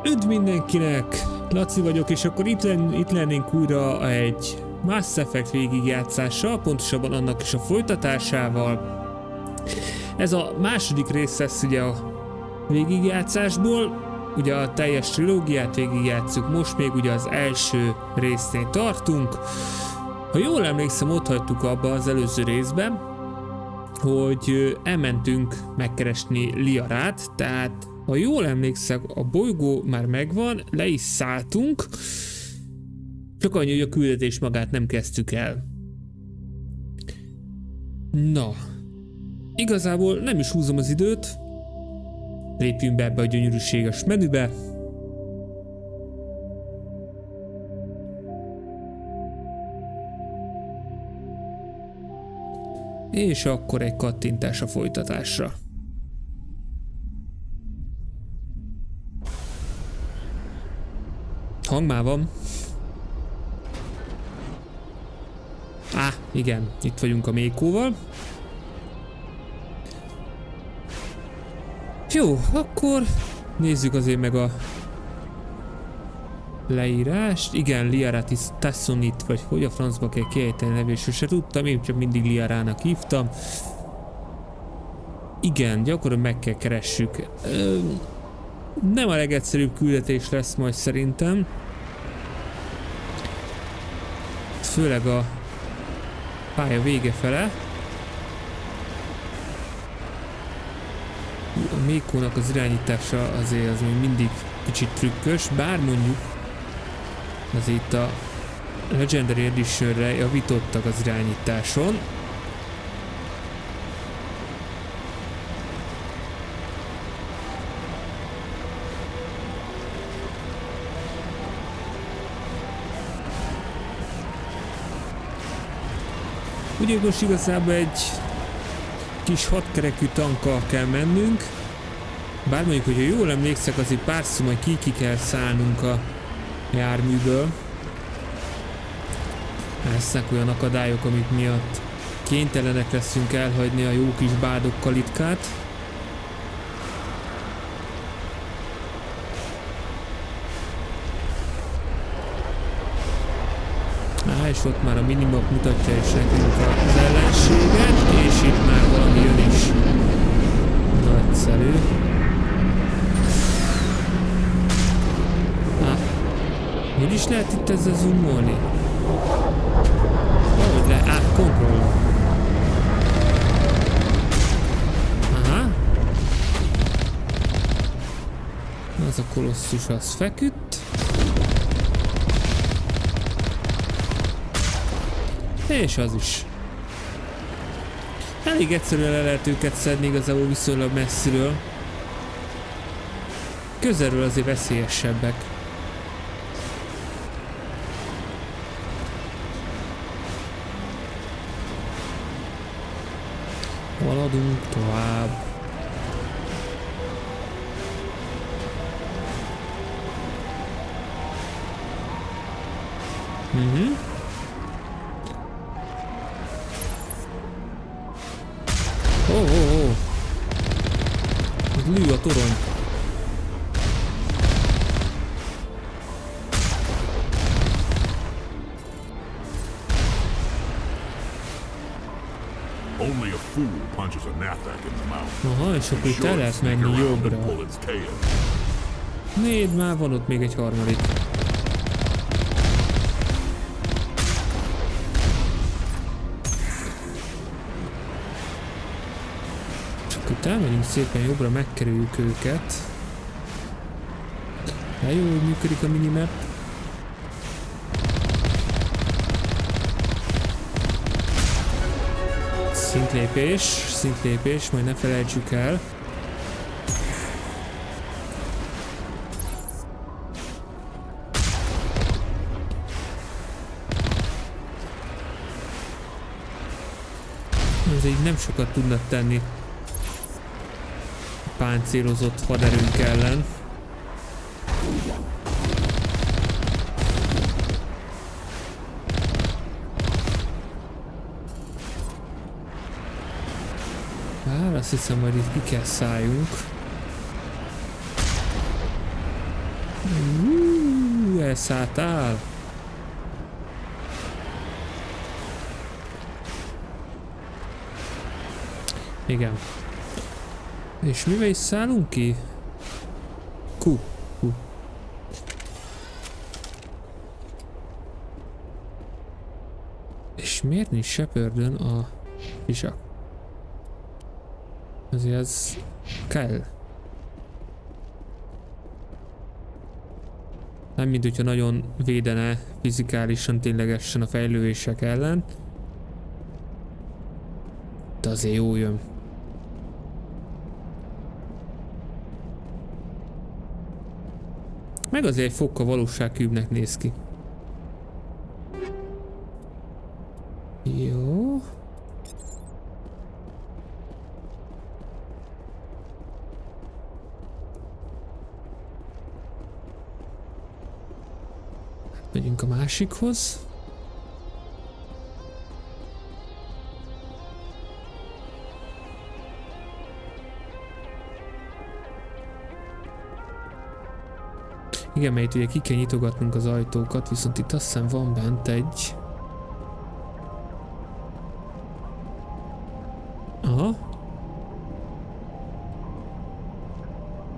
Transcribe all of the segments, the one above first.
Üdv mindenkinek! Laci vagyok, és akkor itt lennénk újra egy Mass Effect végigjátszással, pontosabban annak is a folytatásával. Ez a második rész lesz ugye a végigjátszásból. Ugye a teljes trilógiát végigjátszuk, most még ugye az első résznél tartunk. Ha jól emlékszem, ott hagytuk abba az előző részben, hogy elmentünk megkeresni Liarát, tehát ha jól emlékszem, a bolygó már megvan, le is szálltunk, csak annyi, hogy a küldetést magát nem kezdtük el. Na, igazából nem is húzom az időt, lépjünk be ebbe a gyönyörűséges menübe. És akkor egy kattintás a folytatásra. Hang már van. Igen, itt vagyunk a Mékóval. Jó, akkor nézzük azért meg a leírást. Igen, Liara Tassonit, vagy hogy a francba kell kiejteni nevét, sose tudtam, én csak mindig Liarának hívtam. Igen, gyakran meg kell keressük. Nem a legegyszerűbb küldetés lesz majd szerintem. Főleg a pálya vége fele. A Mékónak az irányítása azért az még mindig kicsit trükkös, bár mondjuk azért a Legendary Editionre javítottak az irányításon. Ugye most igazából egy kis hatkerekű tankkal kell mennünk, bár mondjuk, hogyha jól emlékszek, azért párszor majd ki kell szállnunk a járműből. Lesznek olyan akadályok, amik miatt kénytelenek leszünk elhagyni a jó kis bádok kalitkát. És ott már a minimap mutatja is nekünk az ellenséget, és itt már valami jön is. Nagyszerű. Hogy is lehet itt ezzel zoomolni? Ahogy lehet? Kontroll. Aha. Az a kolosszus az feküdt. És az is. Elég egyszerűen le lehet őket szedni igazából viszonylag messziről. Közelről azért veszélyesebbek. Haladunk tovább. Lő a torony. Aha, és akkor itt el lehet menni jobbra. Nézd, már van ott még egy harmadik. Itt elmegyünk szépen jobbra, megkerüljük őket. De jó, hogy működik a minimap. Szintlépés, majd ne felejtsük el. Ez így nem sokat tudnak tenni páncélozott haderőnk ellen. Bár azt hiszem, hogy itt ki kell szálljunk. Elszálltál. Igen. És mivel is szállunk ki? Kú. És miért nincs söpördön a isak? Azért ez kell. Nem mint hogyha nagyon védene fizikálisan, ténylegesen a fejlődések ellen. De azért jó jön. Meg azért egy fokkal valóságkűbnek néz ki. Jó. Megyünk a másikhoz. Igen, mert itt ugye ki kell nyitogatnunk az ajtókat, viszont itt azt hiszem van bent egy... Aha.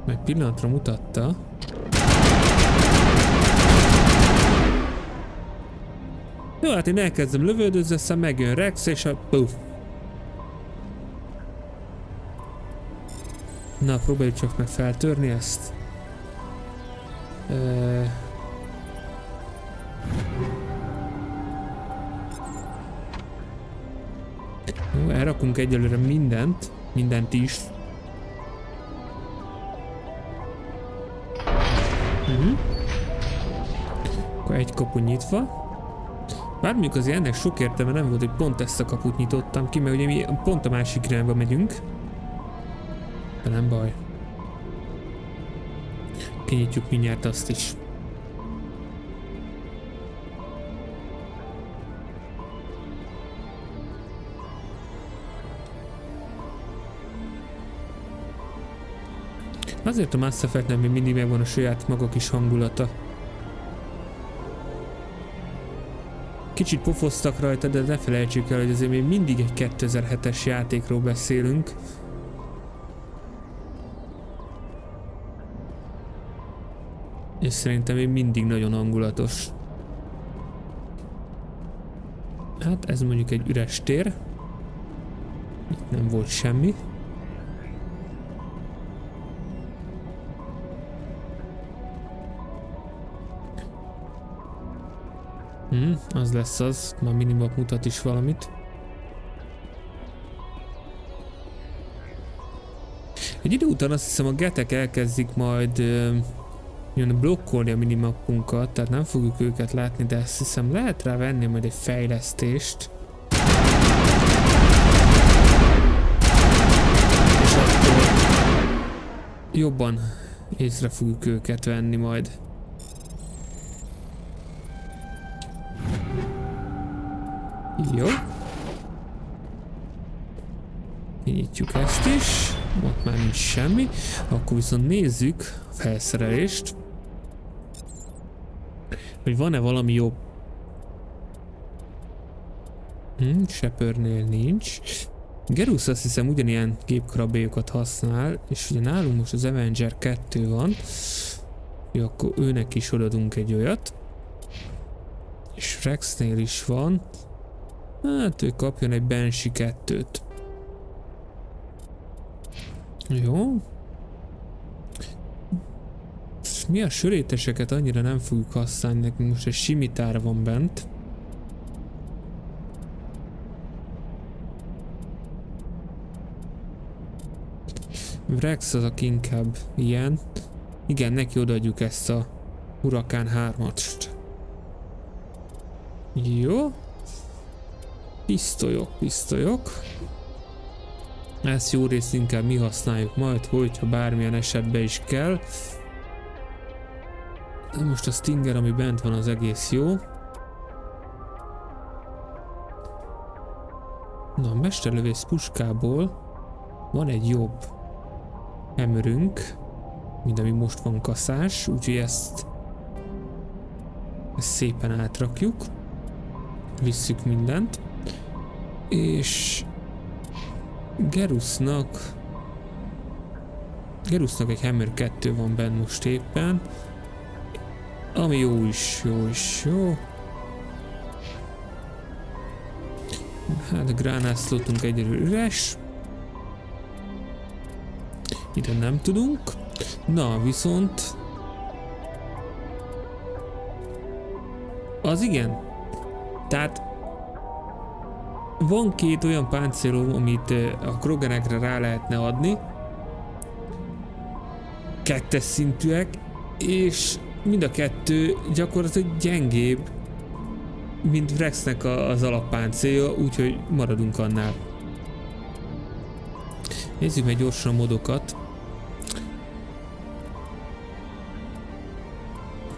Meg pillanatra mutatta. Jó, hát én elkezdem lövöldözni, aztán megjön Rex, és a... Puff. Na, próbáljuk csak meg feltörni ezt. Jó, elrakunk egyelőre mindent is. Akkor egy kapu nyitva. Bár mondjuk azért ennek sok értelme nem volt, hogy pont ezt a kaput nyitottam ki, mert ugye mi pont a másik irányba megyünk. De nem baj. Kinyitjuk mindjárt azt is. Azért a Mass Effectnek még mindig megvan a saját maga kis hangulata. Kicsit pofoztak rajta, de ne felejtsük el, hogy azért még mindig egy 2007-es játékról beszélünk. És szerintem még mindig nagyon hangulatos. Hát ez mondjuk egy üres tér. Itt nem volt semmi. Az lesz az, már minimum mutat is valamit. Egy idő után azt hiszem a getek elkezdik majd blokkolni a minimappunkat, tehát nem fogjuk őket látni, de azt hiszem lehet rá venni majd egy fejlesztést. És akkor jobban észre fogjuk őket venni majd. Jó. Kinyitjuk ezt is. Ott már nincs semmi. Akkor viszont nézzük a felszerelést. Hogy van-e valami jobb. Shepardnél nincs. Gerus azt hiszem ugyanilyen gépkarabélyokat használ, és ugye nálunk most az Avenger 2 van. Jó, akkor őnek is odaadunk egy olyat. És Rexnél is van. Hát ő kapjon egy Banshee 2-t. Jó. Mi a söréteseket annyira nem fogjuk használni, nekünk most egy simitár van bent. Rex az, aki inkább ilyen. Igen, neki odaadjuk ezt a Hurrikán 3-ast. Jó. Pisztolyok. Ezt jó részt inkább mi használjuk majd, hogyha bármilyen esetben is kell. De most a Stinger, ami bent van, az egész jó. Na, a mesterlövész puskából van egy jobb emrünk. Mind ami most van kaszás, úgyhogy ezt szépen átrakjuk. Visszük mindent. És Gerusnak egy Hammer 2 van benne most éppen. Ami jó is. Hát a gránászlótunk egyelőre üres. Ide nem tudunk. Na, viszont... Az igen. Tehát... Van két olyan páncélom, amit a krogenekre rá lehetne adni. 2-es szintűek, és mind a kettő gyakorlatilag gyengébb, mint Rexnek az alappáncélja, úgyhogy maradunk annál. Nézzük meg gyorsan a modokat.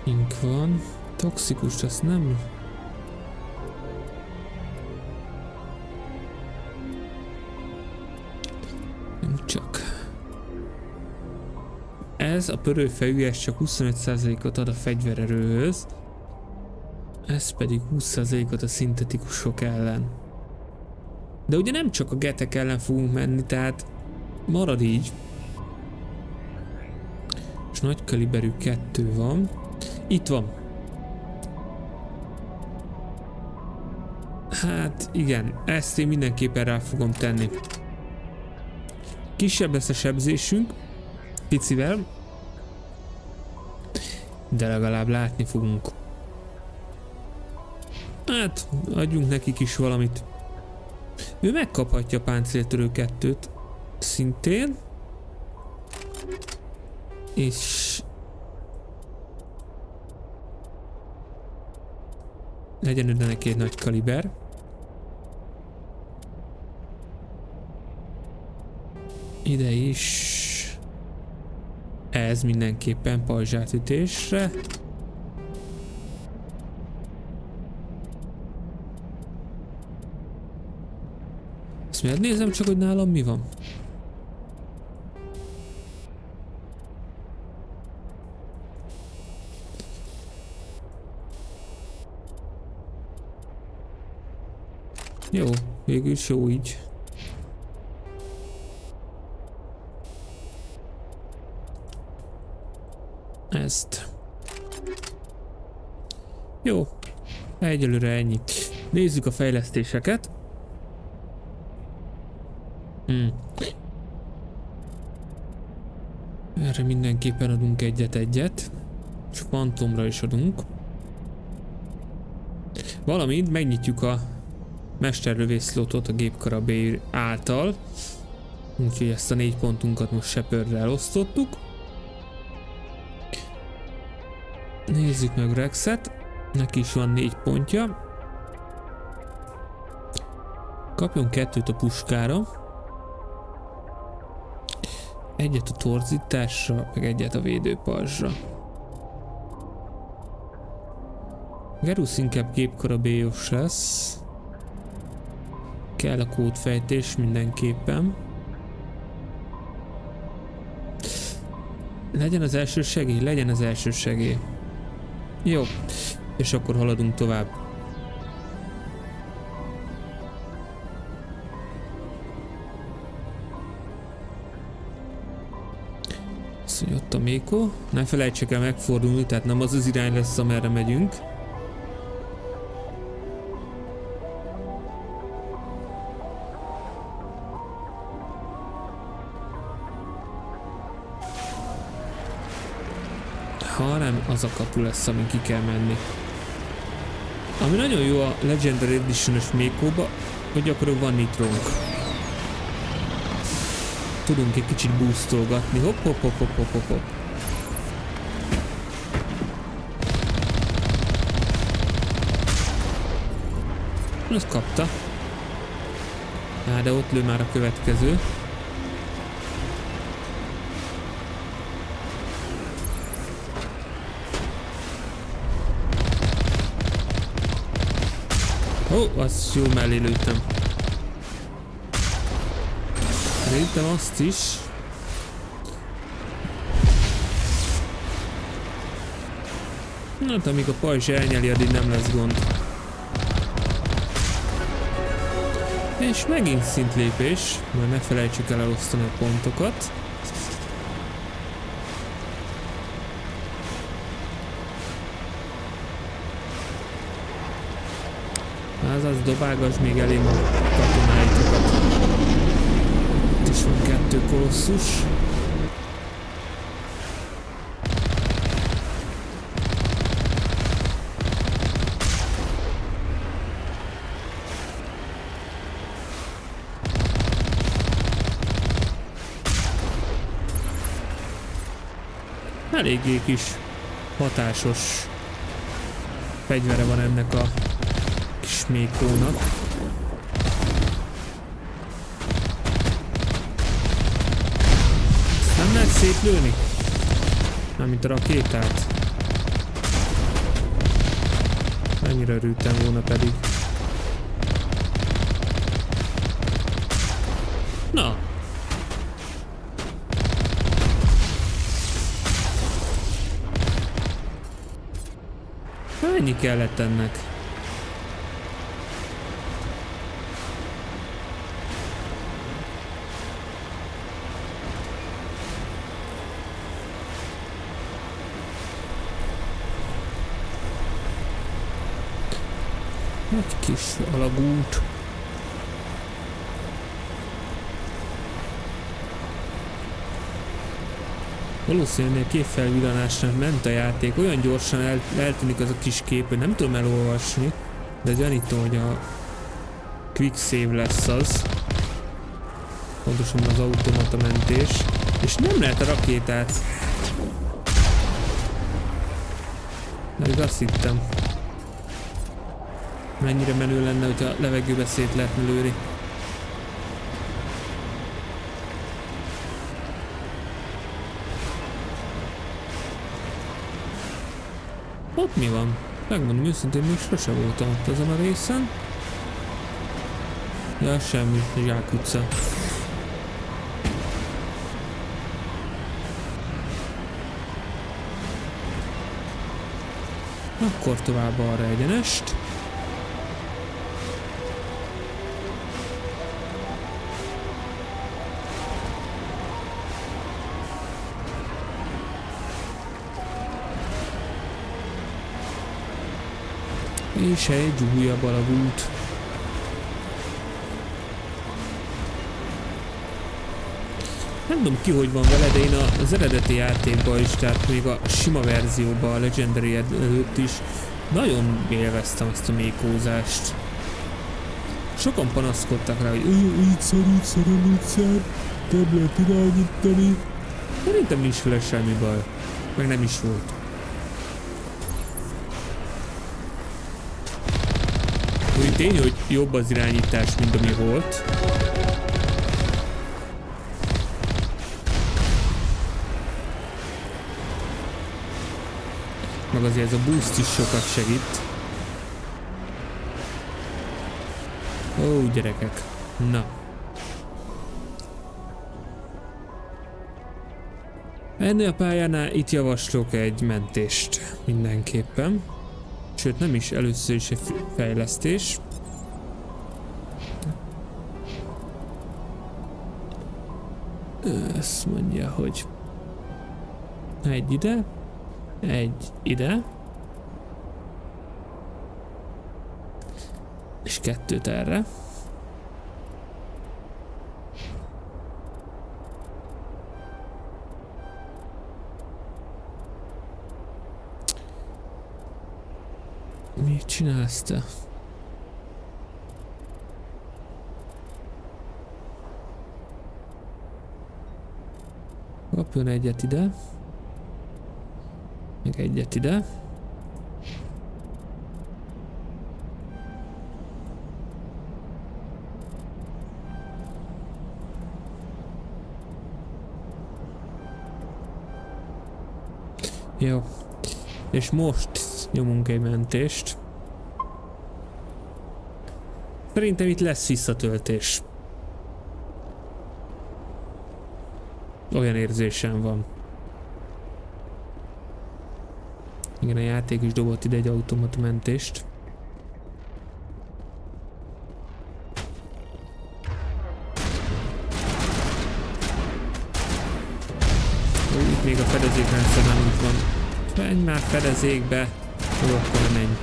Ink van. Toxikus, azt nem... Csak. Ez a pörőfejű, ez csak 25%-ot ad a fegyvererőhöz, ez pedig 20%-ot a szintetikusok ellen. De ugye nem csak a getek ellen fogunk menni, tehát marad így. És nagy kaliberű 2 van. Itt van. Hát igen, ezt én mindenképpen rá fogom tenni. Kisebb lesz a sebzésünk, picivel, de legalább látni fogunk. Hát, adjunk nekik is valamit. Ő megkaphatja a páncéltörő 2-t szintén. És... legyen ide neki egy nagy kaliber. Ide is ez mindenképpen pajzsátütésre. Ezt miért nézem csak, hogy nálam mi van? Jó, végül is jó így. Ezt. Jó. Egyelőre ennyi. Nézzük a fejlesztéseket. Erre mindenképpen adunk egyet. És fantomra is adunk. Valamint megnyitjuk a mesterlövészlótot a gépkarabély által. Úgyhogy ezt a 4 pontunkat most Shepardrel osztottuk. Nézzük meg Rexet. Neki is van 4 pontja. Kapjon 2-t a puskára. 1 a torzításra, meg 1 a védőpajzsra. Gerus inkább gépkarabélyos lesz. Kell a kódfejtés mindenképpen. Legyen az első segély? Legyen az első segély. Jó, és akkor haladunk tovább. Azt, hogy ott a Méko. Ne felejtsék el megfordulni, tehát nem az az irány lesz, amerre megyünk. Hanem az a kapu lesz, amin ki kell menni. Ami nagyon jó a Legendary Edition-ös Mékóba, hogy gyakorlatilag van nitrónk. Tudunk egy kicsit boostolgatni. Hopp. Azt kapta. De ott lő már a következő. Ó, azt jó mellé lőttem. Lőttem azt is. Hát amíg a pajzs elnyeli, addig nem lesz gond. És megint szintlépés, majd ne felejtsük el elosztani a pontokat. Azaz dobálgass még elém a katonáitokat. Itt is van 2 kolosszus. Eléggé kis hatásos fegyvere van ennek a kis mékónak. Nem lehet szétlőni? Nem, mint a rakétát. Mennyire örültem volna pedig. Na! Mennyi kellett ennek? Egy kis alagút. Valószínűleg képfelvillanásnak ment a játék, olyan gyorsan eltűnik az a kis kép, hogy nem tudom elolvasni, de gyanítom, hogy a quick save lesz az. Pontosan az automata mentés. És nem lehet a rakétát. Pedig azt hittem. Mennyire menő lenne, hogyha levegőbe szét lehetne lőni. Ott mi van? Megmondom őszintén, még sose voltam ott azon a részen. Ja, semmi, zsákutca. Akkor tovább arra egyenest. És egy újabb alagút. Nem tudom ki, hogy van vele, de én az eredeti játékban is, tehát még a sima verzióban, a Legendary előtt is nagyon élveztem azt a mékózást. Sokan panaszkodtak rá, hogy úgyszer, nem lehet irányítani. Szerintem nincs vele semmi baj. Meg nem is volt. Úgy tény, hogy jobb az irányítás, mint ami volt. Meg azért ez a boost is sokat segít. Ó, gyerekek. Na. Ennél a pályánál itt javaslok egy mentést mindenképpen. Sőt, nem is, először is egy fejlesztés. Ezt mondja, hogy egy ide, egy ide, és 2 erre. Mit csinálsz te? Kapjon egyet ide. Meg egyet ide. Jó. És most nyomunk egy mentést. Szerintem itt lesz visszatöltés. Olyan érzésem van. Igen, a játék is dobott ide egy automata mentést. Itt még a fedezékrendszer nem úgy van. Menj már fedezékbe. Jó, akkor nem menj.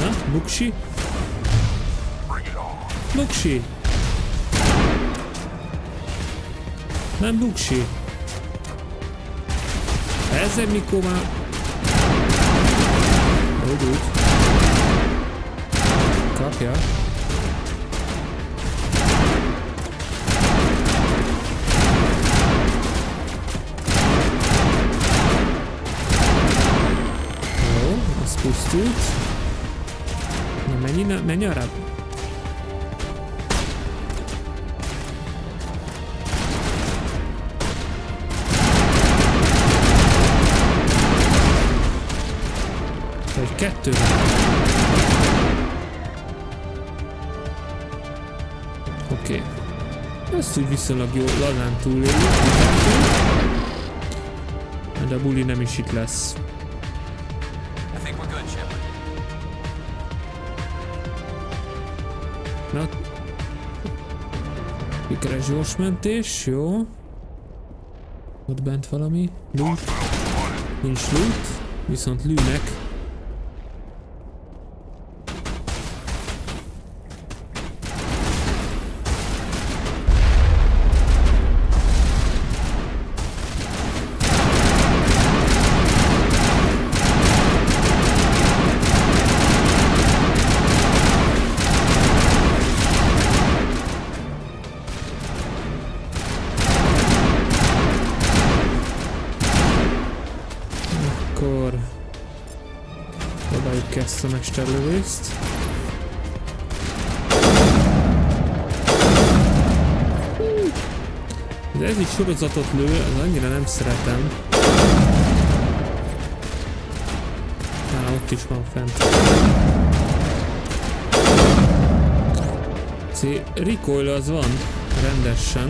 Na, buksi? Buksi! Nem buksi! Ezzel mikor már... Úgy. Kapja. Jó, az pusztult. Na menj arra. Vagy kettő. Oké. Ezt úgy viszonylag jól lazán túléljük. De a buli nem is itt lesz. Na. Sikeres gyors mentés, jó. Ott bent valami. Loot. Nincs loot. Viszont lűnek. Akkor próbáljuk ki ezt a mesterlövészt. De ez így sorozatot lő, az annyira nem szeretem. Ott is van fent. Recoil az van, rendesen.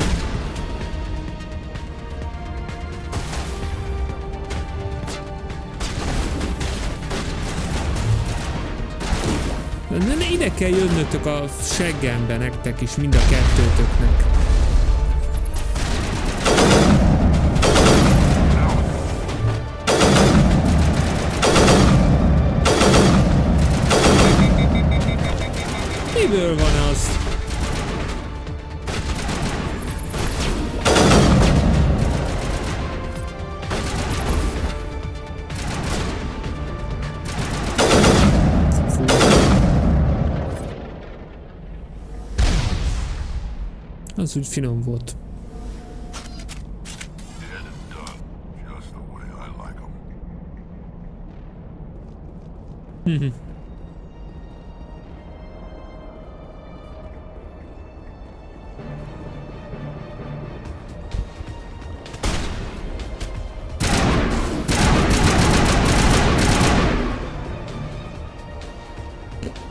De ide kell jönnötök a seggembe nektek is, mind a kettőtöknek. Miből van az? Az úgy finom volt.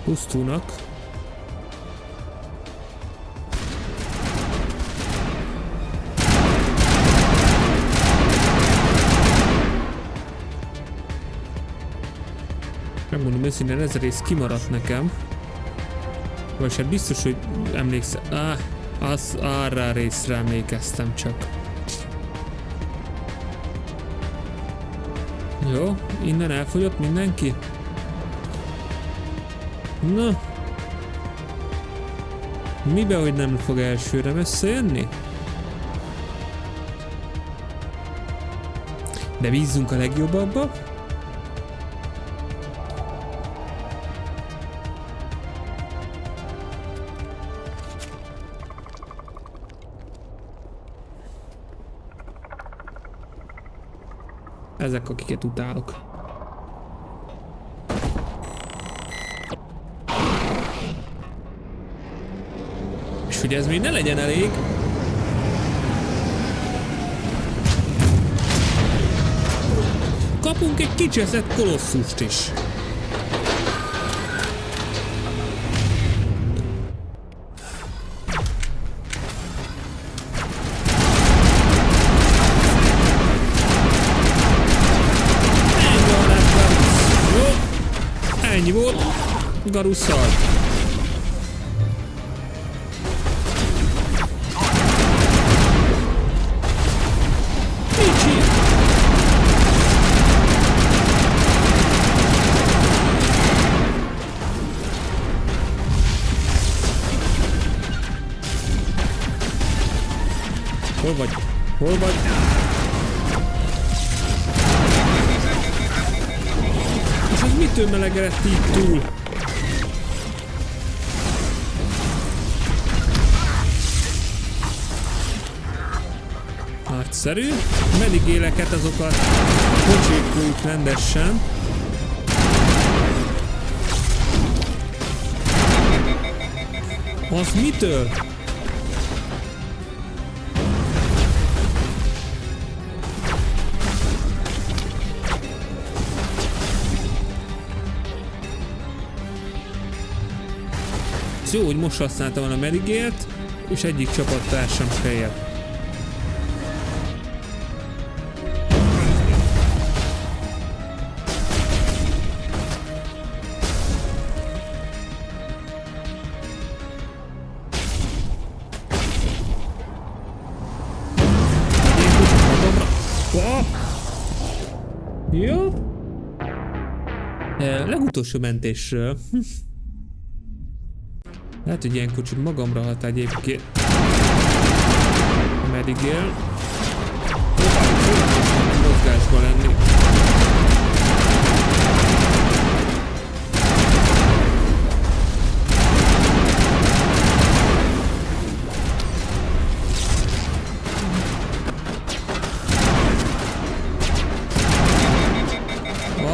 Pusztulnak. Megmondom őszintén, ez a rész kimaradt nekem. Vagy hát biztos, hogy emlékszem. Arra a részre emlékeztem csak. Jó, innen elfogyott mindenki? Na. Mibe, hogy nem fog elsőre összejönni? De bízzunk a legjobbabba. Ezek, akiket utálok. És hogy ez még ne legyen elég. Kapunk egy kicseszett kolosszust is. Garusszal! Hol vagy? Hol vagy? És ez mitől melegedett így túl? Nagyszerű. Medigéleket azokat pocsékoljuk rendesen. Az mitől? Jó, hogy most használtam a merigélt, és egyik csapattársam fejjel. Jó. Legutolsó mentésről. Lehet, hogy ilyenkor csak magamra hat egyébként. A merigél. Mozgásba lenni.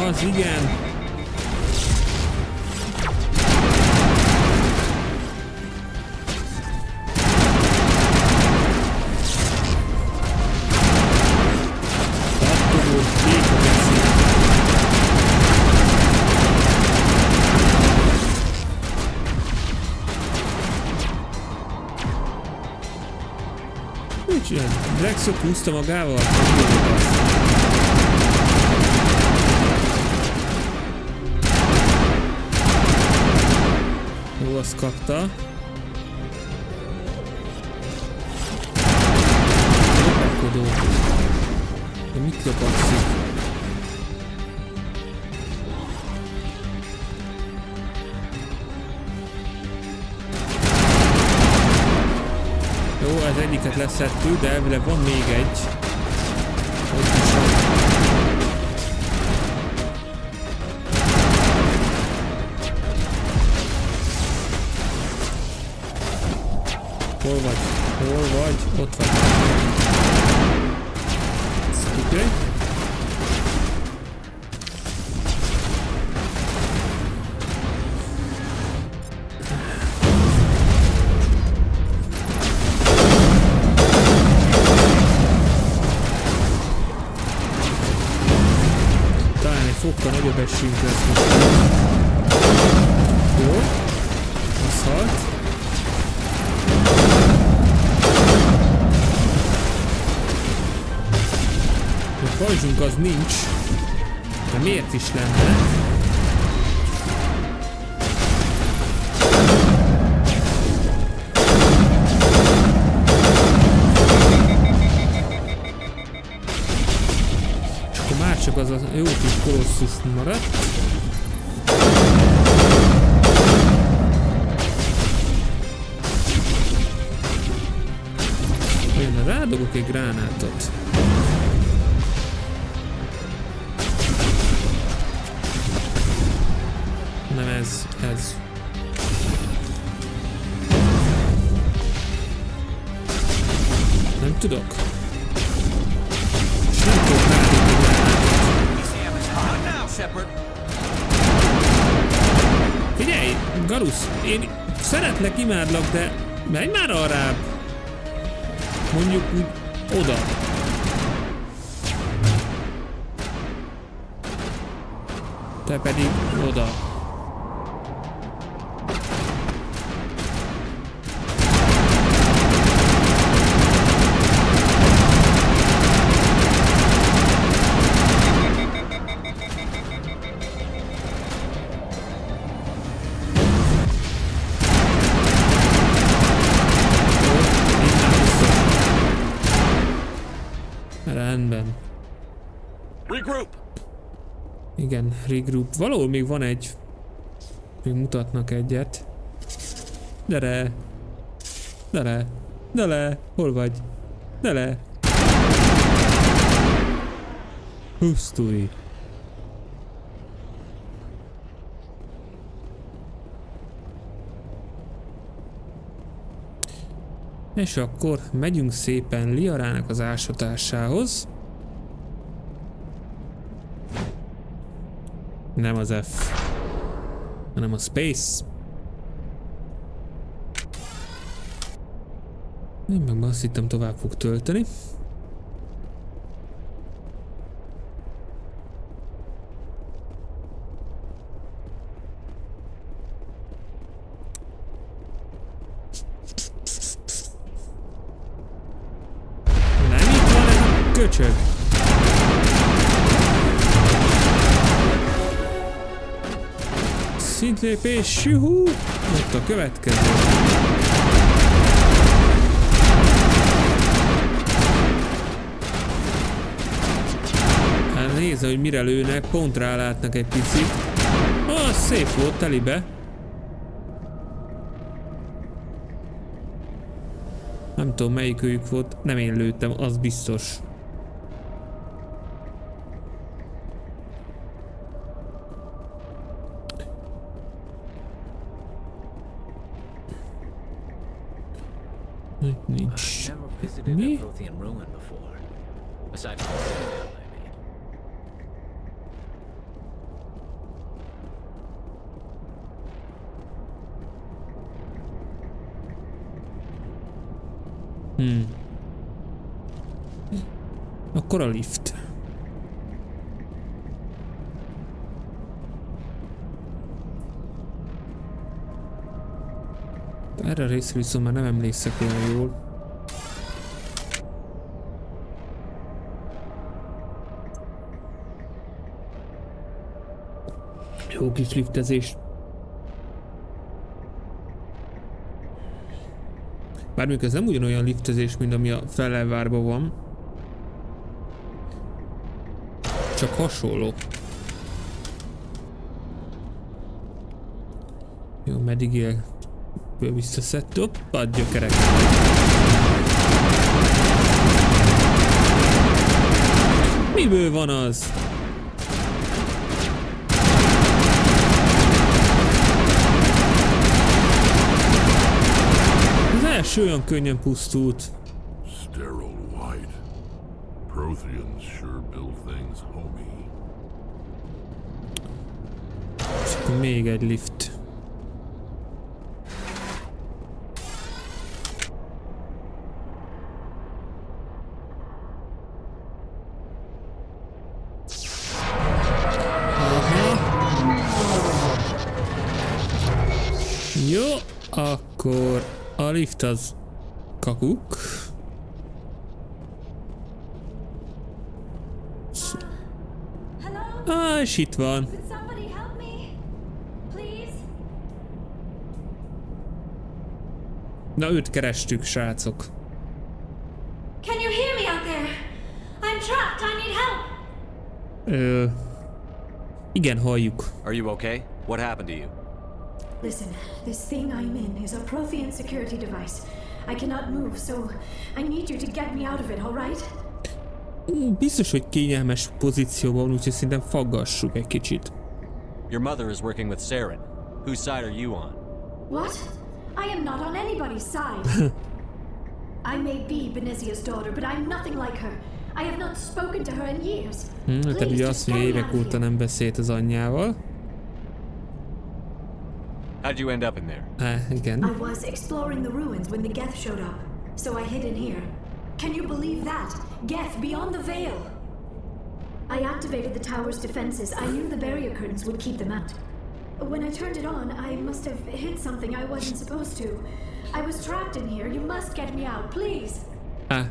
Az igen. Drexot húzta magával? Jó, azt kapta. Lopakodó. De mit lopakszik? Jó, az egyiket leszettük, de elvileg van még egy. Hol vagy? Hol vagy? Ott vagy. Oké. Fokkal nagyobb esélyünk lesz most. Jó. Az halt. A pajzsunk az nincs. De miért is lenne? Csak az a jó kis kolosszus maradt. Én rádobok egy gránátot. Nem ez. Nem tudok. Nem tudok rádobni gránátot. Figyelj, Garusz, én szeretlek, imádlak, de menj már arrább. Mondjuk úgy oda. Te pedig oda. Rendben. Regroup. Igen, regroup. Valahol még van egy... Még mutatnak egyet. Gyere! Gyere! Gyere! Hol vagy? Gyere! Pusztulj! És akkor megyünk szépen Liarának az ásatásához. Nem az F, hanem a Space. Én meg azt hittem tovább fog tölteni. Köcsög. Szintlépés, juhú! Ott a következő. Hát nézze, hogy mire lőnek, pont rálátnak egy picit. Szép volt, telibe. Nem tudom, melyik őjük volt, nem én lőttem, az biztos. Nincs. Mi? Akkor a lift. Erre a részre viszont már nem emlékszek olyan jól. Jó kis liftezés. Bármilyen ez nem ugyanolyan liftezés, mint ami a Felelvárban van. Csak hasonló. Jó, meddig él? Visszaszedtő. Hoppá, gyökerek. Miből van az? Az első olyan könnyen pusztult. És akkor még egy lift. Jó, akkor a lift az kakuk. És itt van. Na, őt kerestük, srácok. Can you hear me out there? I'm trapped. I need help. Igen, halljuk. Are you okay? What happened to you? Listen, this thing I'm in is a Prothean security device. I cannot move, so I need you to get me out of it, all right? Biztos, hogy kényelmes pozícióban, úgyhogy szerintem faggassuk egy kicsit. Your mother is working with Saren. Whose side are you on? What? I am not on anybody's side. I may be Benezia's daughter, but I'm nothing like her. I have not spoken to her in years. Tehát ugye azt mondja, évek óta nem beszélt az anyjával. How'd you end up in there? Igen. I was exploring the ruins when the Geth showed up, so I hid in here. Can you believe that? Geth beyond the veil! I activated the tower's defenses. I knew the barrier curtains would keep them out. When I turned it on, I must have hit something I wasn't supposed to. I was trapped in here. You must get me out, please!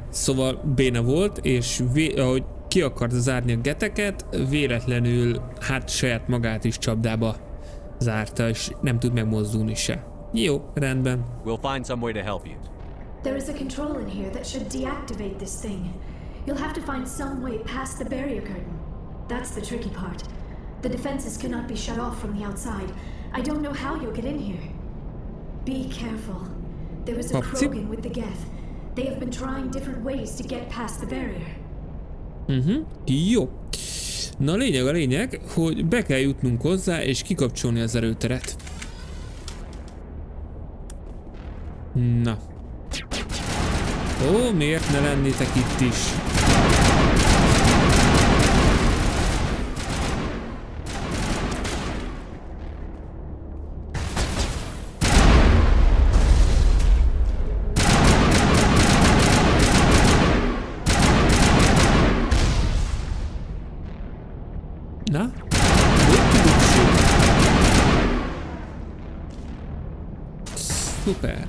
Szóval béna volt, és ahogy ki akarta zárni a geteket, véletlenül hát saját magát is csapdába zárta, és nem tud megmozdulni se. Jó, rendben. We'll find some way to help you. There is a control in here that should deactivate this thing. You'll have to find some way past the barrier curtain. That's the tricky part. The defenses cannot be shut off from the outside. I don't know how you'll get in here. Be careful. There is a Krogan with the Geth. They have been trying different ways to get past the barrier. Jó. Na a lényeg, hogy be kell jutnunk hozzá és kikapcsolni az erőteret. Na. Ó, miért ne lennétek itt is? Na? Szuper.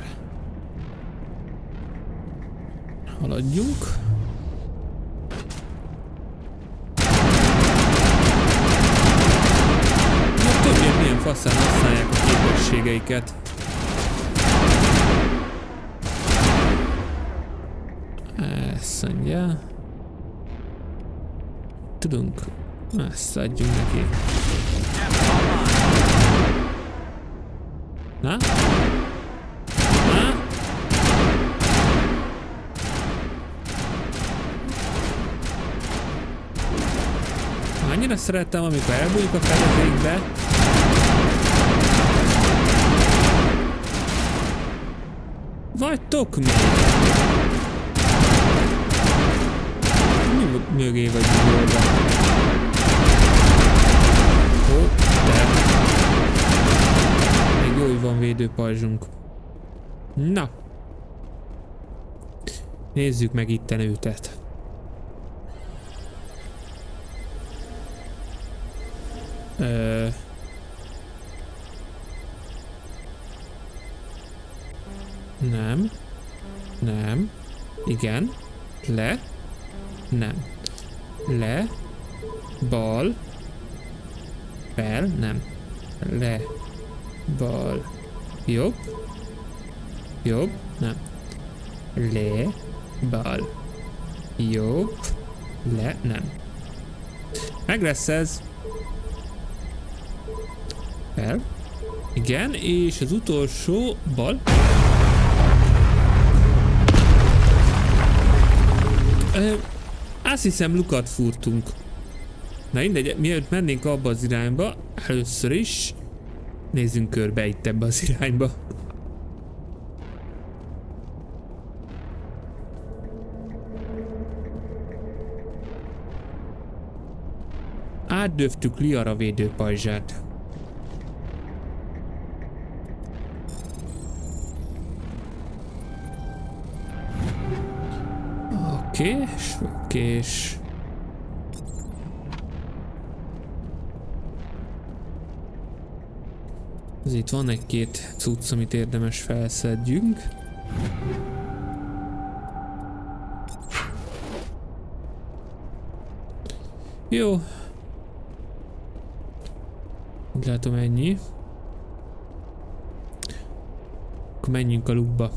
Haladjunk. A többiek milyen faszán használják a képességeiket. Ezt mondja. Tudunk. Ezt adjunk neki. Na? Na? Annyira szerettem, amikor elbújjuk a fedezékbe. Vagytok még? Mi mögé vagy nyugodva? Ó, de. Még jó, hogy van védőpajzsunk. Na. Nézzük meg itten őtet. Nem. Nem. Igen. Le. Nem. Le. Bal. Fel. Nem. Le. Bal. Jobb. Jobb. Nem. Le. Bal. Jobb. Le. Nem. Meg lesz ez. Fel. Igen, és az utolsó bal. Azt hiszem lukat fúrtunk. Na mindegy, mielőtt mennénk abba az irányba, először is nézzünk körbe itt ebbe az irányba. Átdöftük Liara védőpajzsát. Okés. Ez itt van egy-két cucc, amit érdemes felszedjünk. Jó. Úgy látom ennyi. Akkor menjünk a lukba.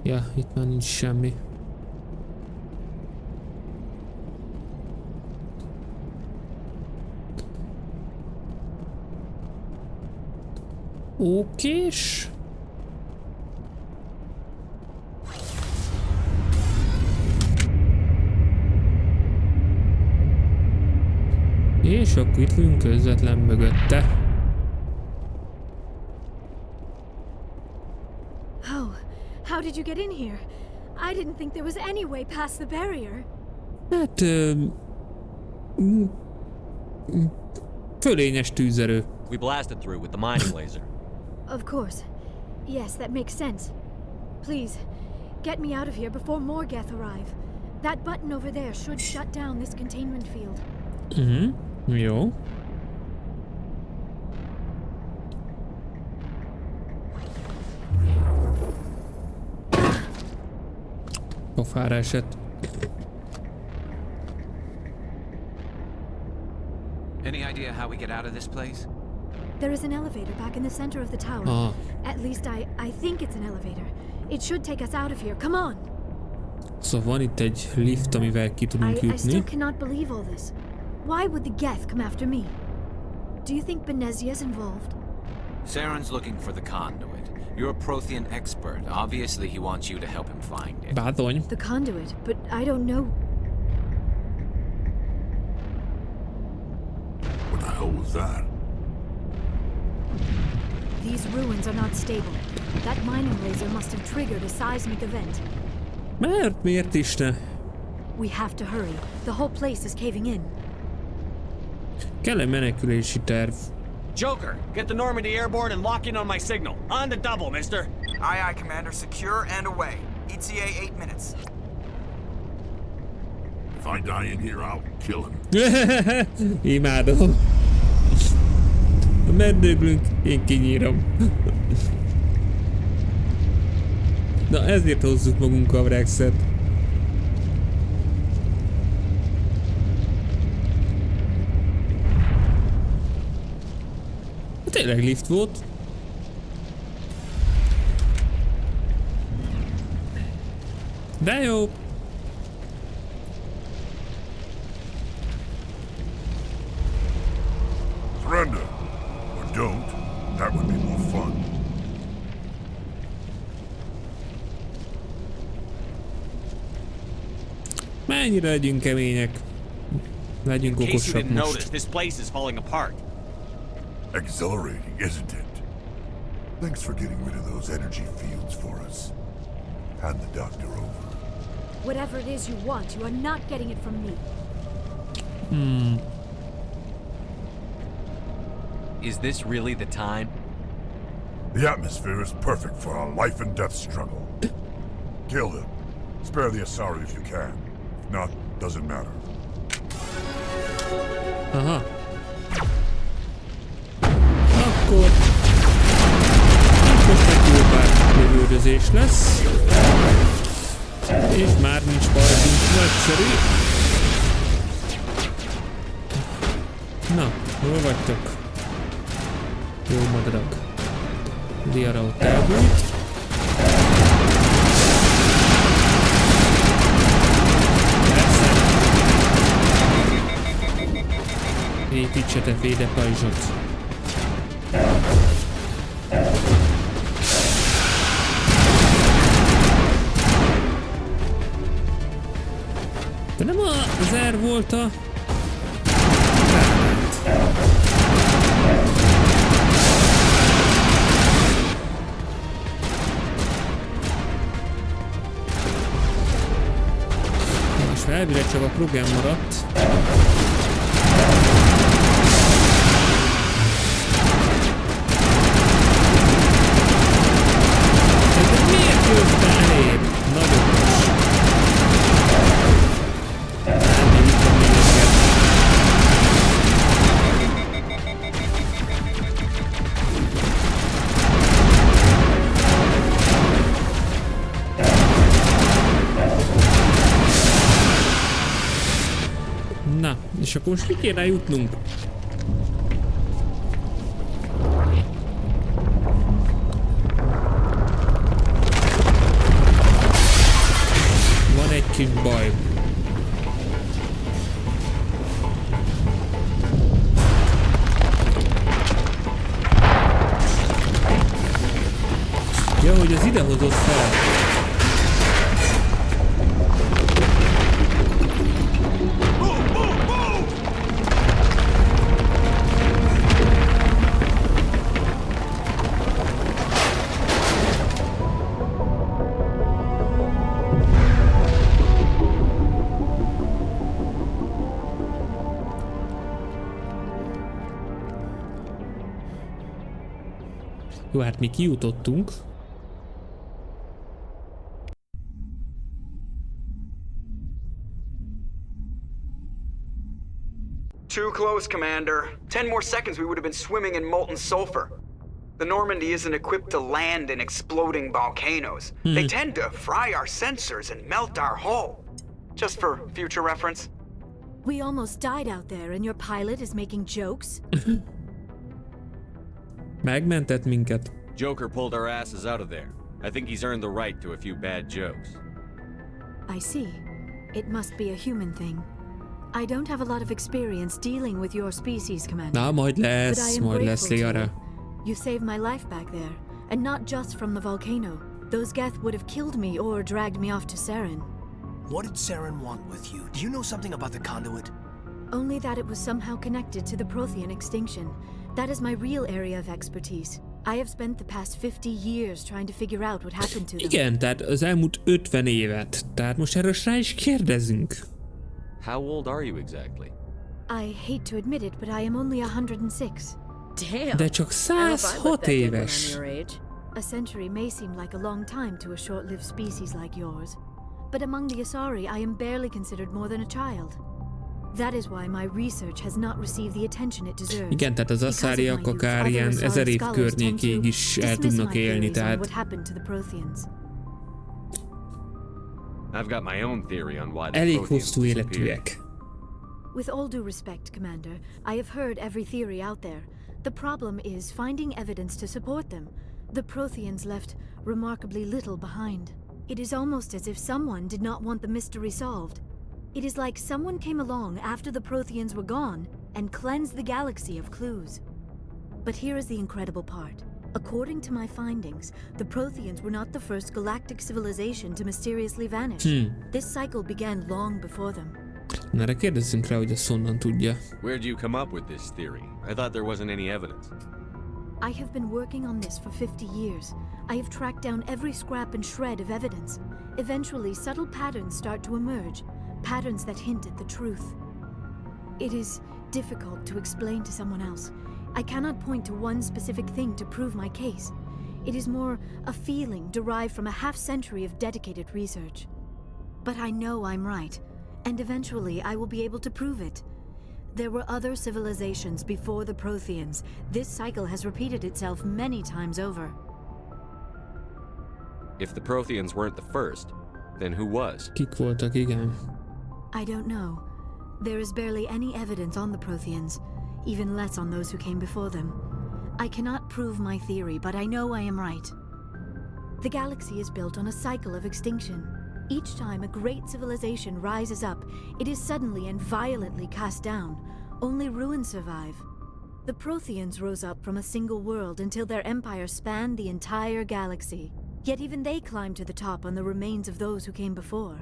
Ja, itt már nincs semmi. Okés. És akkor itt vagyunk közvetlen mögötte. How did you get in here? I didn't think there was any way past the barrier. Hát... fölényes tűzerő. We blasted through with the mining laser. Of course. Yes, that makes sense. Please, get me out of here before more Geth arrive. That button over there should shut down this containment field. Jó. Pofára esett. Any idea how we get out of this place? There is an elevator back in the center of the tower. At least I think it's an elevator. It should take us out of here. Come on. Szóval van itt egy lift, amivel ki tudunk I still jutni. cannot believe all this. Why would the Geth come after me? Do you think Benezia's involved? Saren's looking for the conduit. You're a Prothean expert. Obviously, he wants you to help him find it. Bádony. The conduit, but I don't know. What the hell was that? These ruins are not stable. That mining laser must have triggered a seismic event. Miért is ne? We have to hurry. The whole place is caving in. Kell egy menekülési terv. Joker, get the Normandy airborne and lock in on my signal. On the double, mister. Aye, aye, Commander. Secure and away. ETA 8 minutes. If I die in here, I'll kill him. Imádom. Ha meddöglünk, én kinyírom. Na ezért hozzuk magunkkal a Rexet. Tényleg lift volt. De jó. Surrender. Or don't. That would be more fun. Mennyire legyünk kemények. Legyünk In case you okosak didn't notice, most. this place is falling apart. Exhilarating, isn't it? Thanks for getting rid of those energy fields for us. Hand the doctor over. Whatever it is you want, you are not getting it from me. Is this really the time? The atmosphere is perfect for a life and death struggle. Kill him. Spare the Asari if you can. If not, doesn't matter. Aha. Akkor... most egy jó pár lövöldözés lesz. És már nincs bajunk, nagyszerű. Na, hol vagytok? Jó madarak. Diara ott elbújt. Persze. Építsetek védepajzsot. De nem az R volt a... Most elvire csak a program maradt. De miért jött be elébb? Nagyon most. Na, és akkor most ki kéne jutnunk? Van egy kis baj. Ja, hogy az idehozott fel. Jó, hát mi kijutottunk. Too close, Commander. 10 more seconds, we would have been swimming in molten sulfur. The Normandy isn't equipped to land in exploding volcanoes. They tend to fry our sensors and melt our hull. Just for future reference. We almost died out there and your pilot is making jokes? Megmentett minket. Joker pulled our asses out of there. I think he's earned the right to a few bad jokes. I see. It must be a human thing. I don't have a lot of experience dealing with your species, Commander. Na, majd But I lesz, am majd lesz, grateful to Liara. you. You saved my life back there, and not just from the volcano. Those Geth would have killed me or dragged me off to Saren. What did Saren want with you? Do you know something about the conduit? Only that it was somehow connected to the Prothean extinction. That is my real area of expertise. I have spent the past 50 years trying to figure out what happened to them. Igen, tehát az elmúlt 50 évet. Tehát most erről rá is kérdezünk. How old are you exactly? I hate to admit it, but I am only 106. Damn. De csak I hope I look 106 that good when I'm éves. your age. A century may seem like a long time to a short-lived species like yours, but among the Asari, I am barely considered more than a child. That is why my research has not received the attention it deserves. Igen, tehát az aszáriak akár ilyen 1000 év környékéig is el tudnak élni, tehát... What happened to the Protheans? I've got my own theory on why the Elég Protheans hosszú disappeared. életűek. With all due respect, Commander, I have heard every theory out there. The problem is finding evidence to support them. The Protheans left remarkably little behind. It is almost as if someone did not want the mystery solved. It is like someone came along after the Protheans were gone and cleansed the galaxy of clues. But here is the incredible part. According to my findings, the Protheans were not the first galactic civilization to mysteriously vanish. This cycle began long before them. Na, erre kérdezzünk rá, hogy ezt honnan tudja. Where'd you come up with this theory? I thought there wasn't any evidence. I have been working on this for 50 years. I have tracked down every scrap and shred of evidence. Eventually, subtle patterns start to emerge, patterns that hint at the truth. It is difficult to explain to someone else. I cannot point to one specific thing to prove my case. It is more a feeling derived from a half-century of dedicated research. But I know I'm right, and eventually I will be able to prove it. There were other civilizations before the Protheans. This cycle has repeated itself many times over. If the Protheans weren't the first, then who was? Kik voltak, igen. I don't know. There is barely any evidence on the Protheans, even less on those who came before them. I cannot prove my theory, but I know I am right. The galaxy is built on a cycle of extinction. Each time a great civilization rises up, it is suddenly and violently cast down. Only ruins survive. The Protheans rose up from a single world until their empire spanned the entire galaxy. Yet even they climbed to the top on the remains of those who came before.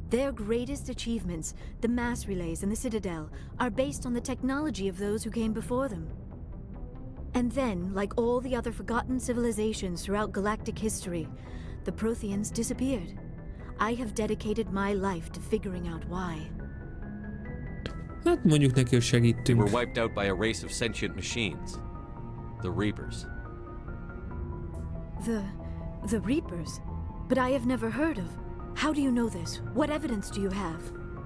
Their greatest achievements, the mass relays and the Citadel, are based on the technology of those who came before them. And then, like all the other forgotten civilizations throughout galactic history, the Protheans disappeared. I have dedicated my life to figuring out why. Hát mondjuk neki, hogy They segítünk. were wiped out by a race of sentient machines. The Reapers. The Reapers? But I have never heard of. How do you know this? What evidence do you have?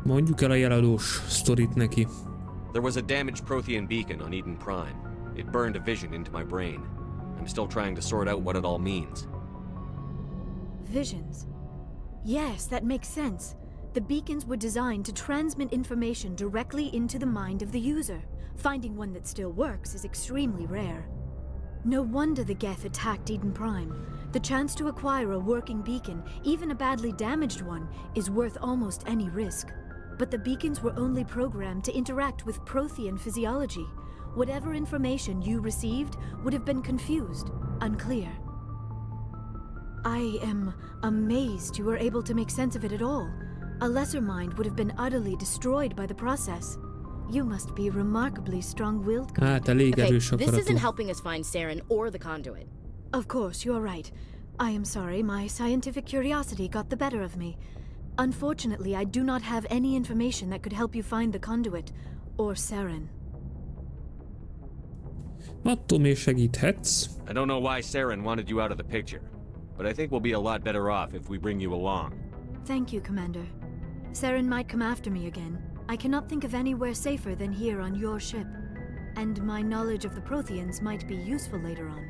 Mondjuk el a jeladós sztorit neki. There was a damaged Prothean beacon on Eden Prime. It burned a vision into my brain. I'm still trying to sort out what it all means. Visions. Yes, that makes sense. The beacons were designed to transmit information directly into the mind of the user. Finding one that still works is extremely rare. No wonder the Geth attacked Eden Prime. The chance to acquire a working beacon, even a badly damaged one, is worth almost any risk. But the beacons were only programmed to interact with Prothean physiology. Whatever information you received would have been confused, unclear. I am amazed you were able to make sense of it at all. A lesser mind would have been utterly destroyed by the process. You must be remarkably strong-willed. Hát elég Okay, erős this akaratú. isn't helping us find Saren or the conduit. Of course, you are right. I am sorry, my scientific curiosity got the better of me. Unfortunately, I do not have any information that could help you find the conduit, or Saren. Attól még segíthetsz. I don't know why Saren wanted you out of the picture, but I think we'll be a lot better off if we bring you along. Thank you, Commander. Saren might come after me again. I cannot think of anywhere safer than here on your ship. And my knowledge of the Protheans might be useful later on.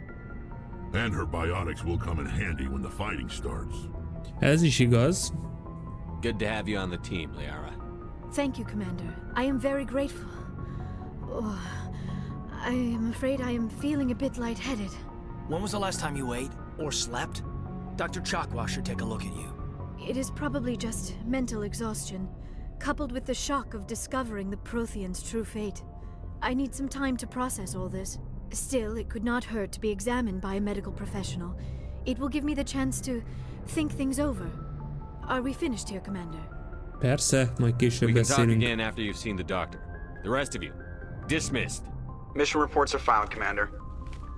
And her biotics will come in handy when the fighting starts. Ez is igaz. Good to have you on the team, Liara. Thank you, Commander. I am very grateful. Oh, I am afraid I am feeling a bit lightheaded. When was the last time you ate or slept? Dr. Chakwa should take a look at you. It is probably just mental exhaustion, coupled with the shock of discovering the Prothean's true fate. I need some time to process all this. Still, it could not hurt to be examined by a medical professional. It will give me the chance to think things over. Are we finished here, Commander? Persze, majd később We can talk beszélünk. again after you've seen the doctor. The rest of you, dismissed. Mission reports are filed, Commander.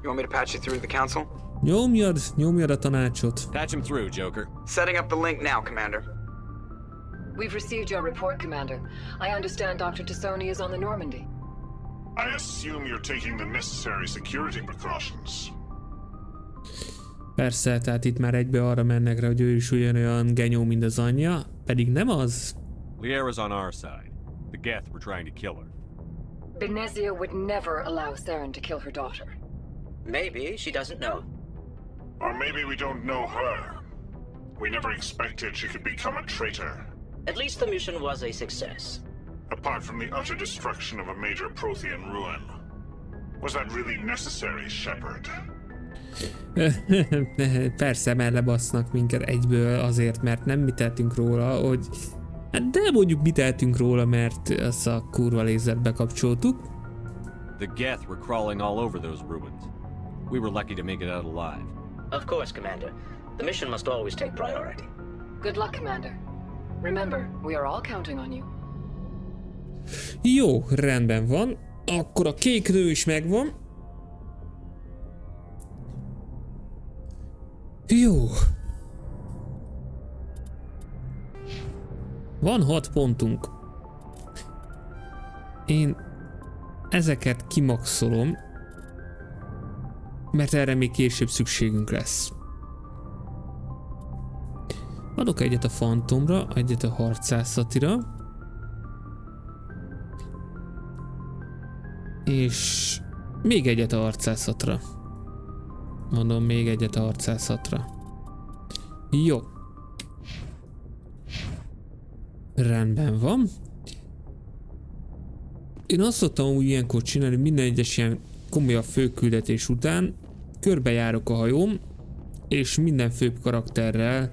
You want me to patch you through the council? Nyomjad a tanácsot. Patch him through, Joker. Setting up the link now, Commander. We've received your report, Commander. I understand Dr. Tassoni is on the Normandy. I assume you're taking the necessary security precautions. Persze, tehát itt már egybe arra mennek rá, hogy ő is ugyanolyan genyó, mint az anyja, pedig nem az. Liara's on our side. The Geth were trying to kill her. Benezia would never allow Theron to kill her daughter. Maybe she doesn't know. Or maybe we don't know her. We never expected she could become a traitor. At least the mission was a success. Apart from the utter destruction of a major Prothean ruin. Was that really necessary, Shepard? Persze, mert lebasznak minket egyből azért, mert nem mi tettünk róla, hogy... Hát de mondjuk mi tettünk róla, mert azt a kurva lézert bekapcsoltuk. The Geth were crawling all over those ruins. We were lucky to make it out alive. Of course, Commander. The mission must always take priority. Good luck, Commander. Remember, we are all counting on you. Jó, rendben van. Akkor a kék nő is megvan. Jó. Van 6 pontunk. Én ezeket kimaxolom, mert erre még később szükségünk lesz. Adok egyet a fantomra, egyet a harcászatira. És még egyet a harcászatra. Mondom, még egyet a harcászatra. Jó. Rendben van. Én azt szoktam úgy ilyenkor csinálni, minden egyes ilyen komolyabb főküldetés után körbejárok a hajóm, és minden főbb karakterrel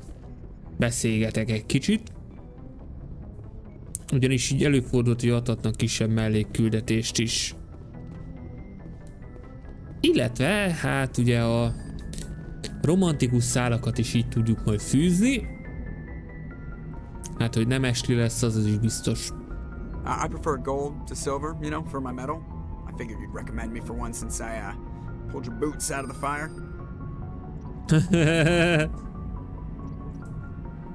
beszélgetek egy kicsit. Ugyanis így előfordult, hogy adhatnak kisebb mellékküldetést is. Illetve, hát ugye a romantikus szálakat is így tudjuk majd fűzni. Hát, hogy nem Ashley lesz, az is biztos. I prefer gold to silver, you know, for my medal. I figured you'd recommend me for one since I pulled your boots out of the fire.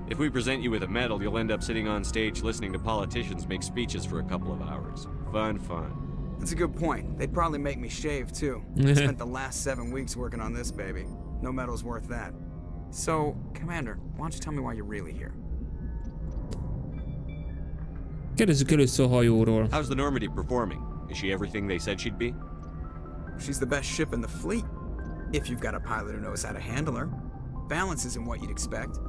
If we present you with a medal, you'll end up sitting on stage listening to politicians make speeches for a couple of hours. Fun, fun. That's a good point. They'd probably make me shave, too. I spent the last 7 weeks working on this baby. No medal's worth that. So, Commander, why don't you tell me why you're really here? Kérdezzük először a hajóról. How's the Normandy performing? Is she everything they said she'd be? She's the best ship in the fleet. If you've got a pilot who knows how to handle her. Balance isn't what you'd expect.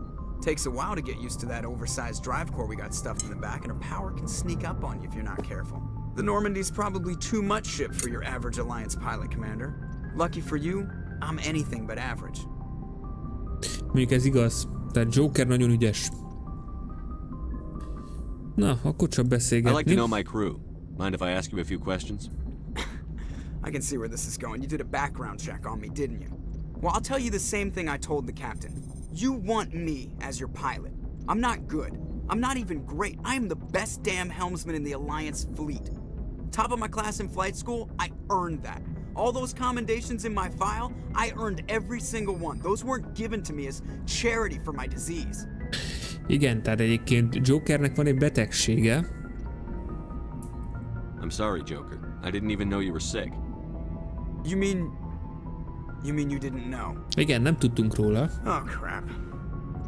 Takes a while to get used to that oversized drive core we got stuffed in the back, and her power can sneak up on you if you're not careful. The Normandy's probably too much ship for your average Alliance pilot, Commander. Lucky for you, I'm anything but average. Mondjuk ez igaz. Tehát Joker nagyon ügyes. Na, akkor csak beszélgetni. I like to know my crew. Mind if I ask you a few questions? I can see where this is going. You did a background check on me, didn't you? Well, I'll tell you the same thing I told the captain. You want me as your pilot. I'm not good. I'm not even great. I am the best damn helmsman in the Alliance fleet. Top of my class in flight school, I earned that. All those commendations in my file, I earned every single one. Those weren't given to me as charity for my disease. Igen, tehát egyébként Jokernek van egy betegsége. I'm sorry, Joker. I didn't even know you were sick. You mean you didn't know? Igen, nem tudtunk róla. Oh, crap.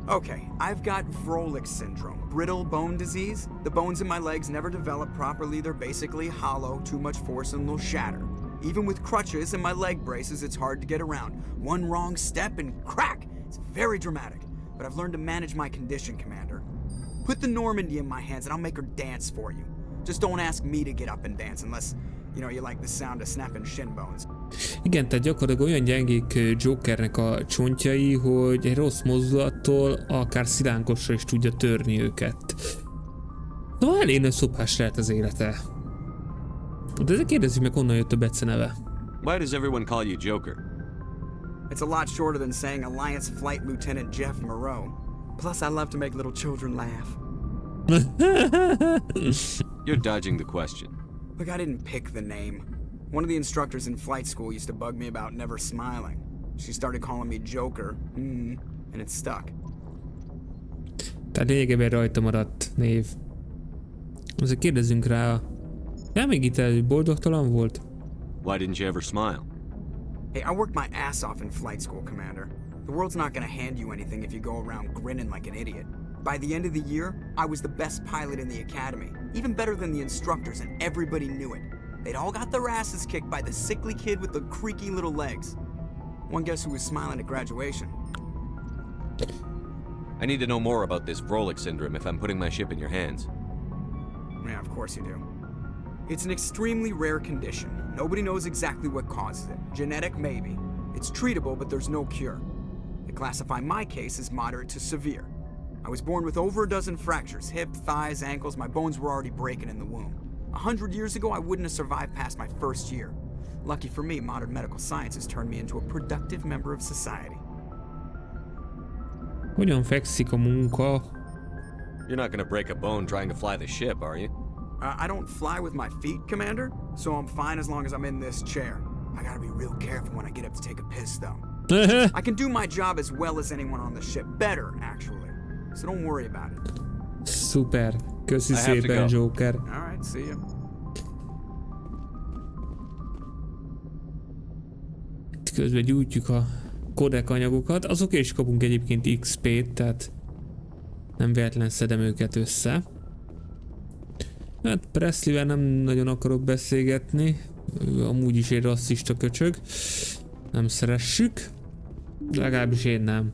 Okay, I've got Vrolik syndrome, brittle bone disease. The bones in my legs never develop properly. They're basically hollow, too much force and they'll shatter. Even with crutches and my leg braces, it's hard to get around. One wrong step and crack! It's very dramatic. But I've learned to manage my condition, Commander. Put the Normandy in my hands and I'll make her dance for you. Just don't ask me to get up and dance unless, you like the sound of snapping shin bones. Igen, tehát gyakorlatilag olyan gyengék Jokernek a csontjai, hogy egy rossz mozdulattól akár szilánkosra is tudja törni őket. Szóval elég nagy szopás lehet az élete. De ezzel kérdezzük meg, honnan jött a beceneve. Why does everyone call you Joker? It's a lot shorter than saying Alliance Flight Lieutenant Jeff Moreau. Plus, I love to make little children laugh. You're dodging the question. Look, I didn't pick the name. One of the instructors in flight school used to bug me about never smiling. She started calling me Joker, and it stuck. Tehát lényegében rajta maradt név. Azért kérdezzünk rá. Nem még itt előbb boldogtalan volt? Why didn't you ever smile? Hey, I worked my ass off in flight school, Commander. The world's not gonna hand you anything if you go around grinning like an idiot. By the end of the year, I was the best pilot in the academy, even better than the instructors, and everybody knew it. They'd all got their asses kicked by the sickly kid with the creaky little legs. One guess who was smiling at graduation? I need to know more about this Vrolik syndrome if I'm putting my ship in your hands. Yeah, of course you do. It's an extremely rare condition. Nobody knows exactly what causes it. Genetic, maybe. It's treatable, but there's no cure. They classify my case as moderate to severe. I was born with over a dozen fractures, hip, thighs, ankles. My bones were already breaking in the womb. 100 years ago, I wouldn't have survived past my first year. Lucky for me, modern medical science has turned me into a productive member of society. Hogyan fekszik a munka? You're not gonna break a bone trying to fly the ship, are you? I don't fly with my feet, Commander, so I'm fine as long as I'm in this chair. I gotta be real careful when I get up to take a piss, though. I can do my job as well as anyone on the ship. Better, actually. So don't worry about it. Szuper. Köszi szépen, Joker. Alright, see ya. Közben gyújtjuk a kodek anyagokat. Azok is kapunk egyébként XP-t, tehát nem véletlen szedem őket össze. Hát Presleyvel nem nagyon akarok beszélgetni. Ő amúgy is egy rasszista köcsög. Nem szeressük. Legalábbis én nem.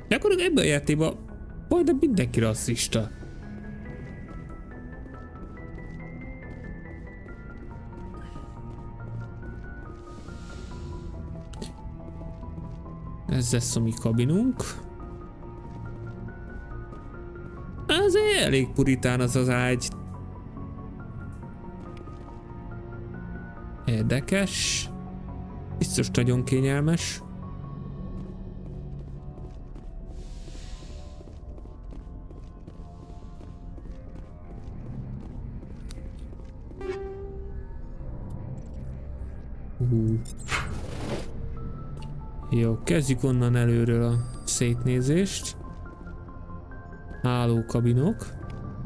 Gyakorlatilag ebben a játékban majdnem mindenki rasszista. Ez lesz a mi kabinunk. Azért elég puritán az az ágy. Érdekes. Biztos nagyon kényelmes. Jó, kezdjük onnan előről a szétnézést. Hálókabinok.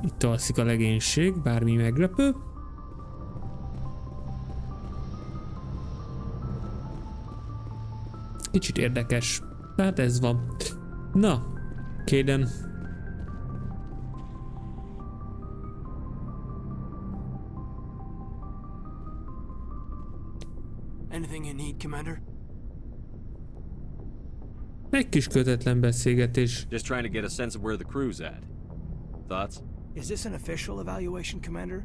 Itt alszik a legénység, bármi meglepő. Kicsit érdekes. Tehát ez van. Na, Kaden. Anything you need, Commander? Egy kis kötetlen beszélgetés. Just trying to get a sense of where the crew's at. Thoughts? Is this an official evaluation, Commander?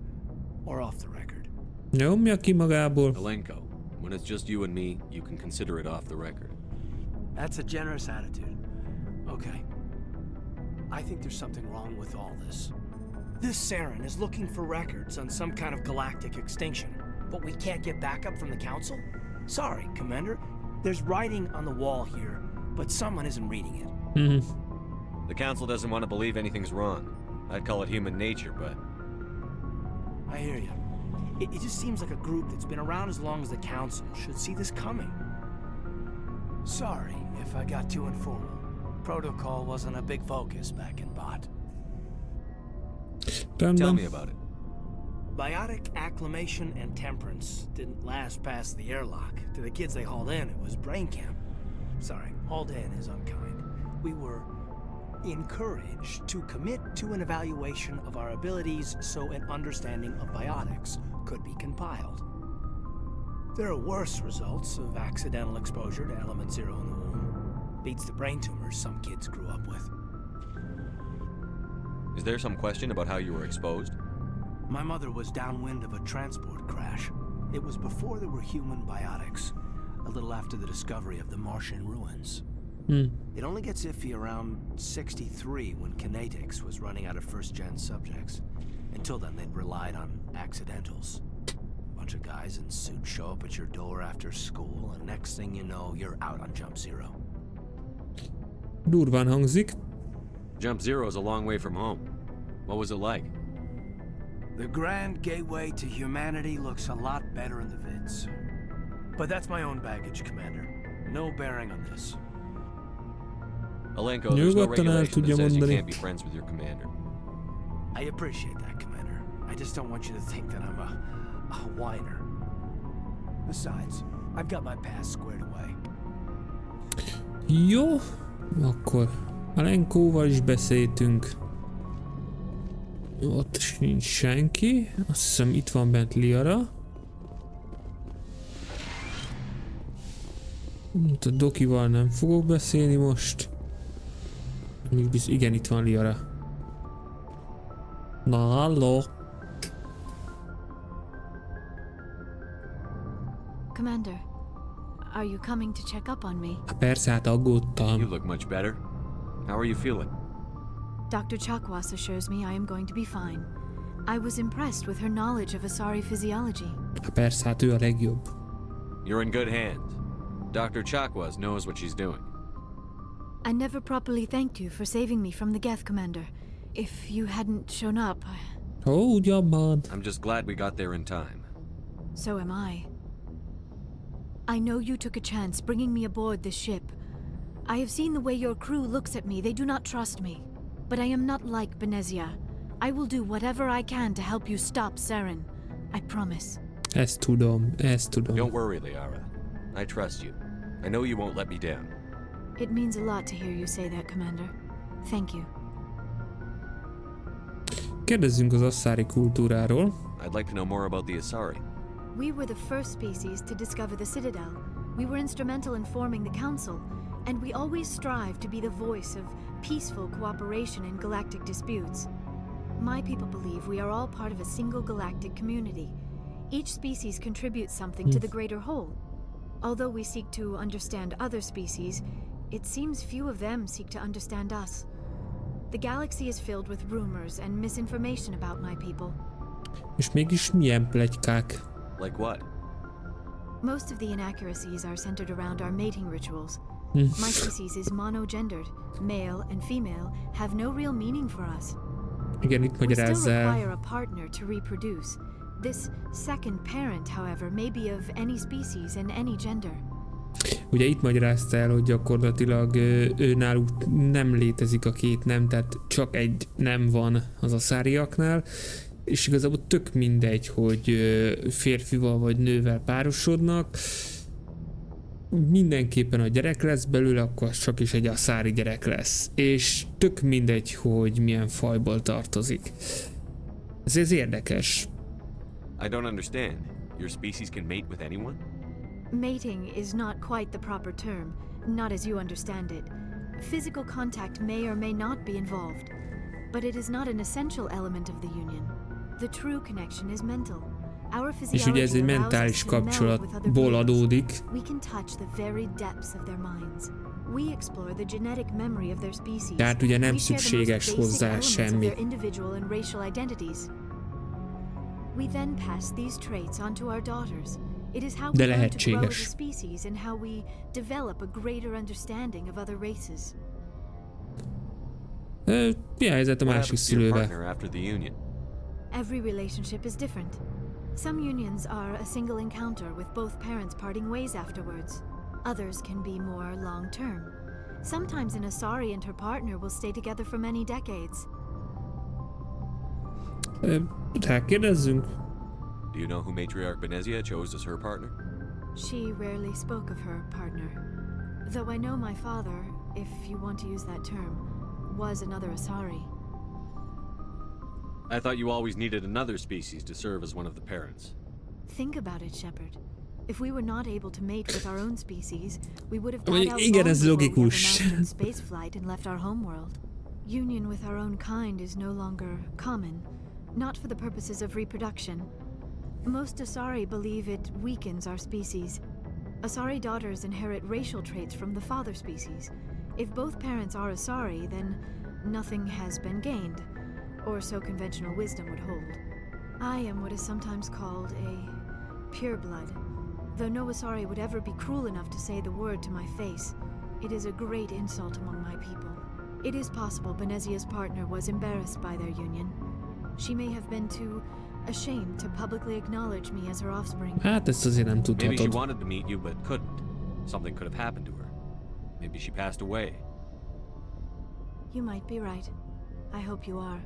Or off the record? Nyomja ki magából. Alenko, when it's just you and me, you can consider it off the record. That's a generous attitude. Okay. I think there's something wrong with all this. This Saren is looking for records on some kind of galactic extinction, but we can't get backup from the Council? Sorry, Commander. There's writing on the wall here, but someone isn't reading it. The Council doesn't want to believe anything's wrong. I'd call it human nature, but... I hear you. It just seems like a group that's been around as long as the Council should see this coming. Sorry if I got too informal. Protocol wasn't a big focus back in Bot. Tell me about it. Biotic acclimation and temperance didn't last past the airlock. To the kids they hauled in, it was brain camp. Sorry, hauled in is unkind. We were encouraged to commit to an evaluation of our abilities so an understanding of biotics could be compiled. There are worse results of accidental exposure to element 0 in the womb. Beats the brain tumors some kids grew up with. Is there some question about how you were exposed? My mother was downwind of a transport crash. It was before there were human biotics, a little after the discovery of the Martian ruins. It only gets iffy around 63 when Kinetics was running out of first-gen subjects. Until then, they'd relied on accidentals. Bunch of guys in suits show up at your door after school, and next thing you know, you're out on Jump Zero. Durván hangzik. Jump Zero is a long way from home. What was it like? The grand gateway to humanity looks a lot better in the vids. But that's my own baggage, Commander. No bearing on this. Alenko, there's no Nyugodtan el regulation that tudja says you mondani. can't be friends with your commander. I appreciate that, Commander. I just don't want you to think that I'm a whiner. Besides, I've got my past squared away. Jó, akkor Alenkóval is beszéltünk. Ott sincs senki. Azt hiszem itt van bent Liara. A Dokival nem fogok beszélni most. Igen, itt van Liara. Na, halló. Commander, are you coming to check up on me? Persze, hát aggódtam. You look much better. How are you feeling? Dr. Chakwas assures me I am going to be fine. I was impressed with her knowledge of Asari physiology. Persze, hát ő a legjobb. You're in good hands. Dr. Chakwas knows what she's doing. I never properly thanked you for saving me from the Geth, Commander. If you hadn't shown up... Oh, ugyebben. I'm just glad we got there in time. So am I. I know you took a chance bringing me aboard this ship. I have seen the way your crew looks at me. They do not trust me. But I am not like Benezia. I will do whatever I can to help you stop Saren. I promise. Ezt tudom. Don't worry, Liara. I trust you. I know you won't let me down. It means a lot to hear you say that, Commander. Thank you. Kérdezzünk az asszári kultúráról. I'd like to know more about the Asari. We were the first species to discover the Citadel. We were instrumental in forming the Council, and we always strive to be the voice of peaceful cooperation in galactic disputes. My people believe we are all part of a single galactic community. Each species contributes something to the greater whole. Although we seek to understand other species, it seems few of them seek to understand us. The galaxy is filled with rumors and misinformation about my people. És mégis milyen pletykák? Like what? Most of the inaccuracies are centered around our mating rituals. My species is monogendered. Male and female have no real meaning for us. Igen, itt We still magyarázza require el. a partner to reproduce. This second parent, however, may be of any species and any gender. Ugye itt magyarázta el, hogy gyakorlatilag ő náluk nem létezik a két nem, tehát csak egy nem van az aszáriaknál, és igazából tök mindegy, hogy férfival vagy nővel párosodnak, mindenképpen a gyerek lesz belőle, akkor csak is egy aszári gyerek lesz, és tök mindegy, hogy milyen fajból tartozik. Ez érdekes. I don't understand. Your species can mate with anyone? Mating is not quite the proper term, not as you understand it. Physical contact may or may not be involved, but it is not an essential element of the union. The true connection is mental. Our És ugye ez egy physiology allows mentális us to meld with other kapcsolatból beings. adódik. We can touch the very depths of their minds. We explore the genetic memory of their species. Tehát ugye nem We share the szükséges most basic hozzá elements of semmi. their individual and racial identities. We then pass these traits on to our daughters. It is how we De learn to grow as a lehetséges. species and how we develop a greater understanding of other races. Mi a helyzet a What másik happens to your szülővel? partner after the union? Every relationship is different. Some unions are a single encounter with both parents parting ways afterwards. Others can be more long-term. Sometimes an Asari and her partner will stay together for many decades. Rákérdezzünk? Do you know who Matriarch Benezia chose as her partner? She rarely spoke of her partner. Though I know my father, if you want to use that term, was another Asari. I thought you always needed another species to serve as one of the parents. Think about it, Shepard. If we were not able to mate with our own species, we would have died out Igen, long ez before we ever logikus. mounted in spaceflight and left our homeworld. Union with our own kind is no longer common, not for the purposes of reproduction. Most Asari believe it weakens our species. Asari daughters inherit racial traits from the father species. If both parents are Asari, then nothing has been gained, or so conventional wisdom would hold. I am what is sometimes called a pureblood. Though no Asari would ever be cruel enough to say the word to my face, it is a great insult among my people. It is possible Benezia's partner was embarrassed by their union. She may have been too ashamed to publicly acknowledge me as her offspring. Hát ezt azért nem Maybe she tudhatod. wanted to meet you but couldn't. Something could have happened to her. Maybe she passed away. You might be right. I hope you are.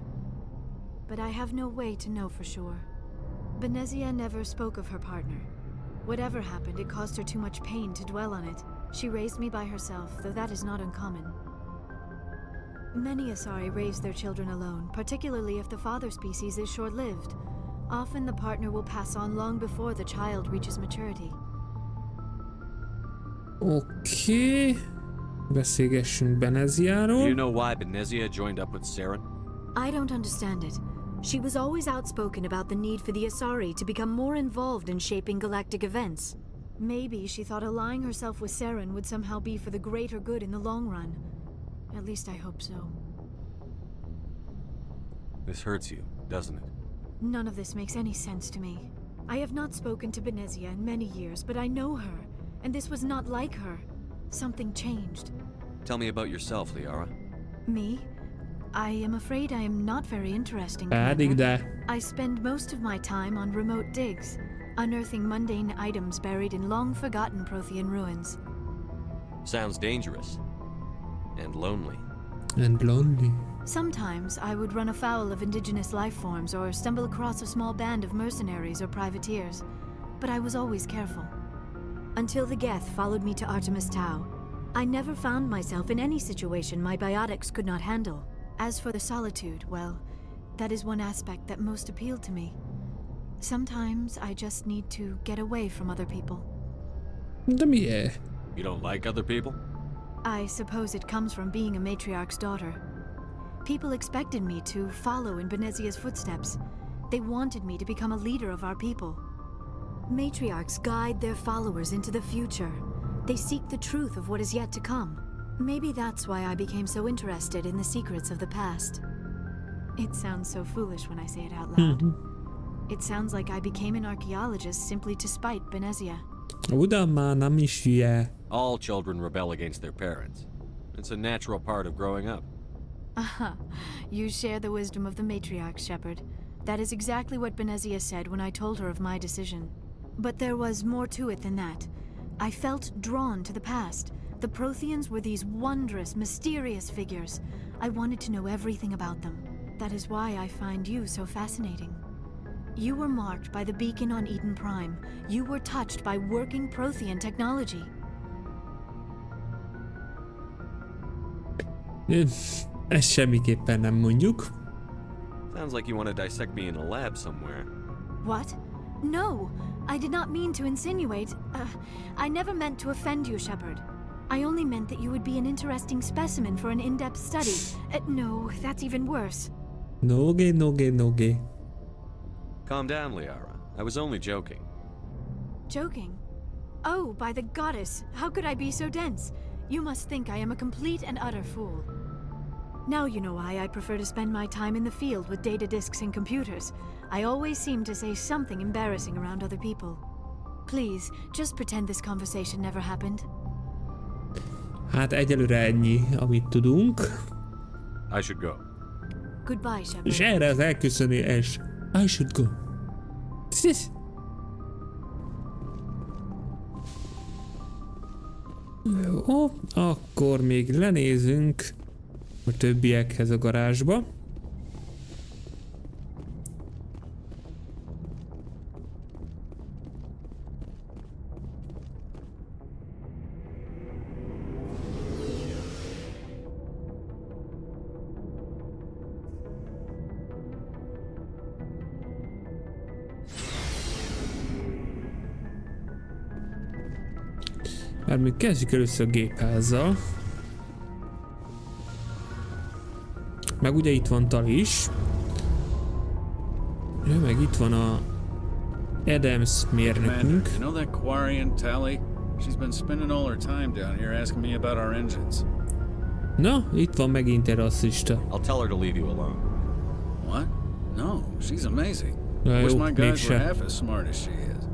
But I have no way to know for sure. Benezia never spoke of her partner. Whatever happened, it caused her too much pain to dwell on it. She raised me by herself, though that is not uncommon. Many Asari raise their children alone, particularly if the father species is short-lived. Often the partner will pass on long before the child reaches maturity. Oké. Beszélgessünk Do Beneziáról. you know why Benezia joined up with Saren? I don't understand it. She was always outspoken about the need for the Asari to become more involved in shaping galactic events. Maybe she thought allying herself with Saren would somehow be for the greater good in the long run. At least I hope so. This hurts you, doesn't it? None of this makes any sense to me. I have not spoken to Benezia in many years, but I know her, and this was not like her. Something changed. Tell me about yourself, Liara. Me? I am afraid I am not very interesting, Pedig Commander. de. I spend most of my time on remote digs, unearthing mundane items buried in long-forgotten Prothean ruins. Sounds dangerous. And lonely. And lonely. Sometimes I would run afoul of indigenous life forms or stumble across a small band of mercenaries or privateers, but I was always careful. Until the Geth followed me to Artemis Tau, I never found myself in any situation my biotics could not handle. As for the solitude, well, that is one aspect that most appealed to me. Sometimes I just need to get away from other people. De miért? You don't like other people? I suppose it comes from being a matriarch's daughter. People expected me to follow in Benezia's footsteps. They wanted me to become a leader of our people. Matriarchs guide their followers into the future. They seek the truth of what is yet to come. Maybe that's why I became so interested in the secrets of the past. It sounds so foolish when I say it out loud. It sounds like I became an archaeologist simply to spite Benezia. Oda már nem is hülye. All children rebel against their parents. It's a natural part of growing up. Aha, you share the wisdom of the matriarch, Shepard. That is exactly what Benezia said when I told her of my decision. But there was more to it than that. I felt drawn to the past. The Protheans were these wondrous, mysterious figures. I wanted to know everything about them. That is why I find you so fascinating. You were marked by the beacon on Eden Prime. You were touched by working Prothean technology. Ezt semmiképpen nem mondjuk. Sounds like you want to dissect me in a lab somewhere. What? No, I did not mean to insinuate. I never meant to offend you, Shepard. I only meant that you would be an interesting specimen for an in-depth study. No, that's even worse. Noge. Calm down, Liara. I was only joking. Joking? Oh, by the goddess, how could I be so dense? You must think I am a complete and utter fool. Now you know why I prefer to spend my time in the field with data disks and computers. I always seem to say something embarrassing around other people. Please, just pretend this conversation never happened. Hát egyelőre ennyi, amit tudunk. I should go. Goodbye, Shepard. És erre az elköszönés. I should go. Jó, akkor még lenézünk a többiekhez a garázsba. Már még kezdjük először a gépházzal. Meg ugye itt van Tali is. Ő meg itt van a Adams mérnökünk. You know that Quarian Tally? She's been spending all her time down here asking me about our engines. Na, itt van megint egy rasszista. I'll tell her to leave you alone. What? No, she's amazing. Na Wish jó, my guys were mégse. half as smart as she is.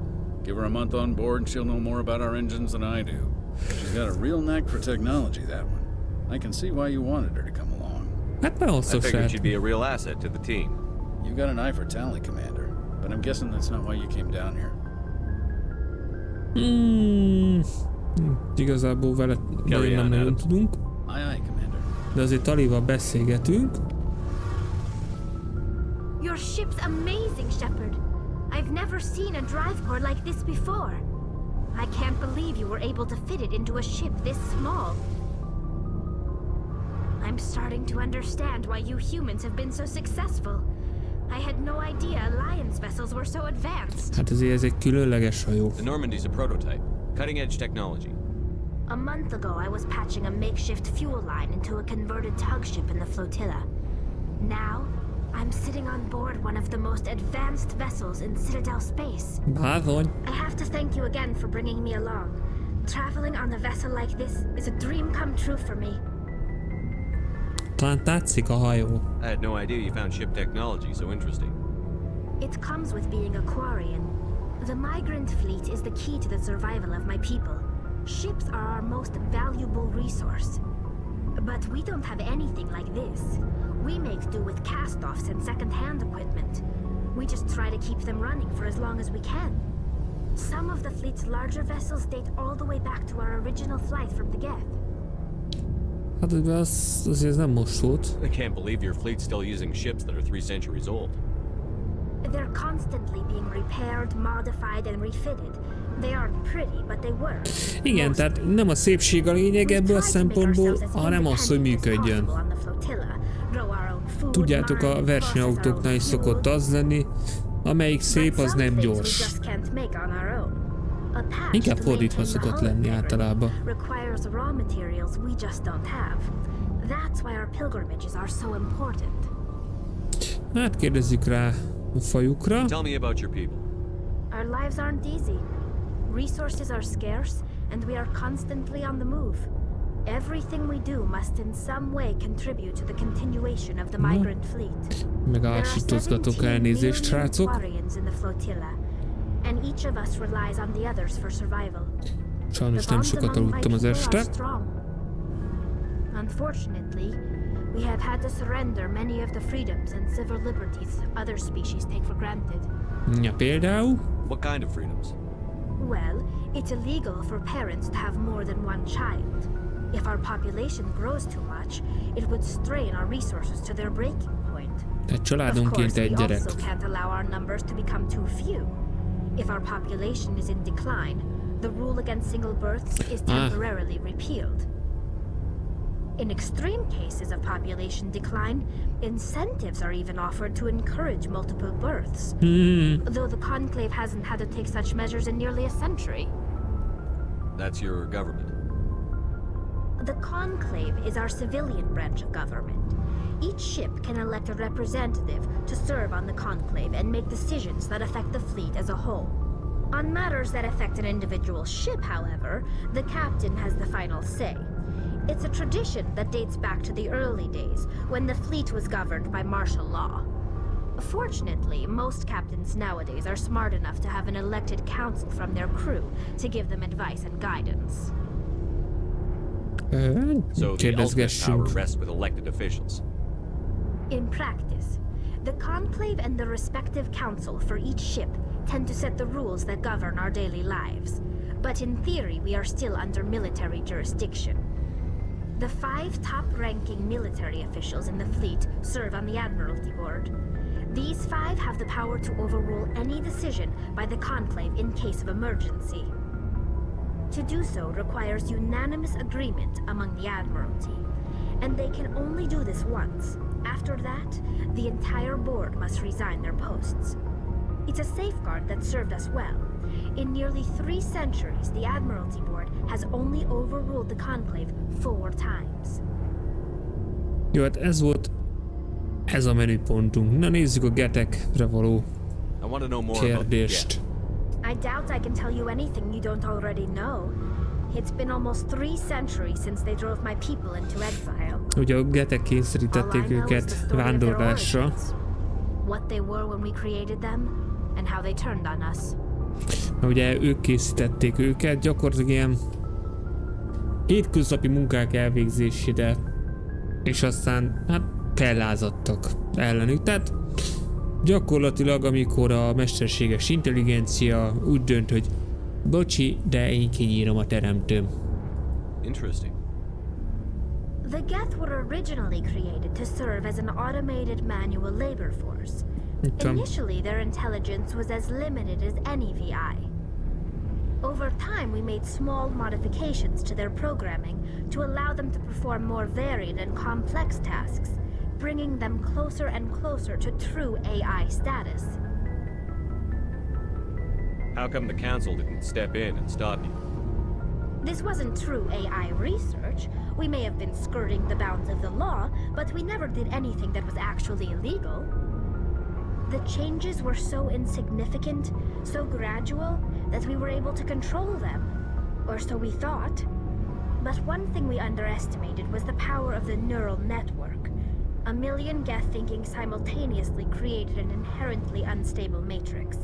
Give her a month on board and she'll know more about our engines than I do. She's got a real knack for technology, that one. I can see why you wanted her to come along. Hát I behosszok figured srác. she'd be a real asset to the team. You got an eye for Tally, Commander, but I'm guessing that's not why you came down here. Igazából vele Carry nem on, nagyon Adams. tudunk. Aye, aye, Commander. De azért Talival beszélgetünk. Your ship's amazing, Shepard. I've never seen a drive core like this before. I can't believe you were able to fit it into a ship this small. I'm starting to understand why you humans have been so successful. I had no idea Alliance vessels were so advanced. Hát azért ez egy különleges hajó. The Normandy's a prototype. Cutting edge technology. A month ago, I was patching a makeshift fuel line into a converted tug ship in the flotilla. Now, I'm sitting on board one of the most advanced vessels in Citadel space. Bázony. I have to thank you again for bringing me along. Traveling on a vessel like this is a dream come true for me. Talán tetszik a hajó. I had no idea you found ship technology so interesting. It comes with being a Quarian. The migrant fleet is the key to the survival of my people. Ships are our most valuable resource. But we don't have anything like this. We make do with cast-offs and second-hand equipment. We just try to keep them running for as long as we can. Some of the fleet's larger vessels date all the way back to our original flight from the Geth. Hát azért ez nem most volt. I can't believe your fleet's still using ships that are 3 centuries old. They're constantly being repaired, modified and refitted. They aren't pretty, but they work. Igen, tehát nem a szépség a lényeg ebből a szempontból, hanem az, hogy működjön. Tudjátok, a versenyautóknál is szokott az lenni, amelyik szép, az nem gyors. Inkább fordítva szokott lenni általában. Hát kérdezzük rá a fajukra. Tell me about your people. Our lives aren't easy. Resources are scarce, and we are constantly on the move. Everything we do must in some way contribute to the continuation of the migrant fleet. Meg ásítozgatok, elnézést, srácok. Quarians in the flotilla, and each of us relies on the others for survival. Sajnos nem sokat aludtam az este. Unfortunately, we have had to surrender many of the freedoms and civil liberties other species take for granted. Ja, például? What kind of freedoms? Well, it's illegal for parents to have more than one child. If our population grows too much, it would strain our resources to their breaking point. Tehát Of családonként course, egy we gyerek. also can't allow our numbers to become too few. If our population is in decline, the rule against single births is temporarily repealed. In extreme cases of population decline, incentives are even offered to encourage multiple births. Though the Conclave hasn't had to take such measures in nearly a century. That's your government. The Conclave is our civilian branch of government. Each ship can elect a representative to serve on the Conclave and make decisions that affect the fleet as a whole. On matters that affect an individual ship, however, the captain has the final say. It's a tradition that dates back to the early days, when the fleet was governed by martial law. Fortunately, most captains nowadays are smart enough to have an elected council from their crew to give them advice and guidance. So the ultimate power rests with elected officials. In practice, the Conclave and the respective council for each ship tend to set the rules that govern our daily lives. But in theory, we are still under military jurisdiction. The 5 top-ranking military officials in the fleet serve on the Admiralty Board. These 5 have the power to overrule any decision by the Conclave in case of emergency. To do so requires unanimous agreement among the Admiralty, and they can only do this once. After that, the entire board must resign their posts. It's a safeguard that served us well. In nearly 3 centuries, the Admiralty Board has only overruled the Conclave 4 times. Jó, hát ez volt ez a menüpontunk. Na nézzük a getekre való kérdést. I doubt I can tell you anything you don't already know. It's been almost 3 centuries since they drove my people into exile. Ugye a getek kényszerítették őket vándorlásra. What they were when we created them, and how they turned on us. Ugye ők készítették őket, gyakorlatilag ilyen hétköznapi munkák elvégzésére, és aztán hát fellázadtak ellenük. Tehát gyakorlatilag amikor a mesterséges intelligencia úgy dönt, hogy bocsi, de én kinyírom a teremtőm. Interesting. The Geth were originally created to serve as an automated manual labor force. Initially, their intelligence was as limited as any VI. Over time, we made small modifications to their programming to allow them to perform more varied and complex tasks, bringing them closer and closer to true AI status. How come the Council didn't step in and stop you? This wasn't true AI research. We may have been skirting the bounds of the law, but we never did anything that was actually illegal. The changes were so insignificant, so gradual, that we were able to control them. Or so we thought. But one thing we underestimated was the power of the neural network. A million Geth thinking simultaneously created an inherently unstable matrix.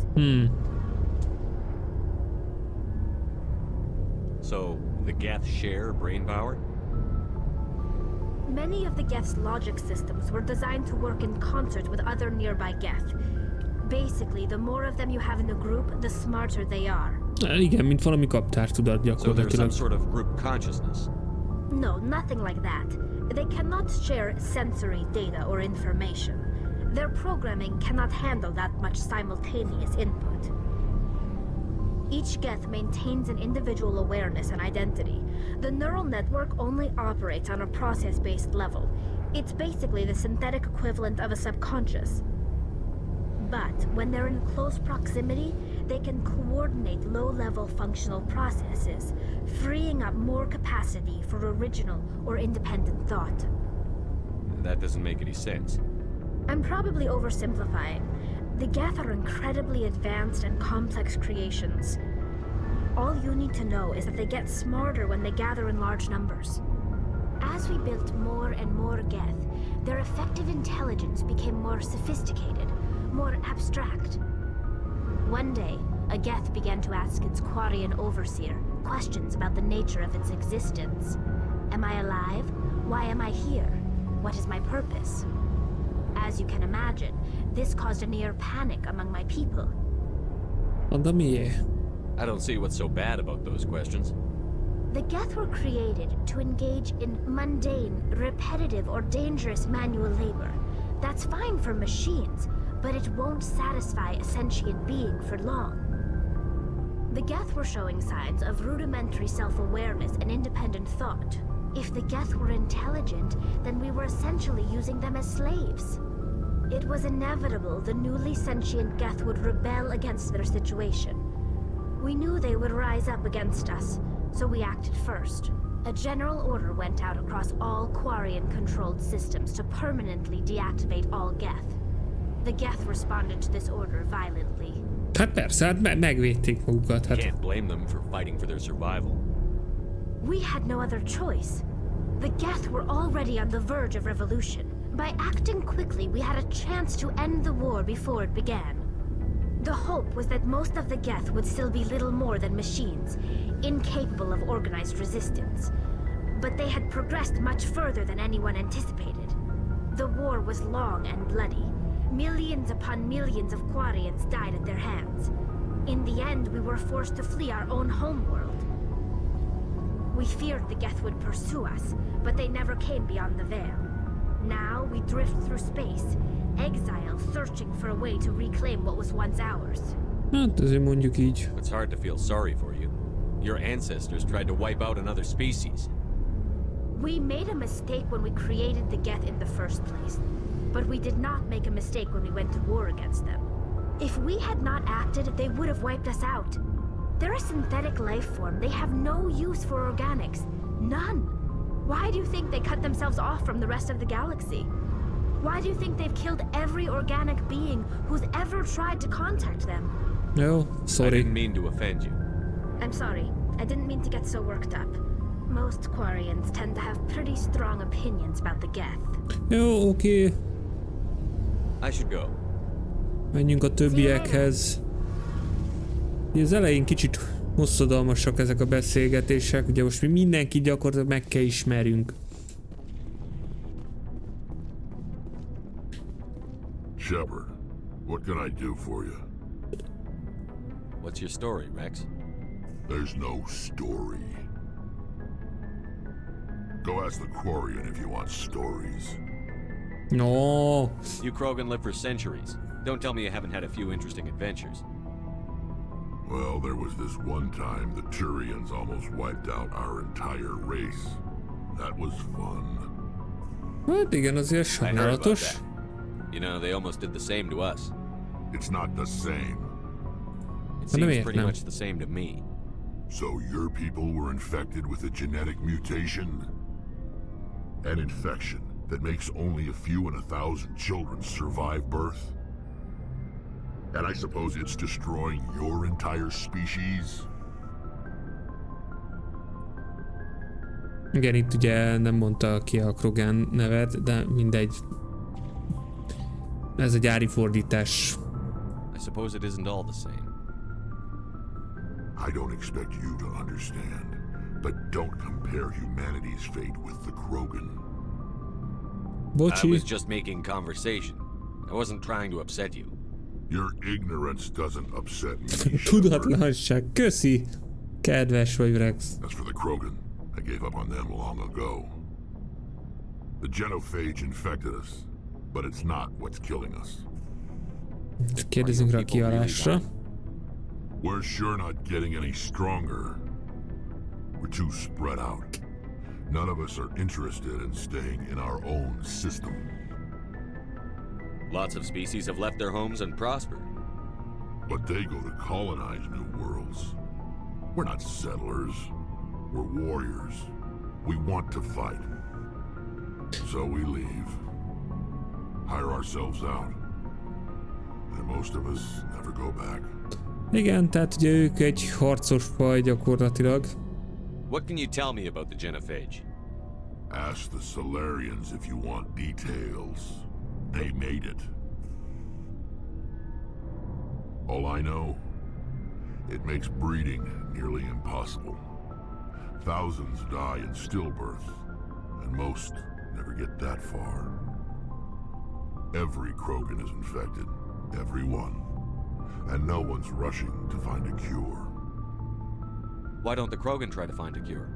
So, the Geth share brain power? Many of the Geth's logic systems were designed to work in concert with other nearby Geth. Basically, the more of them you have in the group, the smarter they are. Igen, mint valami kaptártudat gyakorlatilag. So there's some sort of group consciousness? No, nothing like that. They cannot share sensory data or information. Their programming cannot handle that much simultaneous input. Each Geth maintains an individual awareness and identity. The neural network only operates on a process-based level. It's basically the synthetic equivalent of a subconscious. But when they're in close proximity, they can coordinate low-level functional processes, freeing up more capacity for original or independent thought. That doesn't make any sense. I'm probably oversimplifying. The Geth are incredibly advanced and complex creations. All you need to know is that they get smarter when they gather in large numbers. As we built more and more Geth, their effective intelligence became more sophisticated, more abstract. One day, a Geth began to ask its Quarian overseer questions about the nature of its existence. Am I alive? Why am I here? What is my purpose? As you can imagine, this caused a near panic among my people. I don't see what's so bad about those questions. The Geth were created to engage in mundane, repetitive, or dangerous manual labor. That's fine for machines, but it won't satisfy a sentient being for long. The Geth were showing signs of rudimentary self-awareness and independent thought. If the Geth were intelligent, then we were essentially using them as slaves. It was inevitable the newly sentient Geth would rebel against their situation. We knew they would rise up against us, so we acted first. A general order went out across all Quarian-controlled systems to permanently deactivate all Geth. The Geth responded to this order violently. Hát persze, hát megvédték magukat. Hát. Can't blame them for fighting for their survival. We had no other choice. The Geth were already on the verge of revolution. By acting quickly, we had a chance to end the war before it began. The hope was that most of the Geth would still be little more than machines, incapable of organized resistance. But they had progressed much further than anyone anticipated. The war was long and bloody. Millions upon millions of Quarians died at their hands. In the end, we were forced to flee our own homeworld. We feared the Geth would pursue us, but they never came beyond the Veil. Now we drift through space, exile, searching for a way to reclaim what was once ours. Hát azért mondjuk így. It's hard to feel sorry for you. Your ancestors tried to wipe out another species. We made a mistake when we created the Geth in the first place, but we did not make a mistake when we went to war against them. If we had not acted, they would have wiped us out. They're a synthetic life form. They have no use for organics. None. Why do you think they cut themselves off from the rest of the galaxy? Why do you think they've killed every organic being who's ever tried to contact them? No, sorry. I didn't mean to offend you. I'm sorry. I didn't mean to get so worked up. Most Quarians tend to have pretty strong opinions about the Geth. Jó, oké. I should go. Menjünk a többiekhez. Ugye az elején kicsit hosszadalmasak ezek a beszélgetések, ugye most mi mindenkit gyakorlatilag meg kell ismerjünk. Shepard, what can I do for you? What's your story, Rex? There's no story. Go ask the Quarian if you want stories. No. You Krogan live for centuries. Don't tell me you haven't had a few interesting adventures. Well, there was this one time the Turians almost wiped out our entire race. That was fun. Hát igen, azért sajnálatos. You know, they almost did the same to us. It's not the same. It seems pretty much the same to me. So your people were infected with a genetic mutation? An infection that makes only a few in 1,000 children survive birth? And I suppose it's destroying your entire species? Igen, itt ugye nem mondta ki a Krogan nevet, de mindegy. Ez a gyári fordítás. I suppose it isn't all the same. I don't expect you to understand, but don't compare humanity's fate with the Krogan. Bocsi. I was just making conversation. I wasn't trying to upset you. Your ignorance doesn't upset me. Tudatlanság. Köszi. Kedves vagy, Rex. As for the Krogan, I gave up on them long ago. The genophage infected us, but it's not what's killing us. Kérdezünk rá a kialásra. We're sure not getting any stronger. We're too spread out. None of us are interested in staying in our own system. Lots of species have left their homes and prospered. But they go to colonize new worlds. We're not settlers. We're warriors. We want to fight. So we leave. Hire ourselves out. And most of us never go back. Igen, tehát ugye ők egy harcos faj gyakorlatilag. What can you tell me about the genophage? Ask the Solarians if you want details. They made it. All I know, it makes breeding nearly impossible. Thousands die in stillbirth, and most never get that far. Every Krogan is infected, every one. And no one's rushing to find a cure. Why don't the Krogan try to find a cure?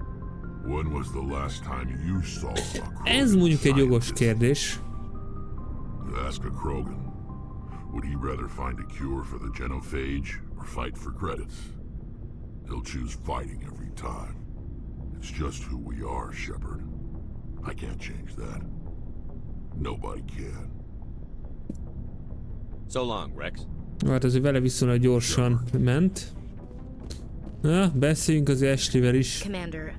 When was the last time you saw a Krogan? Ez mondjuk egy jogos kérdés. Ask a Krogan. Would he rather find a cure for the genophage or fight for credits? He'll choose fighting every time. It's just who we are, Shepard. I can't change that. Nobody can. So long, Rex. Hát azért vele viszonylag gyorsan ment. Na, beszéljünk az Ashley-vel is. Commander,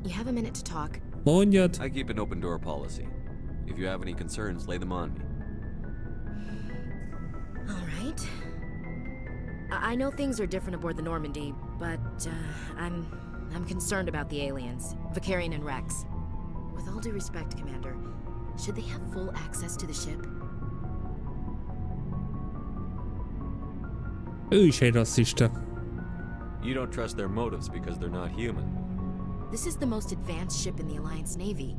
you have a minute to talk. Mondjad. I keep an open door policy. If you have any concerns, lay them on me. All right. I know things are different aboard the Normandy, but I'm concerned about the aliens, Vicarian and Rex. With all due respect, Commander, should they have full access to the ship? Ő is egy rasszista. You don't trust their motives because they're not human. This is the most advanced ship in the Alliance Navy.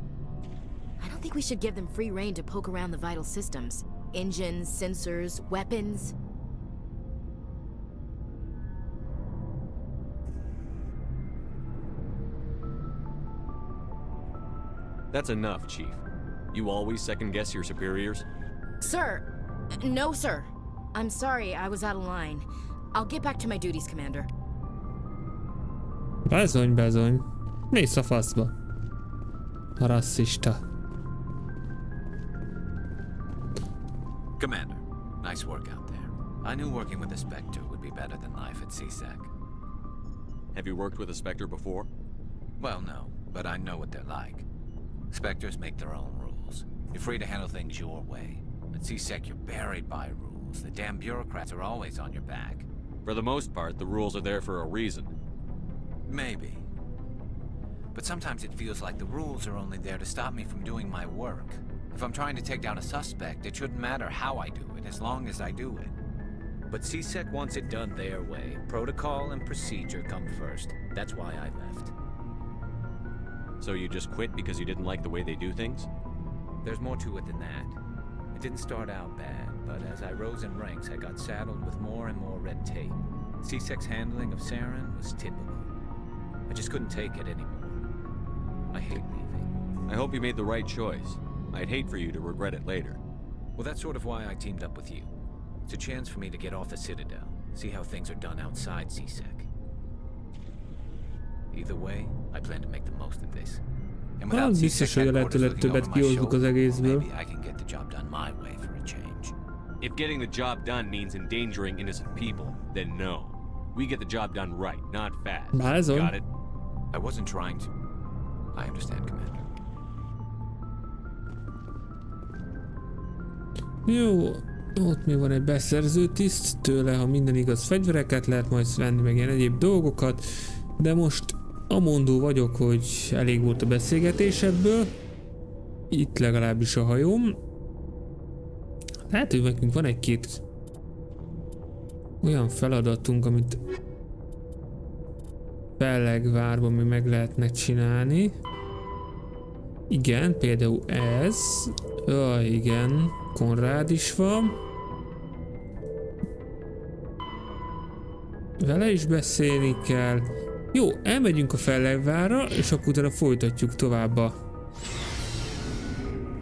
I don't think we should give them free rein to poke around the vital systems. Engines, sensors, weapons. That's enough, Chief. You always second-guess your superiors? Sir! No, sir. I'm sorry, I was out of line. I'll get back to my duties, Commander. Bezony, bezony. Mész a faszba. A rasszista. Commander, nice work out there. I knew working with a Spectre would be better than life at CSEC. Have you worked with a Spectre before? Well, no, but I know what they're like. Spectres make their own rules. You're free to handle things your way. At CSEC, you're buried by rules. The damn bureaucrats are always on your back. For the most part, the rules are there for a reason. Maybe. But sometimes it feels like the rules are only there to stop me from doing my work. If I'm trying to take down a suspect, it shouldn't matter how I do it, as long as I do it. But CSEC wants it done their way. Protocol and procedure come first. That's why I left. So you just quit because you didn't like the way they do things? There's more to it than that. It didn't start out bad, but as I rose in ranks, I got saddled with more and more red tape. CSEC's handling of Saren was typical. I just couldn't take it anymore. I hate leaving. I hope you made the right choice. I'd hate for you to regret it later. Well, that's sort of why I teamed up with you. It's a chance for me to get off the Citadel, see how things are done outside CSEC. Either way, I plan to make the most of this. And without biztos, hogy a lehető legtöbbet kihozzuk az egészből. maybe I can get the job done my way for a change. If getting the job done means endangering innocent people, then no. We get the job done right, not fast. Bázom. Got it? I wasn't trying to. I understand, Commander. Jó, ott még van egy beszerző tiszt, tőle, ha minden igaz, fegyvereket lehet majd venni, meg ilyen egyéb dolgokat, de most amondó vagyok, hogy elég volt a beszélgetés ebből. Itt legalábbis a hajóm. Lehet, hogy nekünk van egy-két olyan feladatunk, amit Fellegvárban mi meg lehetne csinálni. Igen, például ez. Igen, Konrád is van. Vele is beszélni kell. Jó, elmegyünk a Fellegvárra, és akkor utána folytatjuk tovább a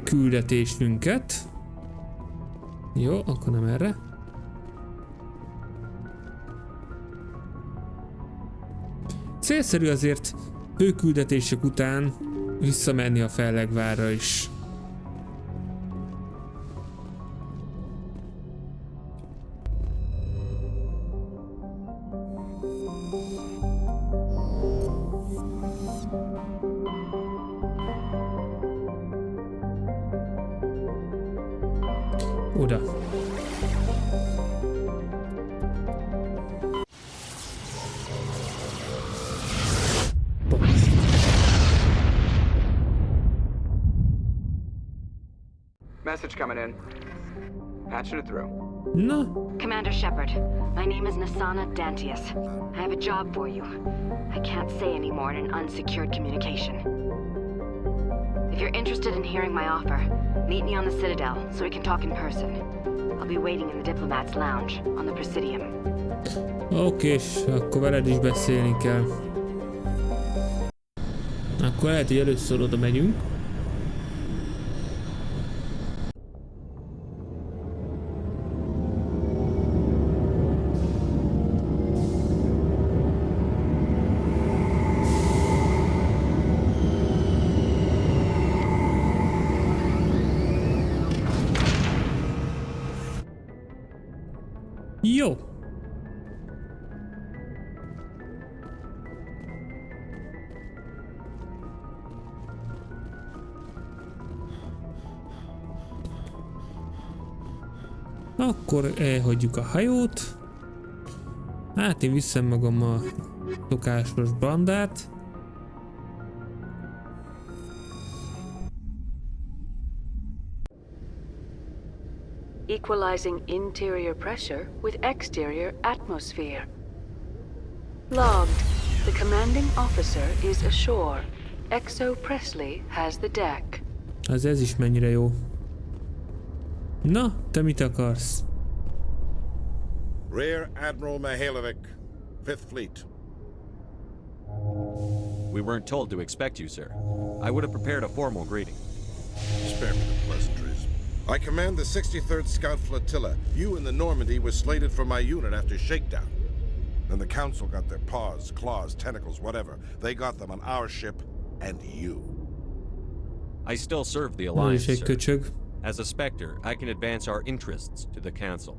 küldetésünket. Jó, akkor nem erre. Célszerű azért főküldetések után visszamenni a Fellegvárra is. Oda. Message coming in. Patching it through. No. Commander Shepard, my name is Nasana Dantius. I have a job for you. I can't say any more in an unsecured communication. If you're interested in hearing my offer, meet me on the Citadel so we can talk in person. I'll be waiting in the Diplomat's Lounge on the Presidium. Oké, és akkor veled is beszélni kell. Akkor lehet, hogy először oda megyünk. Jó. Akkor elhagyjuk a hajót. Hát én viszem magam a szokásos bandát. Equalizing interior pressure with exterior atmosphere. Logged. The commanding officer is ashore. Exo Presley has the deck. Ez is mennyire jó. Na, te mit akarsz? Rear Admiral Mihailovic, 5th Fleet. We weren't told to expect you, sir. I would have prepared a formal greeting. Spare me the pleasantries. I command the 63rd Scout Flotilla. You in the Normandy were slated for my unit after shakedown. Then the Council got their paws, claws, tentacles, whatever. They got them on our ship and you. I still serve the Alliance, sir. As a Spectre, I can advance our interests to the Council.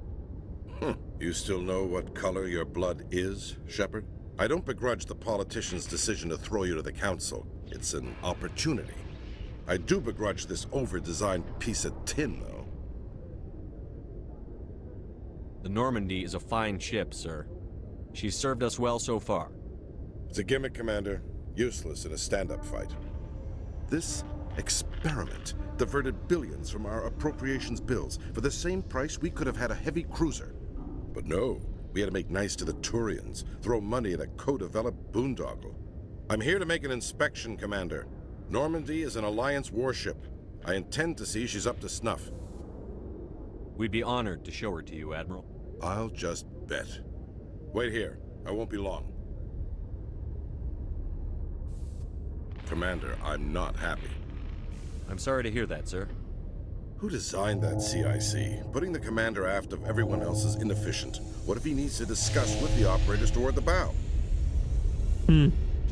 You still know what color your blood is, Shepard? I don't begrudge the politician's decision to throw you to the council. It's an opportunity. I do begrudge this over-designed piece of tin, though. The Normandy is a fine ship, sir. She's served us well so far. It's a gimmick, Commander. Useless in a stand-up fight. This experiment diverted billions from our appropriations bills. For the same price, we could have had a heavy cruiser. But no, we had to make nice to the Turians, throw money at a co-developed boondoggle. I'm here to make an inspection, Commander. Normandy is an Alliance warship. I intend to see she's up to snuff. We'd be honored to show her to you, Admiral. I'll just bet. Wait here. I won't be long. Commander, I'm not happy. I'm sorry to hear that, sir. Who designed that CIC? Putting the commander aft of everyone else is inefficient. What if he needs to discuss with the operators toward the bow?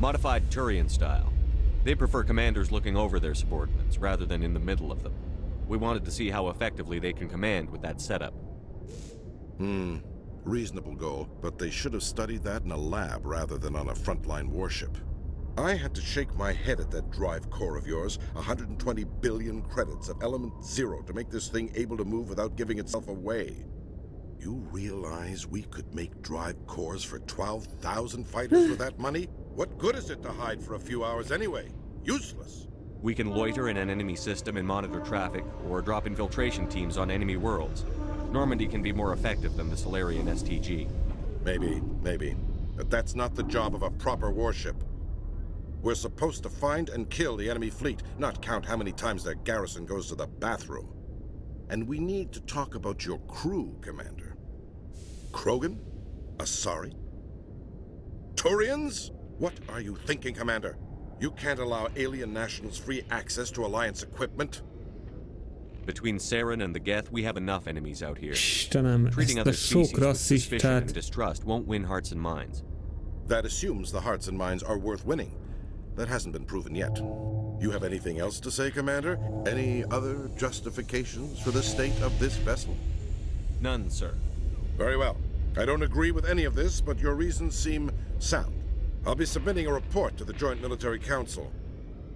Modified Turian style. They prefer commanders looking over their subordinates, rather than in the middle of them. We wanted to see how effectively they can command with that setup. Reasonable goal, but they should have studied that in a lab rather than on a frontline warship. I had to shake my head at that drive core of yours. 120 billion credits of element 0 to make this thing able to move without giving itself away. You realize we could make drive cores for 12,000 fighters for that money? What good is it to hide for a few hours anyway? Useless. We can loiter in an enemy system and monitor traffic, or drop infiltration teams on enemy worlds. Normandy can be more effective than the Solarian STG. Maybe. But that's not the job of a proper warship. We're supposed to find and kill the enemy fleet, not count how many times their garrison goes to the bathroom. And we need to talk about your crew, Commander. Krogan? Asari? Turians? What are you thinking, Commander? You can't allow alien nationals free access to Alliance equipment? Between Saren and the Geth, we have enough enemies out here. Istenem, Treating ezt a other species sok with suspicion and rasszistát. distrust won't win hearts and minds. That assumes the hearts and minds are worth winning. That hasn't been proven yet. You have anything else to say, Commander? Any other justifications for the state of this vessel? None, sir. Very well. I don't agree with any of this, but your reasons seem sound. I'll be submitting a report to the Joint Military Council.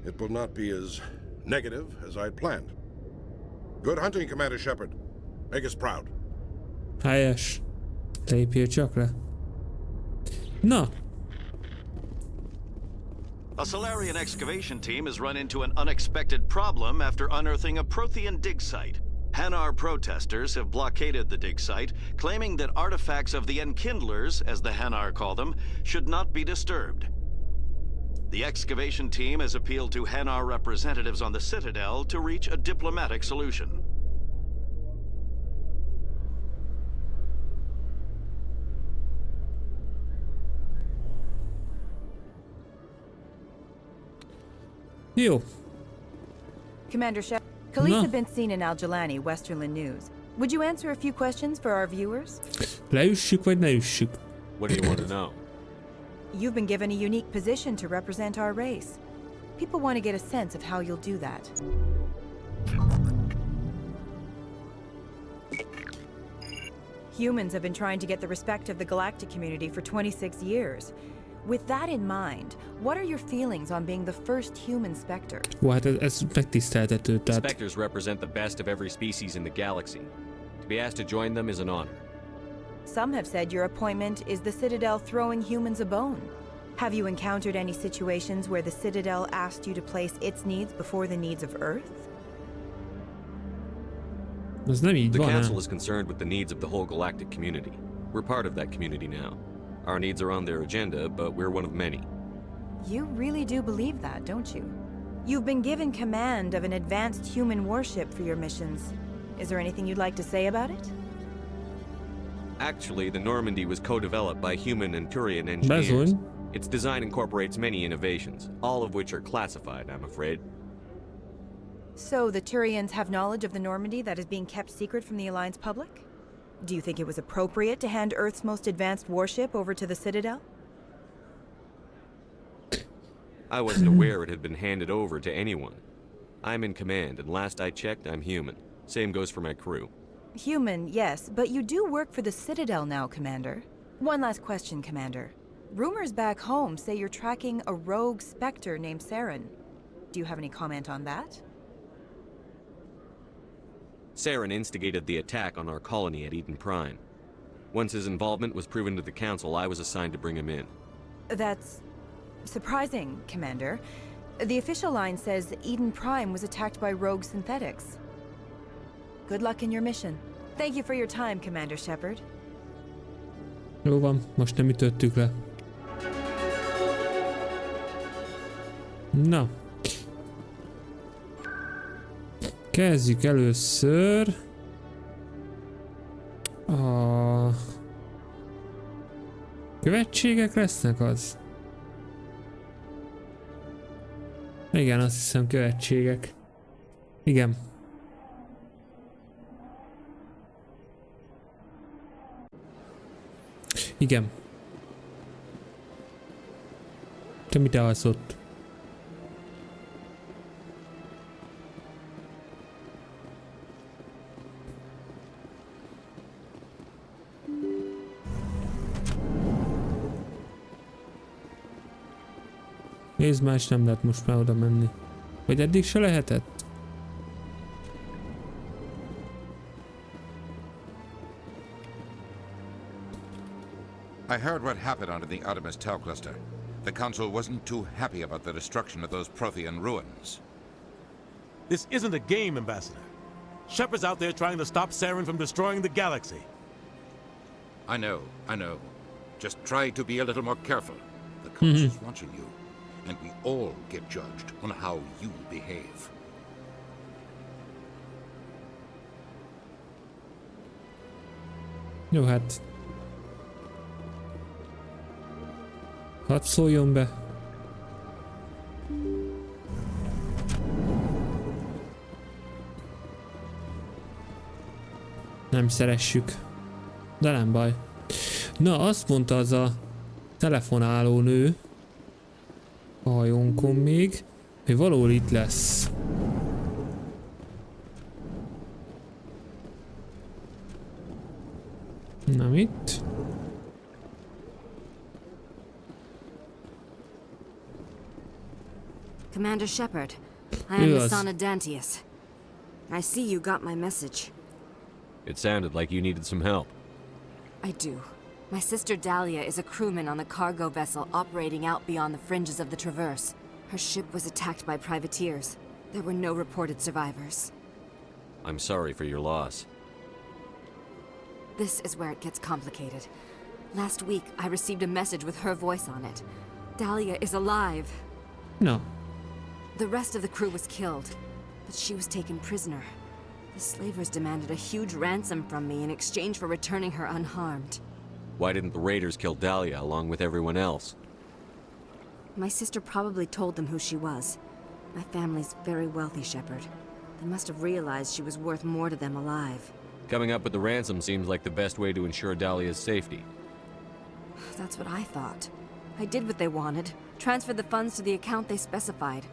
It will not be as negative as I'd planned. Good hunting, Commander Shepard. Make us proud. Helyes. Lépjél csak le. Na, A Solarian excavation team has run into an unexpected problem after unearthing a Prothean dig site. Hanar protesters have blockaded the dig site, claiming that artifacts of the Enkindlers, as the Hanar call them, should not be disturbed. The excavation team has appealed to Hanar representatives on the Citadel to reach a diplomatic solution. jó. Commander Shep, Khalees have been seen in Al-Jalani, Westerland News. Would you answer a few questions for our viewers? Leüssük vagy ne üssük? What do you want to know? You've been given a unique position to represent our race. People want to get a sense of how you'll do that. Humans have been trying to get the respect of the galactic community for 26 years. With that in mind, what are your feelings on being the first human Spectre? Ó, hát ez megtiszteltető, tehát... Spectres represent the best of every species in the galaxy. To be asked to join them is an honor. Some have said your appointment is the Citadel throwing humans a bone. Have you encountered any situations where the Citadel asked you to place its needs before the needs of Earth? Ez nem így The van, Council is concerned with the needs of the whole galactic community. We're part of that community now. Our needs are on their agenda, but we're one of many. You really do believe that, don't you? You've been given command of an advanced human warship for your missions. Is there anything you'd like to say about it? Actually, the Normandy was co-developed by human and Turian engineers. Bezony. Its design incorporates many innovations, all of which are classified, I'm afraid. So the Turians have knowledge of the Normandy that is being kept secret from the Alliance public? Do you think it was appropriate to hand Earth's most advanced warship over to the Citadel? I wasn't aware it had been handed over to anyone. I'm in command, and last I checked, I'm human. Same goes for my crew. Human, yes, but you do work for the Citadel now, Commander. One last question, Commander. Rumors back home say you're tracking a rogue Spectre named Saren. Do you have any comment on that? Saren instigated the attack on our colony at Eden Prime. Once his involvement was proven to the Council, I was assigned to bring him in. That's surprising, Commander. The official line says Eden Prime was attacked by rogue synthetics. Good luck in your mission. Thank you for your time, Commander Shepard. Jó van, most nem ütöttük le. Na. Kezdjük először a követségek lesznek az? Igen, azt hiszem követségek. Igen. Igen. Te mit alszott? Nézd, más nem lehet most már oda menni. Vagy eddig se lehetett? I heard what happened under the Artemis Tau cluster. The Council wasn't too happy about the destruction of those Prothean ruins. This isn't a game, Ambassador. Shepard's out there trying to stop Saren from destroying the galaxy. I know. Just try to be a little more careful. The Council's watching you, and we all get judged on how you behave. Jó, hát... Hadd szóljon be. Nem szeressük. De nem baj. Na, azt mondta az a telefonáló nő a hajónkon még, hogy valahol itt lesz. Na mit? Commander Shepard, I am Nasana Dantius. I see you got my message. It sounded like you needed some help. I do. My sister Dahlia is a crewman on the cargo vessel operating out beyond the fringes of the Traverse. Her ship was attacked by privateers. There were no reported survivors. I'm sorry for your loss. This is where it gets complicated. Last week, I received a message with her voice on it. Dahlia is alive. No. The rest of the crew was killed, but she was taken prisoner. The slavers demanded a huge ransom from me in exchange for returning her unharmed. Why didn't the raiders kill Dahlia along with everyone else? My sister probably told them who she was. My family's very wealthy, Shepard. They must have realized she was worth more to them alive. Coming up with the ransom seems like the best way to ensure Dahlia's safety. That's what I thought. I did what they wanted, transferred the funds to the account they specified.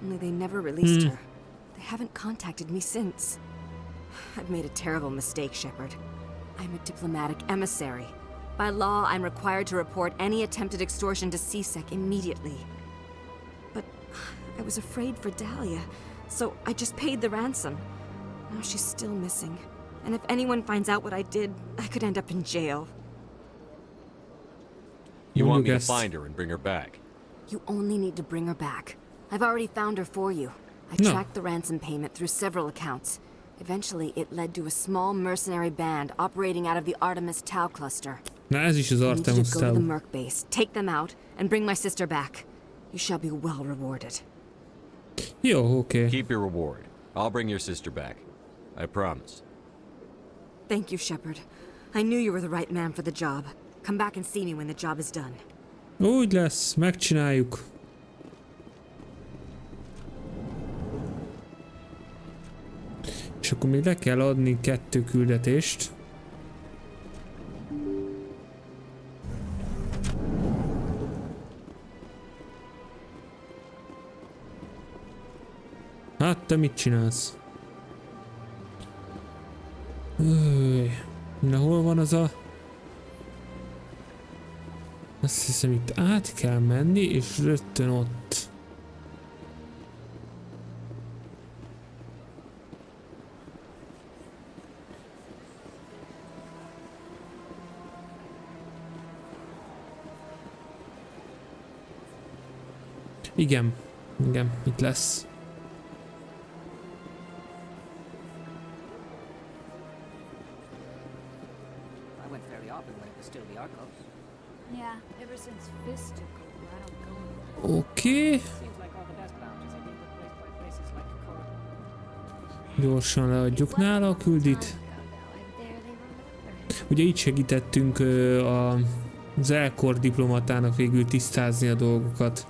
Only they never released her. They haven't contacted me since. I've made a terrible mistake, Shepard. I'm a diplomatic emissary. By law, I'm required to report any attempted extortion to CSEC immediately. But I was afraid for Dahlia, so I just paid the ransom. Now she's still missing. And if anyone finds out what I did, I could end up in jail. You want me to find her and bring her back? You only need to bring her back. I've already found her for you. I tracked the ransom payment through several accounts. Eventually, it led to a small mercenary band operating out of the Artemis Tau cluster. Na ez is az I need you Artemis to go Tau. to the Merc base, take them out, and bring my sister back. You shall be well rewarded. Jó, okay. Keep your reward. I'll bring your sister back. I promise. Thank you, Shepard. I knew you were the right man for the job. Come back and see me when the job is done. Úgy lesz, megcsináljuk. És akkor még le kell adni 2 küldetést. Hát te mit csinálsz? Na hol van az a... Azt hiszem itt át kell menni, és rögtön ott. Igen, igen, itt lesz. Oké. Gyorsan leadjuk nála a küldit. Ugye így segítettünk az elkor diplomatának végül tisztázni a dolgokat.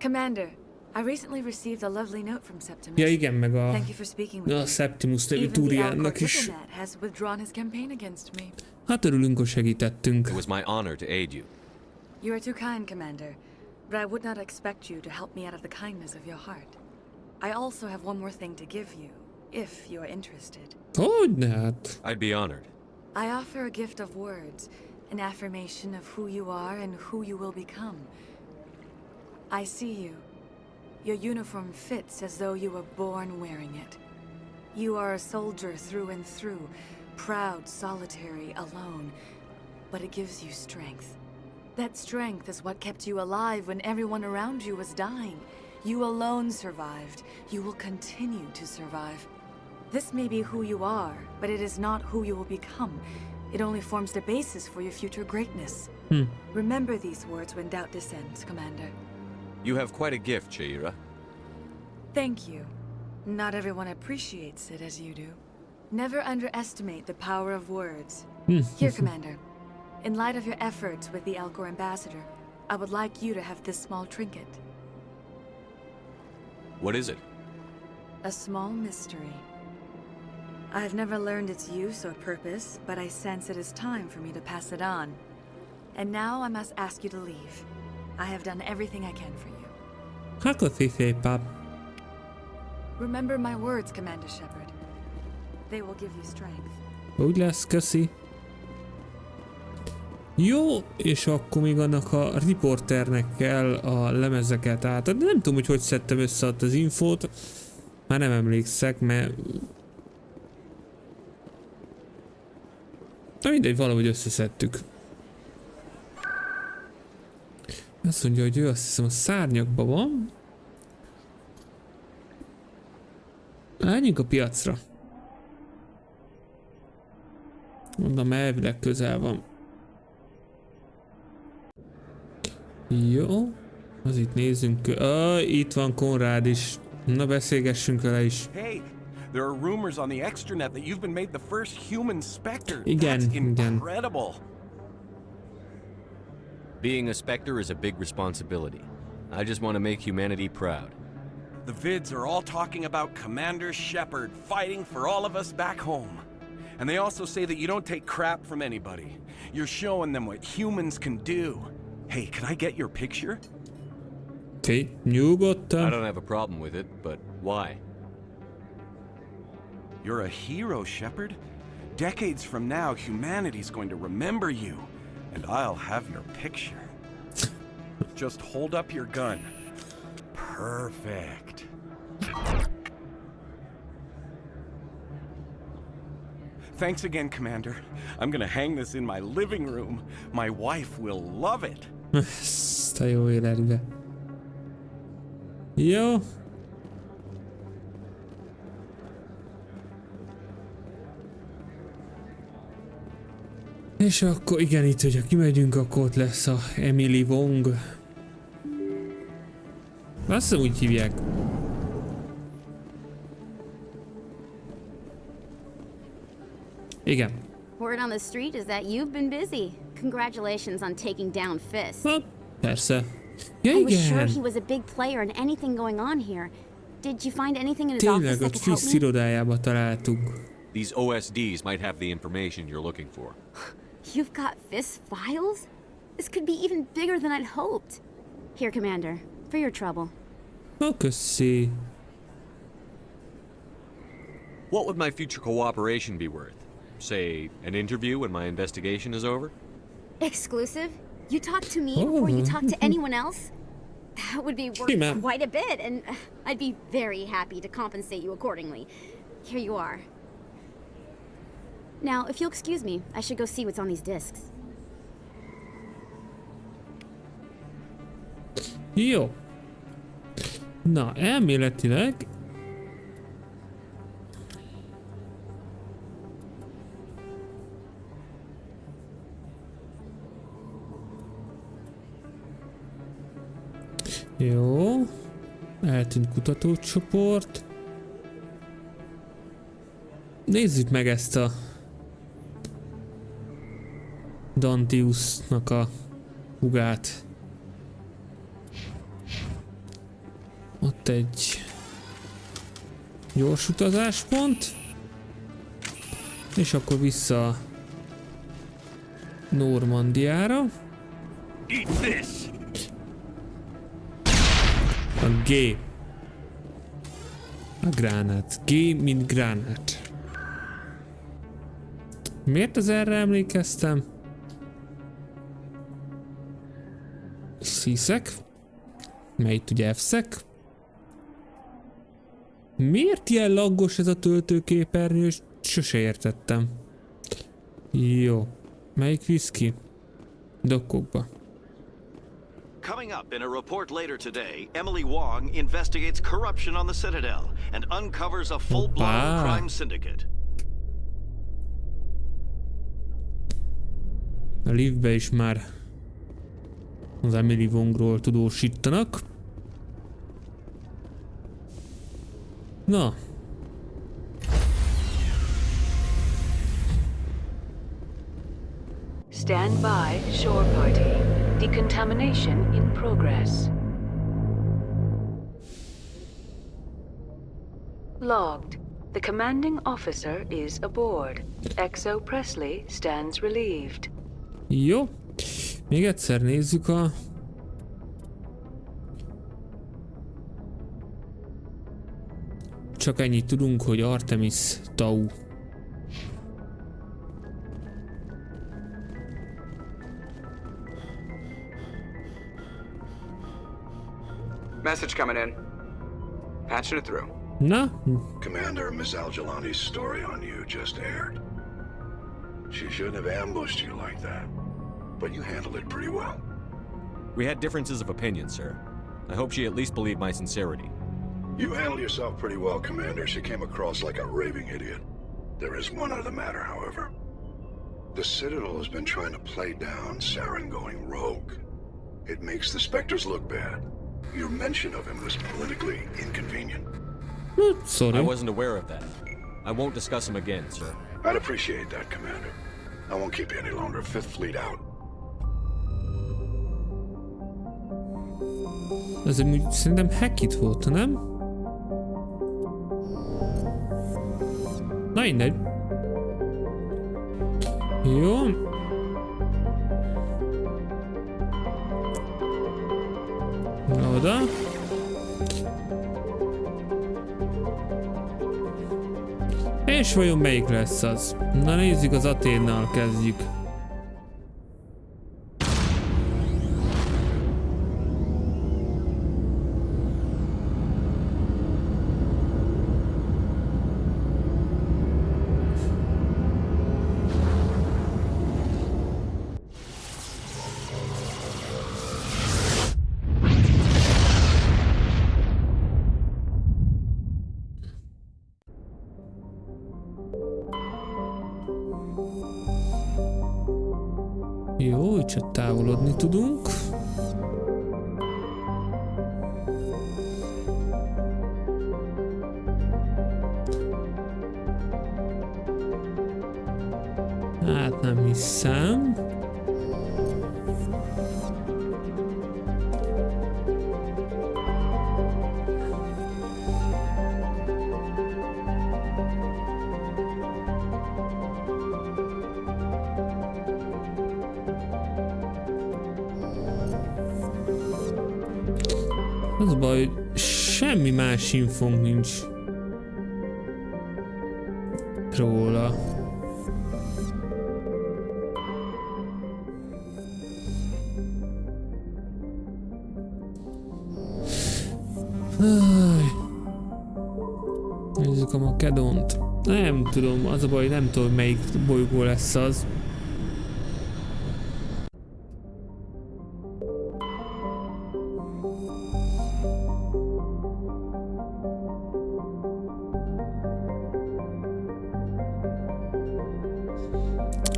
Commander, I recently received a lovely note from Septimus. Ja igen, meg Thank you for speaking with a me. Septimus nevű Even the túriának Alcor is. diplomat has withdrawn his campaign against me. Hát örülünk, hogy segítettünk. It was my honor to aid you. You are too kind, Commander, but I would not expect you to help me out of the kindness of your heart. I also have one more thing to give you, if you are interested. Hogyne hát. I'd be honored. I offer a gift of words, an affirmation of who you are and who you will become. I see you. Your uniform fits as though you were born wearing it. You are a soldier through and through, proud, solitary, alone, but it gives you strength. That strength is what kept you alive when everyone around you was dying. You alone survived. You will continue to survive. This may be who you are, but it is not who you will become. It only forms the basis for your future greatness. Remember these words when doubt descends, Commander. You have quite a gift, Shaira. Thank you. Not everyone appreciates it as you do. Never underestimate the power of words. Here, Commander. In light of your efforts with the Alcor ambassador, I would like you to have this small trinket. What is it? A small mystery. I have never learned its use or purpose, but I sense it is time for me to pass it on. And now I must ask you to leave. I have done everything I can for you. Hát szép. Remember my words, Commander Shepard. They will give you strength. Úgy lesz, köszi. Jó, és akkor még annak a riporternek kell a lemezeket átadni. Nem tudom, hogy szedtem össze ott az infót. Már nem emlékszek, mert... Na mindegy, valahogy összeszedtük. Azt mondja, hogy ő azt hiszem a szárnyakban van. Menjünk a piacra. Mondom, elvileg közel van. Jó. Az itt nézzünk. Itt van Konrád is. Na beszélgessünk vele is. Hey, there are rumors on the extranet that you've been made the first human Spectre. Igen, That's igen. incredible. Being a Spectre is a big responsibility. I just want to make humanity proud. The vids are all talking about Commander Shepard fighting for all of us back home. And they also say that you don't take crap from anybody. You're showing them what humans can do. Hey, can I get your picture? Okay, nyugodtan. I don't have a problem with it, but why? You're a hero, Shepard. Decades from now, humanity's going to remember you. And I'll have your picture. Just hold up your gun. Perfect. Thanks again, Commander. I'm gonna hang this in my living room. My wife will love it. Ezt a jó életbe. Jó. És akkor igen, itt, hogyha kimegyünk, akkor ott lesz a Emily Wong. Azt hiszem úgy hívják. Igen. Word on the street is that you've been busy. Congratulations on taking down Fist. Persze. Ja, I was sure igen. he was a big player in anything going on here. Did you find anything in his office Tényleg, that ott could help Fist me? irodájába találtunk. These OSDs might have the information you're looking for. You've got Fist files? This could be even bigger than I'd hoped. Here, Commander. for your trouble. Oh, köszi. What would my future cooperation be worth? Say, an interview when my investigation is over? Exclusive? You talk to me before you talk to anyone else? That would be worth quite a bit, and I'd be very happy to compensate you accordingly. Here you are. Now, if you'll excuse me, I should go see what's on these discs. Jó. Na, elméletileg... Jó. Eltűnt kutatócsoport. Nézzük meg ezt a Dantiusnak a hugát. Ott egy gyors utazáspont. És akkor vissza Normandiára. A G. A gránát. G, mint gránát. Miért az erre emlékeztem? C-szek. Melyik ugye F-szek. Miért ilyen laggos ez a töltőképernyő? Sose értettem. Jó. Melyik visz ki? Dokkokba. Coming up in a report later today, Emily Wong investigates corruption on the Citadel and uncovers a full-blown crime syndicate. A liftbe is már az Emily Wongról tudósítanak. Na. Stand by, shore party. Decontamination in progress. Logged. The commanding officer is aboard. XO Presley stands relieved. Jó. Még egyszer nézzük a... Csak ennyit tudunk, hogy Artemis Tau. Message coming in. Patching it through. No? Commander, Miss Al-Jalani's story on you just aired. She shouldn't have ambushed you like that, but you handled it pretty well. We had differences of opinion, sir. I hope she at least believed my sincerity. You handled yourself pretty well, Commander. She came across like a raving idiot. There is one other matter, however. The Citadel has been trying to play down Saren going rogue. It makes the Spectres look bad. Your mention of him was politically inconvenient. Sorry. I wasn't aware of that. I won't discuss him again, sir. I'd appreciate that, Commander. I won't keep you any longer. Fifth Fleet out. Ez amúgy szerintem Hackett volt, nem? Na mindegy. Jó. Oda. És vajon melyik lesz az? Na nézzük, az Athénnal kezdjük. Jó, csak távolodni tudunk. Hát nem hiszem. Az a baj, hogy semmi más infónk nincs róla. Nézzük a Makedont. Nem tudom, az a baj, nem tudom, melyik bolygó lesz az.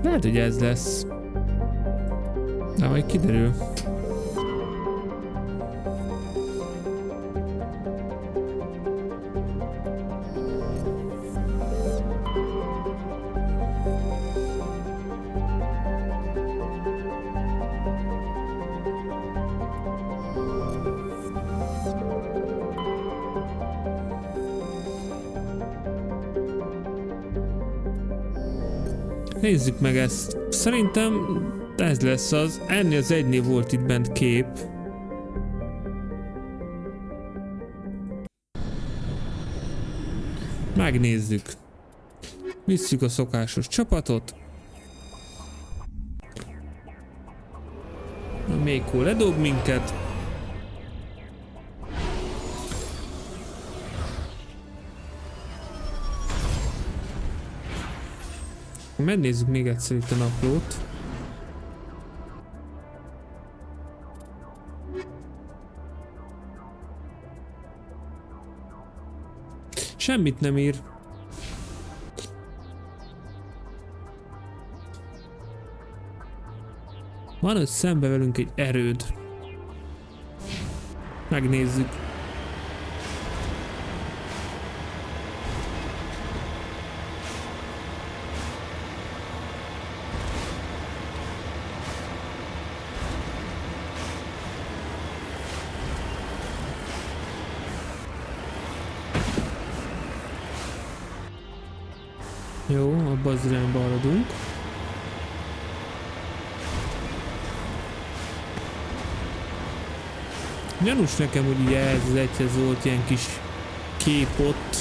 Lehet, hogy ez lesz. De majd kiderül. Nézzük meg ezt. Szerintem ez lesz az. Ennél az egynél volt itt bent kép. Megnézzük. Visszük a szokásos csapatot. A Mékó ledob minket. Megnézzük még egyszer itt a naplót. Semmit nem ír. Van ott szembe velünk egy erőd. Megnézzük. Jó, abba az irányba haladunk. Gyanús nekem, hogy ugye ez az egyhez volt ilyen kis kép ott.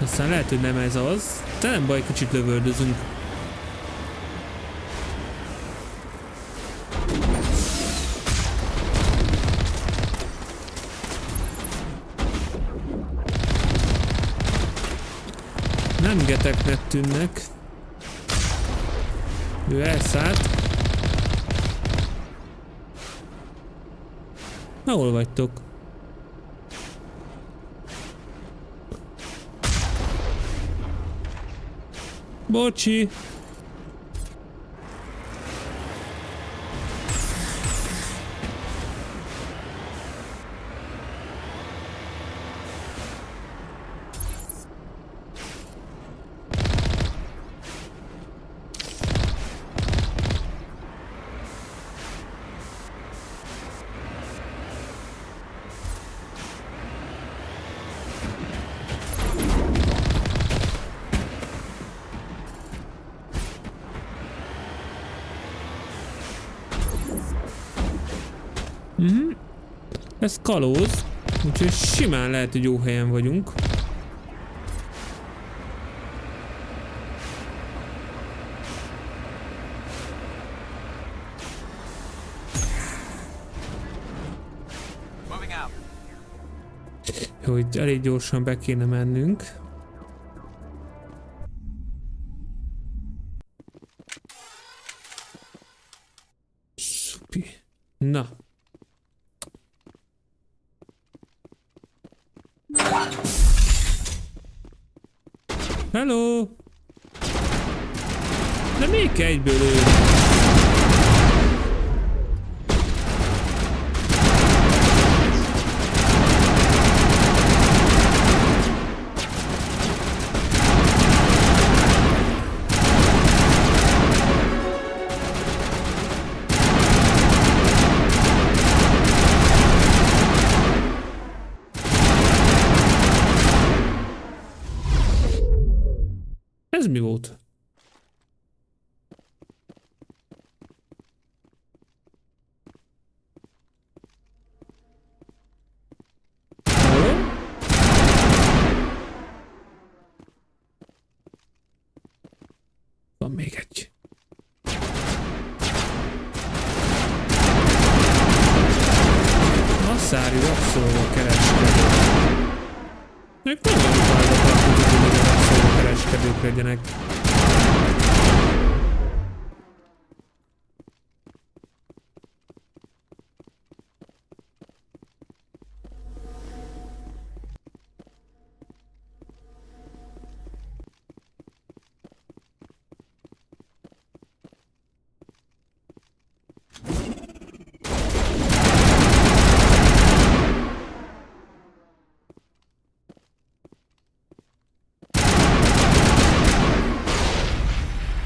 Aztán lehet, hogy nem ez az. De nem baj, kicsit lövöldözünk. Nem geteknek tűnnek. Ő elszállt. Na, hol vagytok? Bocsi! Ez kalóz, úgyhogy simán lehet, hogy jó helyen vagyunk. Jó, itt elég gyorsan be kéne mennünk. Szupi. Na. Hello! De még kell egyből lőni. Ez mi volt? asszári rabszolga kereskedő. Ők nem akarnak, hogy a rabszolga kereskedők legyenek.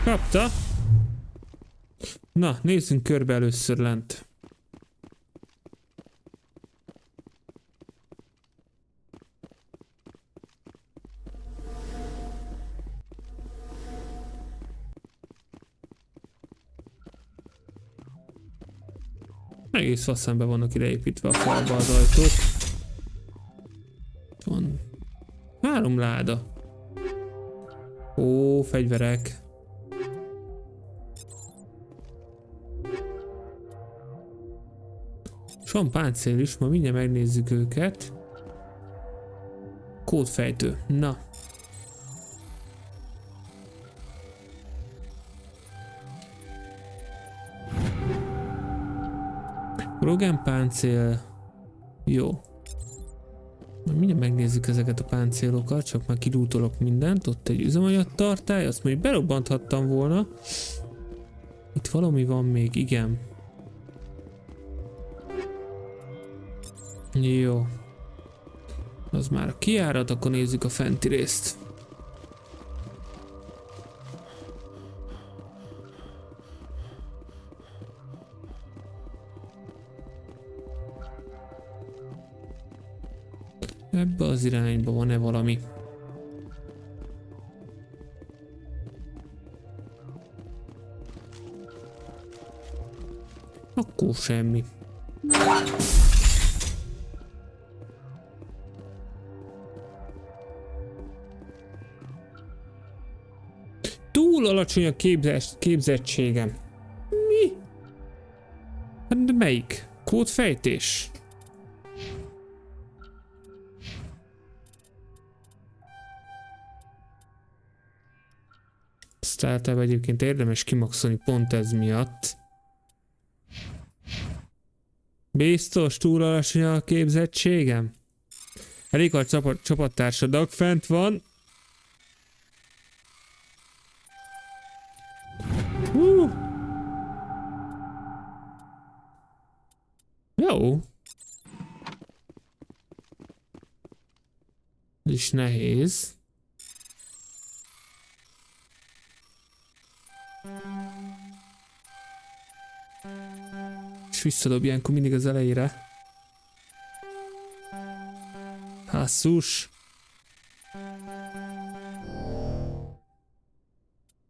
Kapta. Na, nézzünk körbe először lent. Egész faszánbe vannak ideépítve a falba az ajtók. Van 3 láda. Ó, fegyverek. És van páncél is, ma mindjárt megnézzük őket. Kódfejtő. Na. Rogan páncél. Jó. Mindjárt megnézzük ezeket a páncélokat, csak már kilútolok mindent. Ott egy üzemanyagtartály, azt mondjuk berobbanthattam volna. Itt valami van még, igen. Jó. Az már a kijárat, akkor nézzük a fenti részt. Ebbe az irányba van-e valami? Akkor semmi. Túl alacsony a képzettségem. Mi? Hát de melyik? Kódfejtés? Ezt általában egyébként érdemes kimaxolni pont ez miatt. Biztos túl alacsony a képzettségem? Elég a csapattársadag fent van. Jó. Ez is nehéz. És visszadob ilyenkor mindig az elejére. Hászus.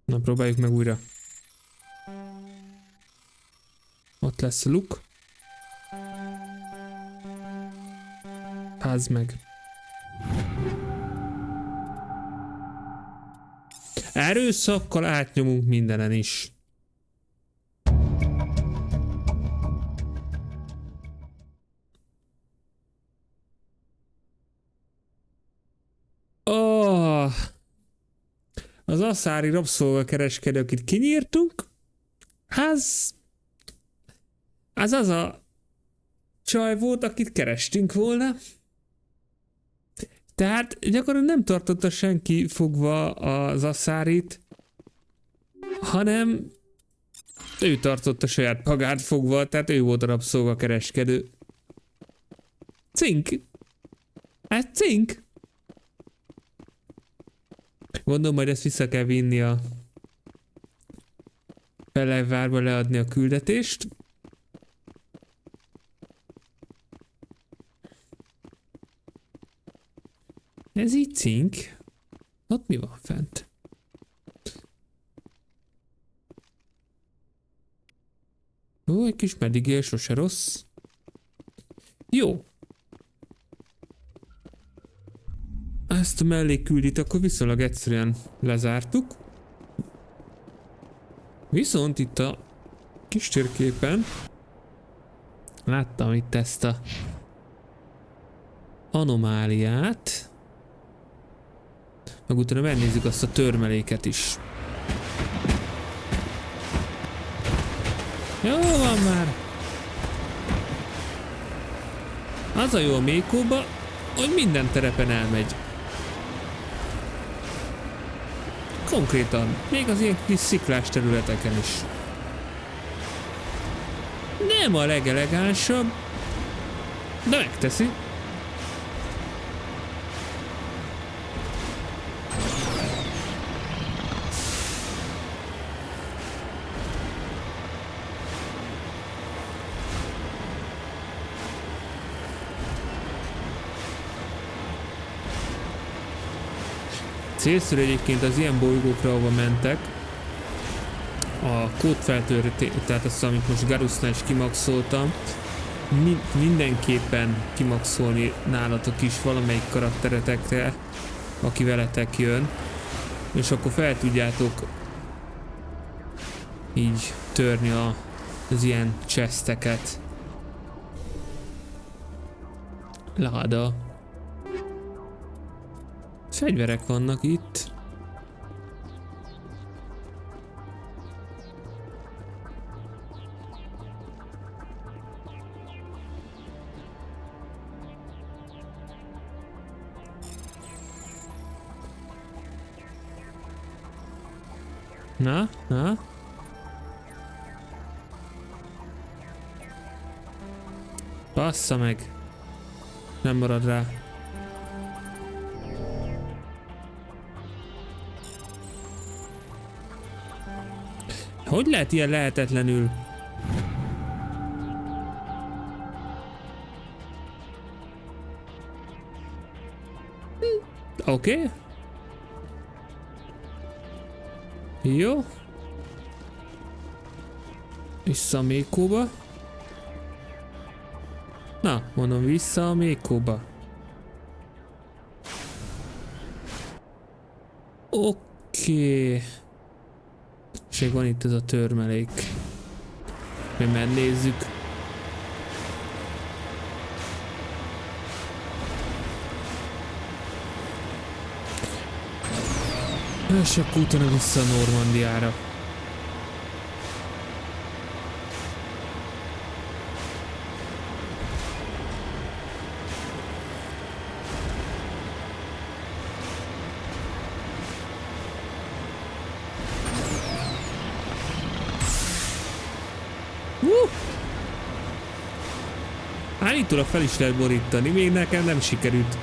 Na, próbáljuk meg újra. Ott lesz a luk. Házd meg. Erőszakkal átnyomunk mindenen is. Oh, az asszári rabszolgakereskedő, akit kinyírtunk, az a csaj volt, akit kerestünk volna. Tehát gyakorlatilag nem tartotta senki fogva az asszárit, hanem ő tartotta saját magát fogva, tehát ő volt a rabszolgakereskedő. Cink! Ez cink! Gondolom, majd ezt vissza kell vinni a Felejvárba leadni a küldetést. Ez így cink. Ott mi van fent? Ó, egy kis medigél, sose rossz. Jó. Ezt a mellékküldit akkor viszonylag egyszerűen lezártuk. Viszont itt a kis térképen láttam itt ezt a anomáliát. Meg utána megnézzük azt a törmeléket is. Jó van már. Az a jó a Mékóba, hogy minden terepen elmegy. Konkrétan, még az ilyen kis sziklás területeken is. Nem a legelegánsabb, de megteszi. Célszerű egyébként az ilyen bolygókra, ahova mentek, a kódfeltörő, tehát azt, amit most Garusznál is kimaxoltam, mindenképpen kimaxolni nálatok is valamelyik karakteretekre, aki veletek jön, és akkor fel tudjátok így törni az ilyen chesteket. Láda. Fegyverek vannak itt. Na, na. Bassza meg. Nem marad rá. Hogy lehet ilyen lehetetlenül? Oké. Jó. Vissza a Mékóba. Na, mondom, vissza a Mékóba. Oké. És van itt ez a törmelék. Mi megnézzük. És akkor utána vissza a Normandiára. Állítólag fel is lehet borítani, még nekem nem sikerült.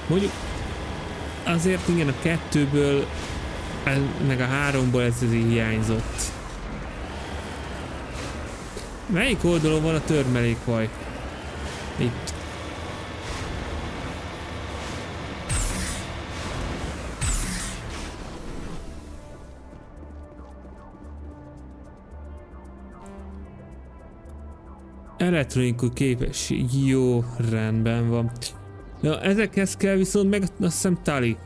Mondjuk azért igen, a 2-ből meg a 3-ból ez azért hiányzott. Melyik oldalon van a törmelékvaj? Itt. Elektronikus képesség. Jó, rendben van. Ja, ezekhez kell viszont meg azt hiszem tali.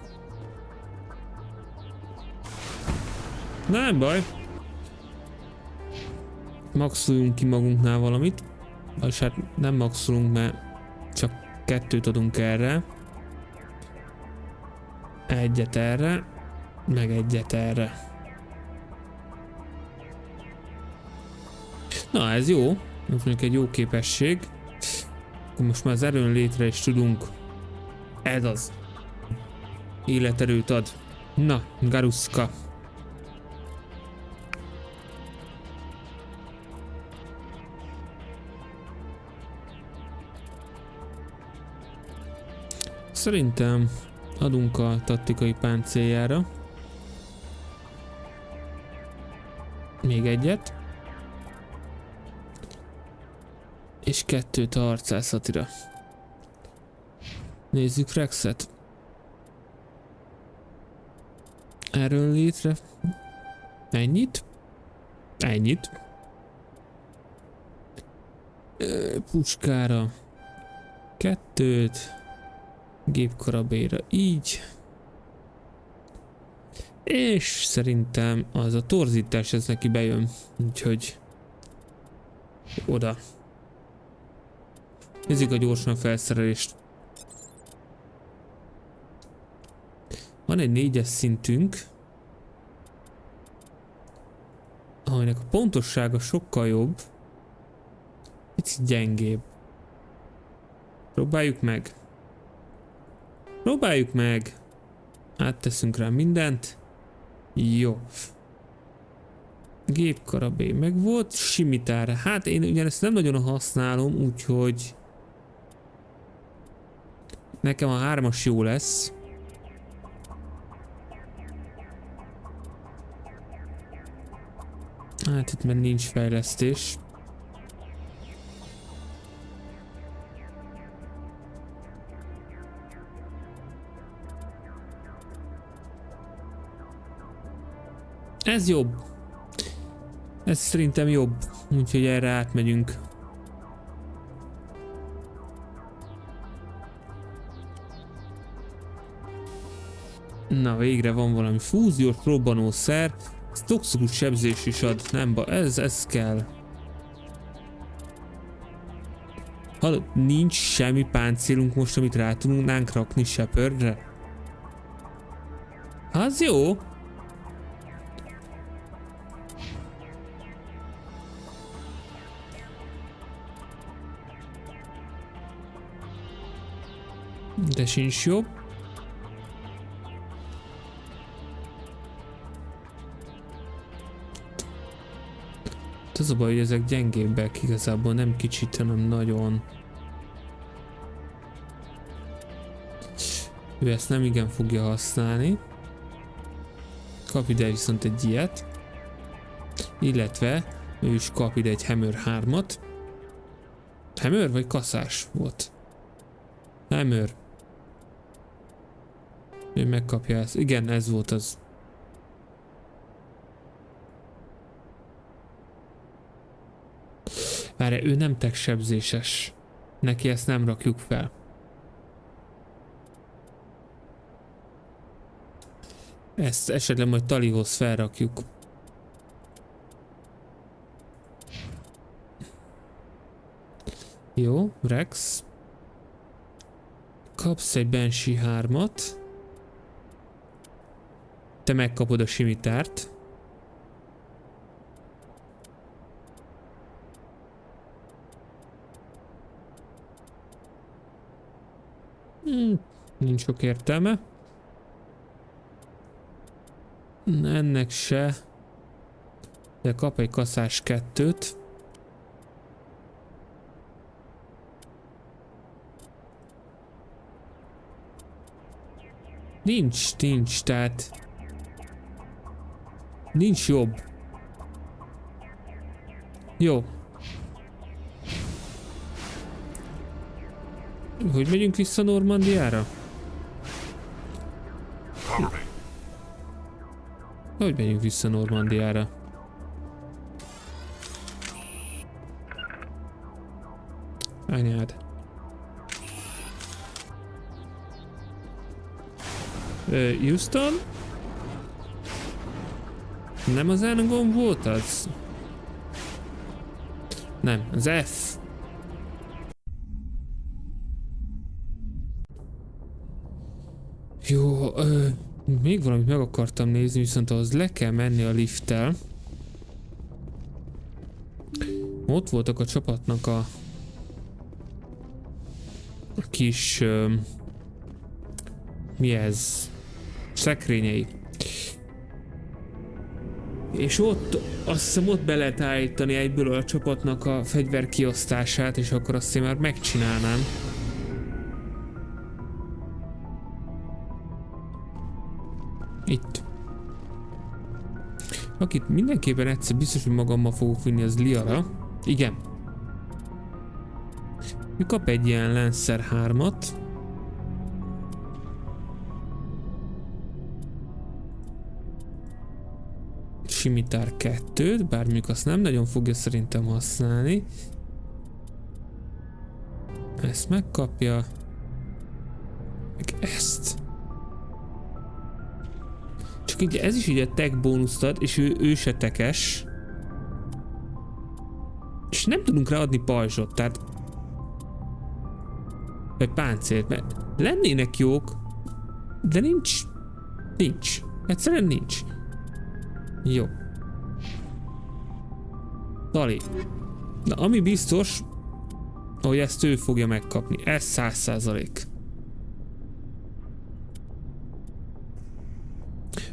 Na, nem baj. Maxoljunk ki magunknál valamit. És hát nem maxolunk, mert csak 2 adunk erre. Egyet erre. Meg egyet erre. Na, ez jó. Ez mondjuk egy jó képesség. Akkor most már az erőn létre is tudunk. Ez az. Életerőt ad. Na, Garuszka. Szerintem adunk a taktikai páncéljára. Még egyet. És 2 a harcászatira. Nézzük Rexet. Erről létre. Ennyit? Ennyit. Pucskára 2, gépkarabélyra így. És szerintem az a torzítás, ez neki bejön, úgyhogy oda. Nézzük a gyorsan felszerelést. Van egy 4-es szintünk, aminek a pontossága sokkal jobb, picit gyengébb. Próbáljuk meg. Próbáljuk meg. Átteszünk rá mindent. Jó. Gépkarabély meg volt, simitár. Hát én ugyanezt nem nagyon használom, úgyhogy nekem a 3-as jó lesz. Hát itt már nincs fejlesztés. Ez jobb. Ez szerintem jobb. Úgyhogy erre átmegyünk. Na végre van valami fúziós robbanószer. Ez toxikus sebzés is ad. Nem ez kell. Hallod, nincs semmi páncélunk most, amit rá tudnánk rakni Shepardre. Az jó. De sincs jobb. Az a baj, hogy ezek gyengébbek igazából, nem kicsit, hanem nagyon. Ő ezt nem igen fogja használni. Kap ide viszont egy ilyet. Illetve ő is kap ide egy Hammer 3-at. Hammer vagy kaszás volt? Hammer. Ő megkapja ezt. Igen, ez volt az. Várj, ő nem tegsebzéses. Neki ezt nem rakjuk fel. Ezt esetleg majd Talihoz felrakjuk. Jó, Rex. Kapsz egy Banshee 3-at. Te megkapod a simitárt. Nincs sok értelme. Ennek se. De kap egy kaszás 2-t. Nincs, tehát nincs jobb. Jó. Hogy megyünk vissza Normandiára? Hogy megyünk vissza Normandiára? Anyád. Houston? Nem az N-gomb volt az? Nem, az F. Jó, még valamit meg akartam nézni, viszont ahhoz le kell menni a lifttel. Ott voltak a csapatnak a kis mi ez? Szekrényei. És ott, azt hiszem ott be lehet állítani egyből a csapatnak a fegyverkiosztását, és akkor azt én már megcsinálnám. Itt. Akit mindenképpen egyszer biztos, hogy magammal fogok vinni, az Liara. Igen. Ő kap egy ilyen Lancer 3-at. Simitár 2-t, bár mondjuk azt nem nagyon fogja szerintem használni. Ezt megkapja. Meg ezt. Csak így ez is ugye tech bónuszt ad, és ő se tekes. És nem tudunk ráadni pajzsot, tehát... Vagy páncélt, mert lennének jók, de nincs. Nincs. Egyszerűen nincs. Jó. Dali. Na, ami biztos, hogy ezt ő fogja megkapni. Ez 100%.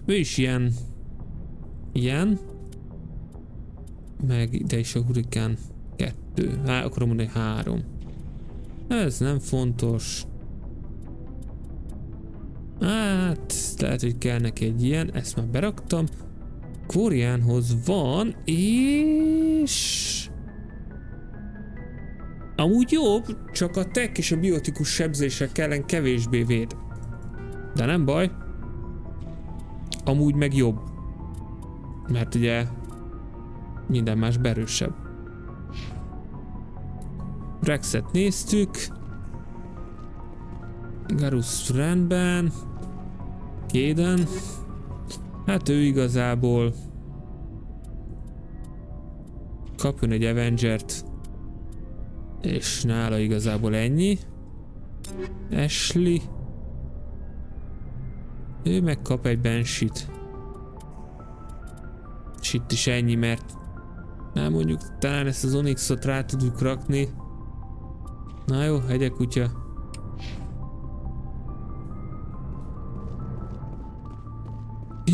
Ő is ilyen. Ilyen. Meg ide is a hurikán 2. Akarom mondani 3. Ez nem fontos. Hát, lehet, hogy kell neki egy ilyen. Ezt már beraktam. Kóriánhoz van, és... Amúgy jobb, csak a tech és a biotikus sebzések ellen kevésbé véd. De nem baj. Amúgy meg jobb. Mert ugye minden más berősebb. Rexet néztük. Garus rendben. Kéden. Hát ő igazából kapjon egy Avengert, és nála igazából ennyi. Ashley. Ő megkap egy Banshee-t. És itt is ennyi, mert már mondjuk talán ezt az Onyxot rá tudjuk rakni. Na jó, hegyekutya.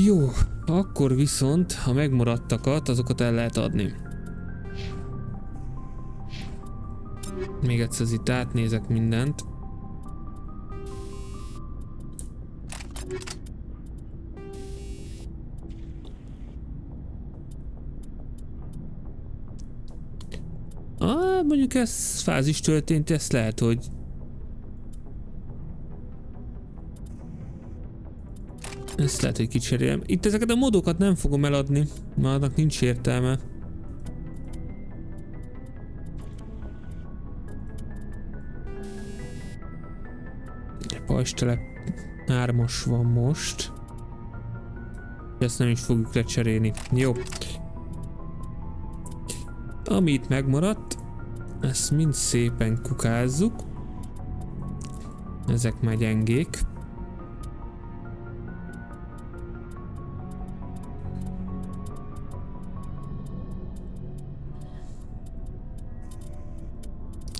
Jó, akkor viszont a megmaradtakat, azokat el lehet adni. Még egyszer itt átnézek mindent. Mondjuk ez fázis történt, ezt lehet, hogy ezt lehet, hogy kicserélem. Itt ezeket a modokat nem fogom eladni, mert annak nincs értelme. Pajzstelep 3-as van most. Ezt nem is fogjuk lecserélni. Jó. Ami itt megmaradt, ezt mind szépen kukázzuk. Ezek már gyengék.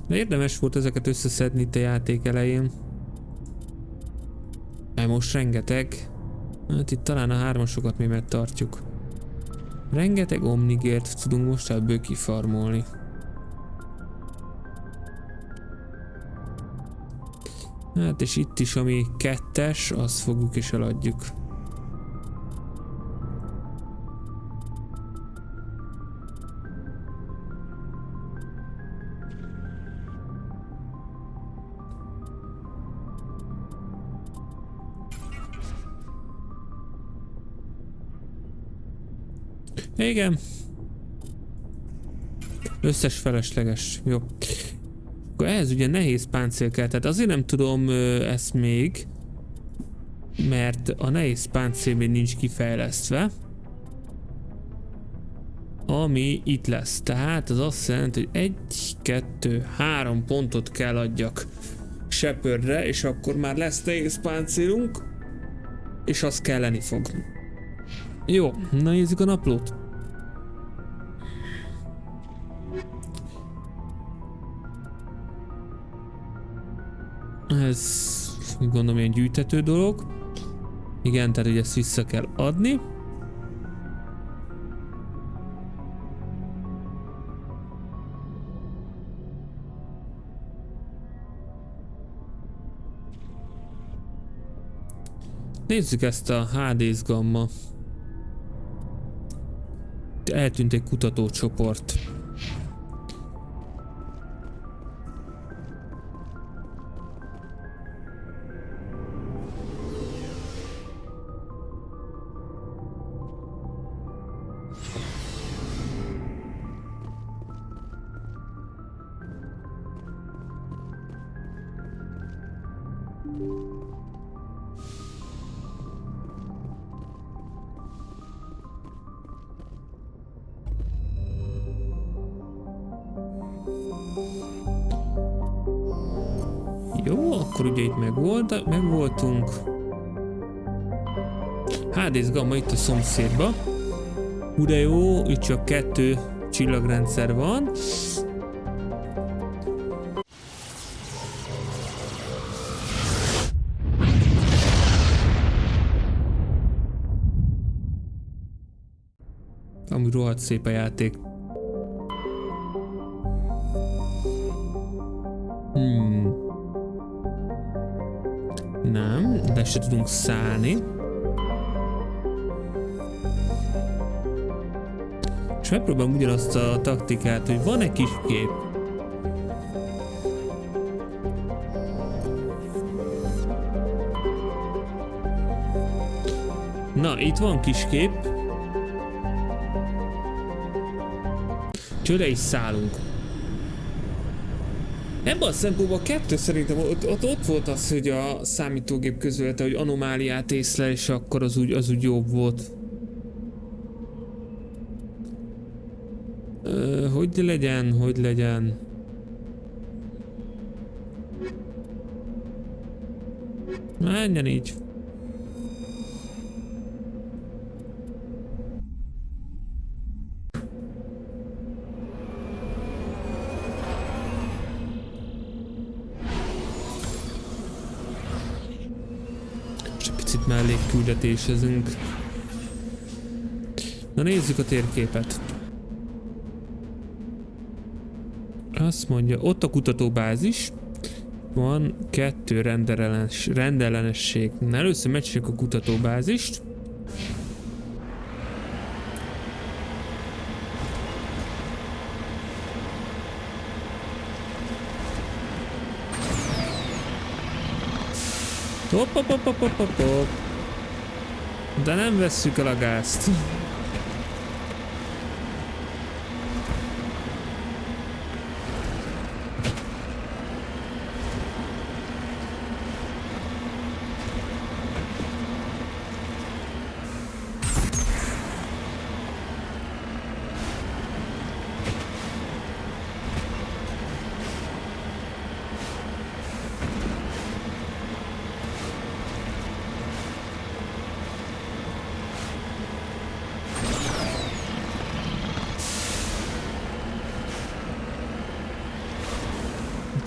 De érdemes volt ezeket összeszedni itt a játék elején. Mert most rengeteg. Hát itt talán a 3-asokat mi megtartjuk. Rengeteg omnigért tudunk most ebből kifarmolni. Hát és itt is ami 2-es, azt fogjuk és eladjuk. Igen. Összes felesleges. Jó. Akkor ehhez ugye nehéz páncél kell, tehát azért nem tudom ezt még, mert a nehéz páncél még nincs kifejlesztve, ami itt lesz. Tehát az azt jelenti, hogy 1, 2, 3 pontot kell adjak Shepardre, és akkor már lesz nehéz páncélunk, és az kelleni fog. Jó, na nézzük a naplót. Ez gondolom ilyen gyűjtető dolog. Igen, tehát hogy ezt vissza kell adni. Nézzük ezt a HD gamma. Eltűnt egy kutatócsoport. Jó, akkor ugye itt megvoltunk. HD Gamma itt a szomszédba. De jó, itt csak 2 csillagrendszer van. Ami rohadt szép a játék. Nem, de se tudunk szállni. És megpróbálom ugyanazt a taktikát, hogy van egy kis kép. Na, itt van kis kép. Csőre is szállunk. Ebben a szempontból a 2 szerintem ott volt az, hogy a számítógép közölte, hogy anomáliát észlel, és akkor az úgy jobb volt. Hogy legyen? Menjen így. Mellékküldetésezünk. Na nézzük a térképet. Azt mondja, ott a kutatóbázis. Van 2 rendellenesség. Na, először megcsináljuk a kutatóbázist. Hopp. De nem vesszük el a gázt.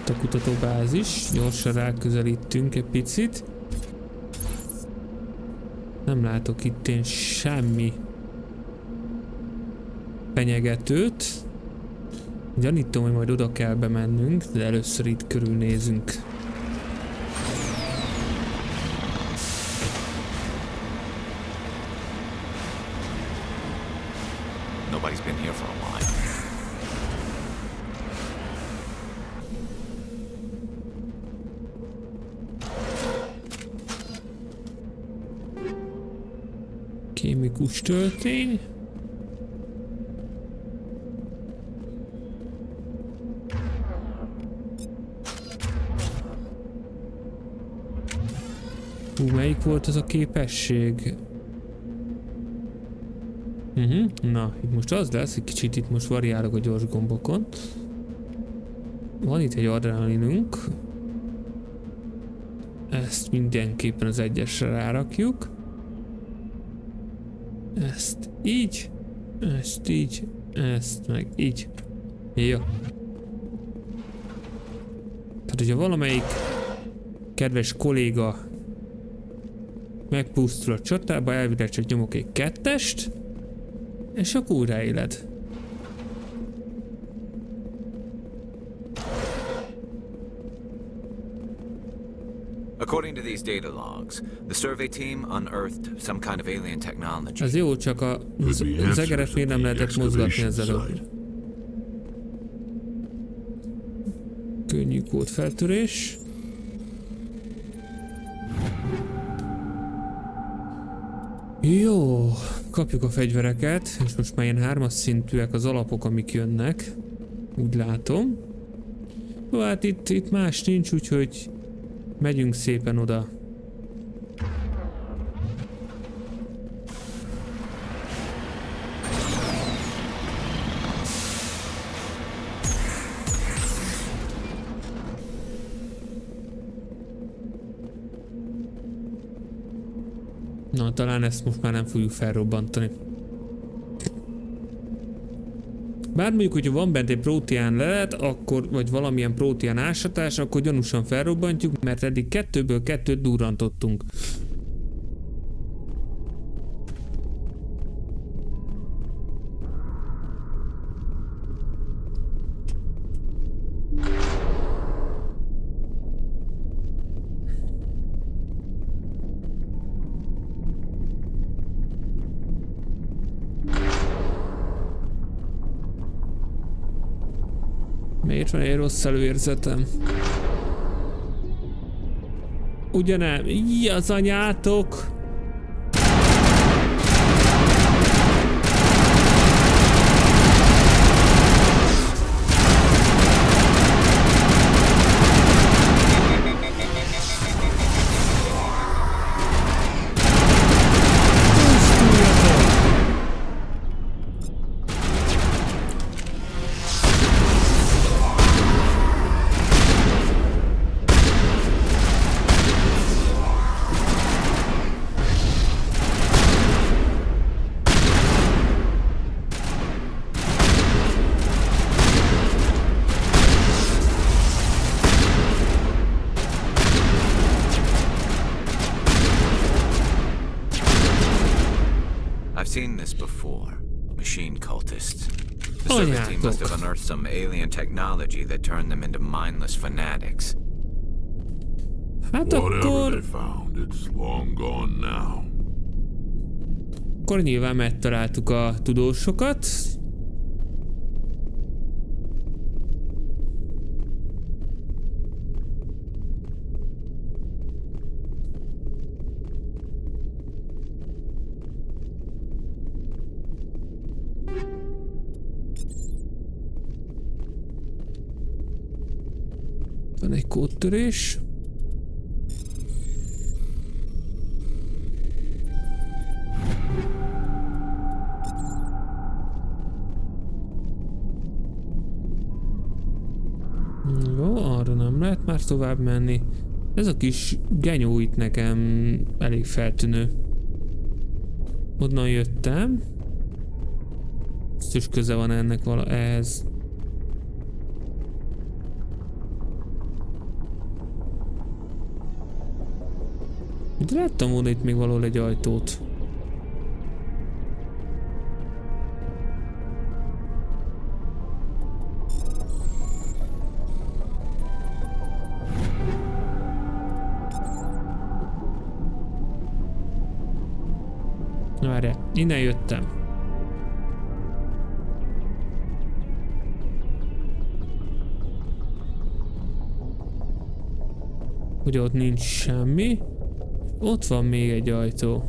A kutatóbázis, gyorsan ráközelítünk egy picit. Nem látok itt én semmi fenyegetőt. Gyanítom, hogy majd oda kell bemennünk, de először itt körülnézünk. Nobody's been here for a while. Kémikus töltény. Melyik volt az a képesség? Na, itt most az lesz, hogy kicsit itt most variálok a gyors gombokon. Van itt egy adrenalinunk. Ezt mindenképpen az 1-esre rárakjuk. Ezt így, ezt meg így. Jó. Tehát, hogyha valamelyik kedves kolléga megpusztul a csatába, elvileg csak nyomok egy 2-est, és akkor újraéled. According to these data logs, the survey team unearthed some kind of alien technology. Az jó, csak az egeret miért nem lehetett mozgatni ezzel. Könnyű kódfeltörés. Jó, kapjuk a fegyvereket, és most már ilyen 3-as szintűek az alapok, amik jönnek. Úgy látom. Jó, hát itt más nincs, úgyhogy Megyünk szépen oda. Na, talán ezt most már nem fogjuk felrobbantani. Bár mondjuk, hogyha van bent egy próteán lelet, akkor, vagy valamilyen próteán ásatás, akkor gyanúsan felrobbantjuk, mert eddig 2-ből 2-t durrantottunk. Miért van egy rossz előérzetem? Ugyanem, így az anyátok! Seen this before. Machine cultists. The service team must have unearthed some alien technology that turned them into mindless fanatics. Whatever they found, it's long gone now. Akkor nyilván megtaláltuk a tudósokat. Van egy kódtörés. Jó, arra nem lehet már tovább menni. Ez a kis genyó itt nekem elég feltűnő. Onnan jöttem. Biztos köze van ennek ehhez. De láttam volna itt még valahol egy ajtót. Várjál, innen jöttem. Ugye ott nincs semmi. Ott van még egy ajtó.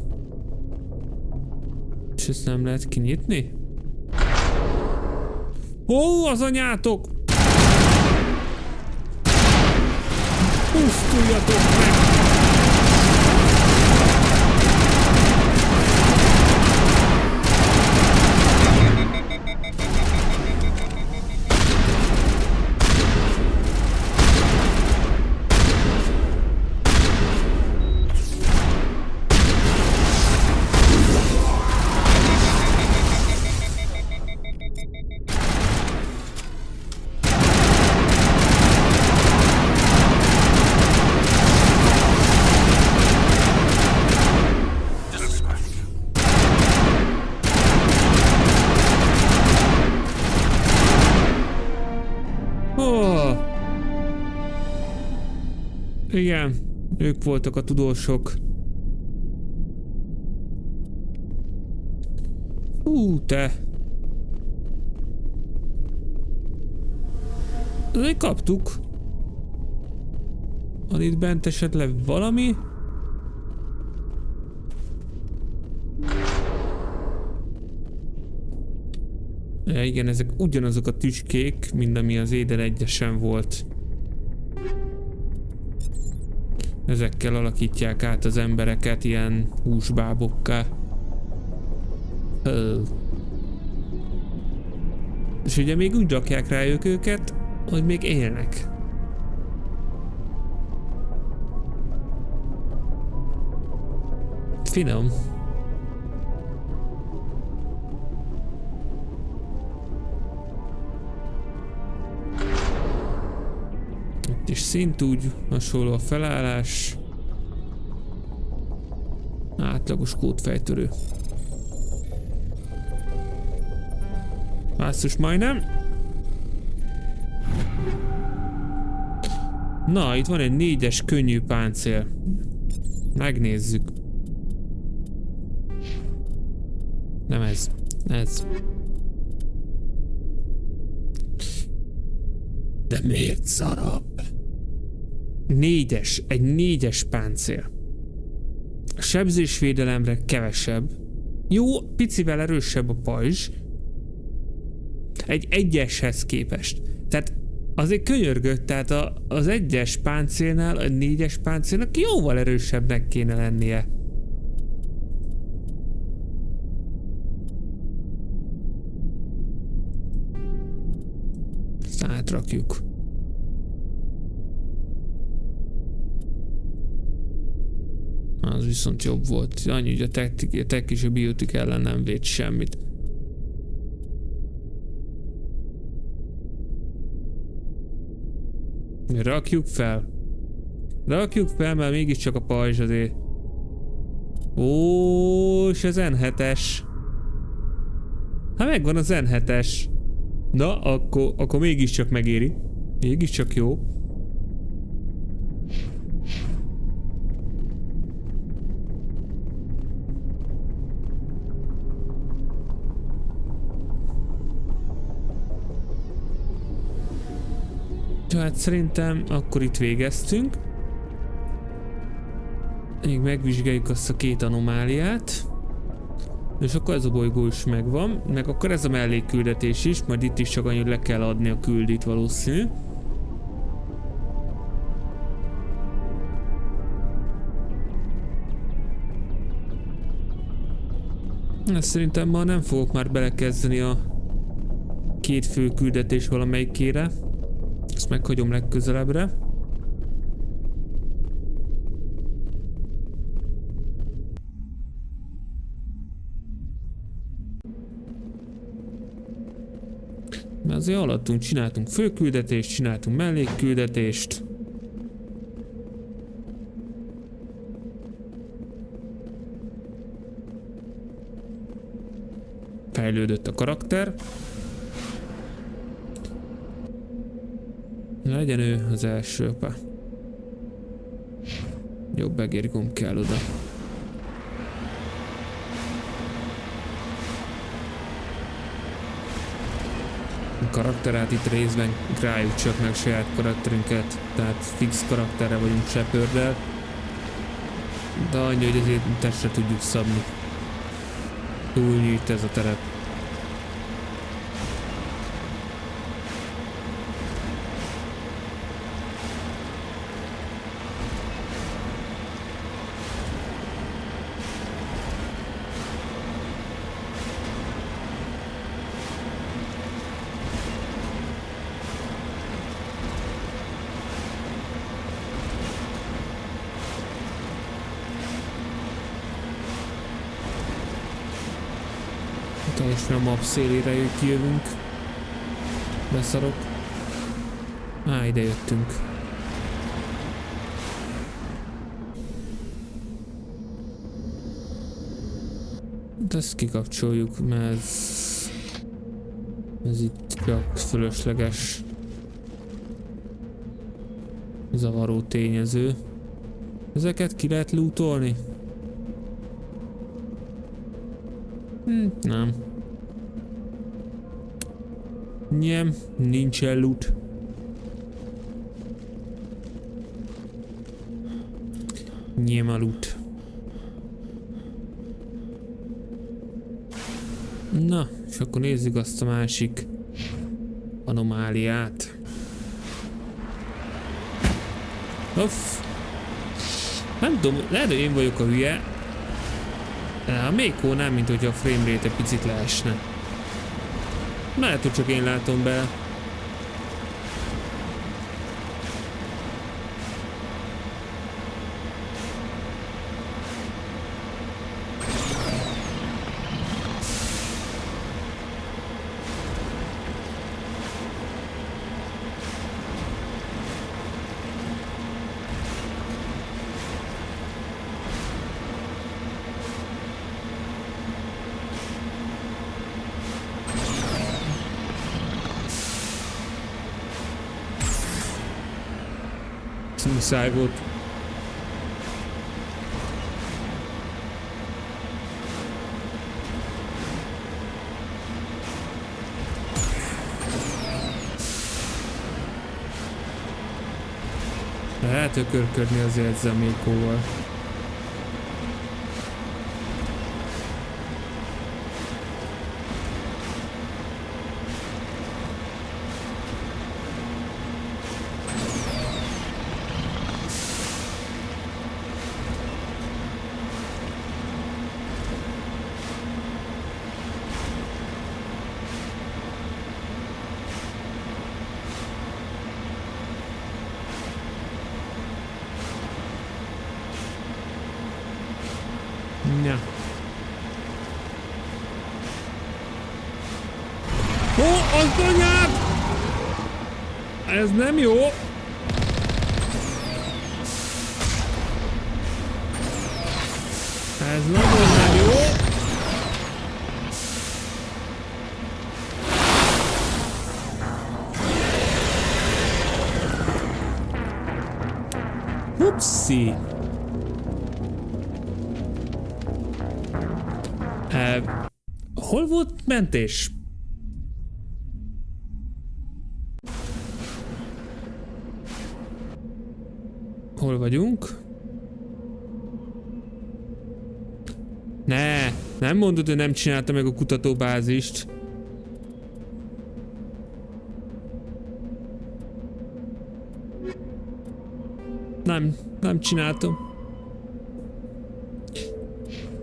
És ezt nem lehet kinyitni? Ó, az anyátok! Pusztuljatok meg! Igen, ők voltak a tudósok. Te! Azért kaptuk. Van itt bent esetleg valami? Ja, igen, ezek ugyanazok a tüskék, mint ami az Éden 1-esen volt. Ezekkel alakítják át az embereket ilyen húsbábokká. És ugye még úgy rakják rájuk őket, hogy még élnek. Finom. Itt is szint úgy hasonló a felállás. Átlagos kódfejtörő. Basszus, majdnem. Na, itt van egy 4-es könnyű páncél. Megnézzük. Nem ez. Ez. De miért szarabb? 4-es. Egy 4-es páncél. A sebzésvédelemre kevesebb. Jó, picivel erősebb a pajzs. Egy 1-eshez képest. Tehát azért könyörgött, tehát az 1-es páncélnál, a 4-es páncélnak jóval erősebbnek kéne lennie. Ezt átrakjuk. Az viszont jobb volt. Annyi, hogy a tech és a biotik ellen nem véd semmit. Rakjuk fel. Rakjuk fel, mert mégiscsak a pajzs azért. Ó, és az N7-es. Hát megvan az N7-es. Na, akkor mégiscsak megéri. Mégiscsak jó. Hát szerintem akkor itt végeztünk. Még megvizsgáljuk azt a 2 anomáliát. És akkor ez a bolygó is megvan. Meg akkor ez a mellékküldetés is. Majd itt is csak annyit le kell adni a küldit valószínű. Ezt szerintem ma nem fogok már belekezdeni a 2 fő küldetés valamelyikére. Ezt meghagyom legközelebbre. Mert azért alattunk, csináltunk főküldetést, csináltunk mellékküldetést. Fejlődött a karakter. Legyen ő az első apa. Jobb egérgomb kell oda. A karakterát itt részben rájuk csak meg saját karakterünket, tehát fix karakterre vagyunk Sheparddel. De annyi, hogy azért testre tudjuk szabni. Túl nyílt ez a terep. Teljesen a map szélére kijövünk. Beszarok. Ide jöttünk. De ezt kikapcsoljuk, mert ez itt csak fölösleges zavaró tényező. Ezeket ki lehet lootolni? Nem. Nem, nincsen loot. Nem a loot. Na, és akkor nézzük azt a másik anomáliát. Uff. Nem tudom, lehet, hogy én vagyok a hülye. A Mékónál, mint hogy a frame rate egy picit leesne. Lehet, hogy csak én látom be. Muszáj volt. Lehet ökörködni azért ezzel a Mékóval. Ja. Ó, az anyád! Ez nem jó! Ez nagyon nem jó! Upsi! Hol volt mentés? Hol vagyunk? Nem mondod, hogy nem csinálta meg a kutatóbázist. Nem csináltam.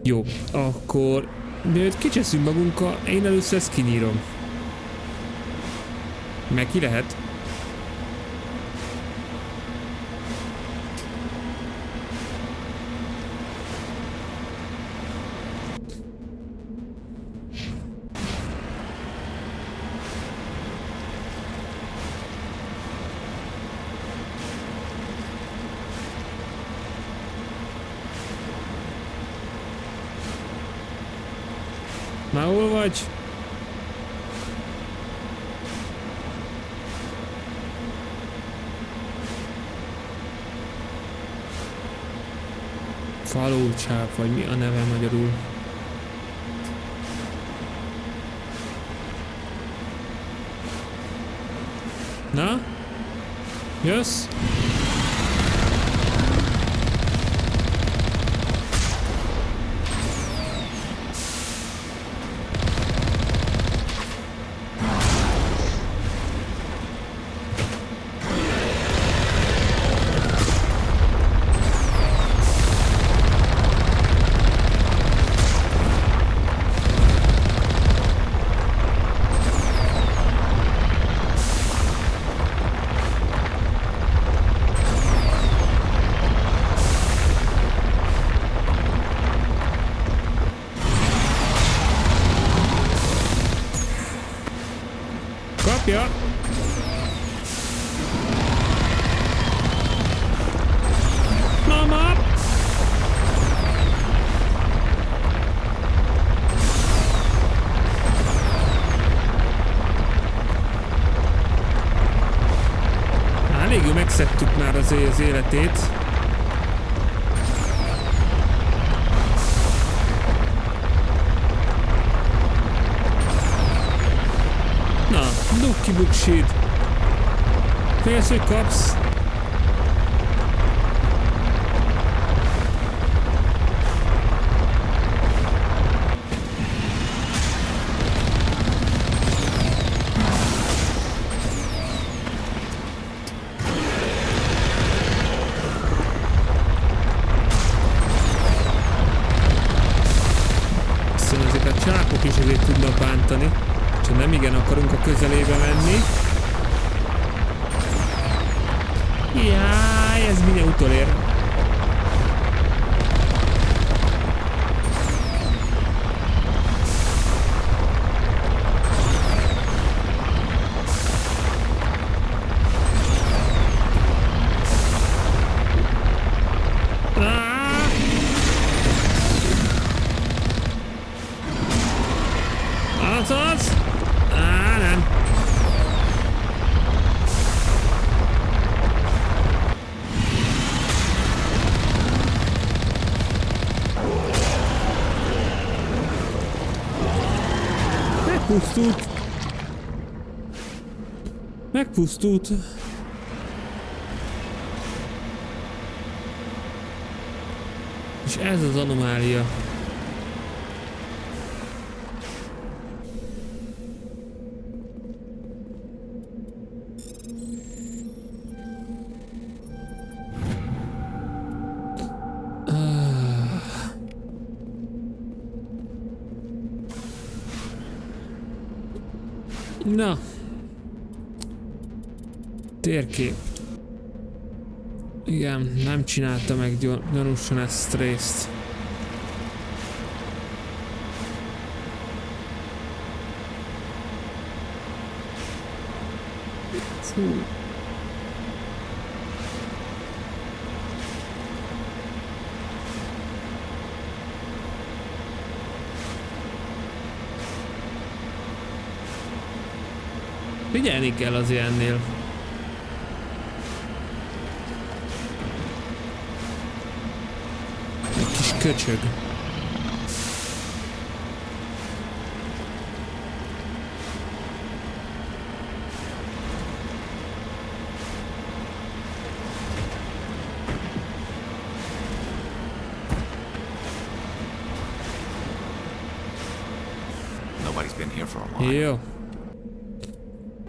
Jó, akkor mielőtt kicseszünk magunkkal, én először ezt kinyírom. Meg ki lehet. Már hol vagy? Falócsáp, vagy mi a neve magyarul? Na? Jössz? Kapja! Mama! Elég jó, megszedtük már az életét. Lucky bullshit. Félsz, hogy kapsz? a közelébe menni. Jaj, ez mindjárt utolér. Az! Nem. Megpusztult. Megpusztult. És ez az anomália. Na. Térkép. Igen, nem csinálta meg gyanúsan ezt részt. Figyelni kell az ilyennél. Egy kis köcsög. Nobody's been here for a while. Jó.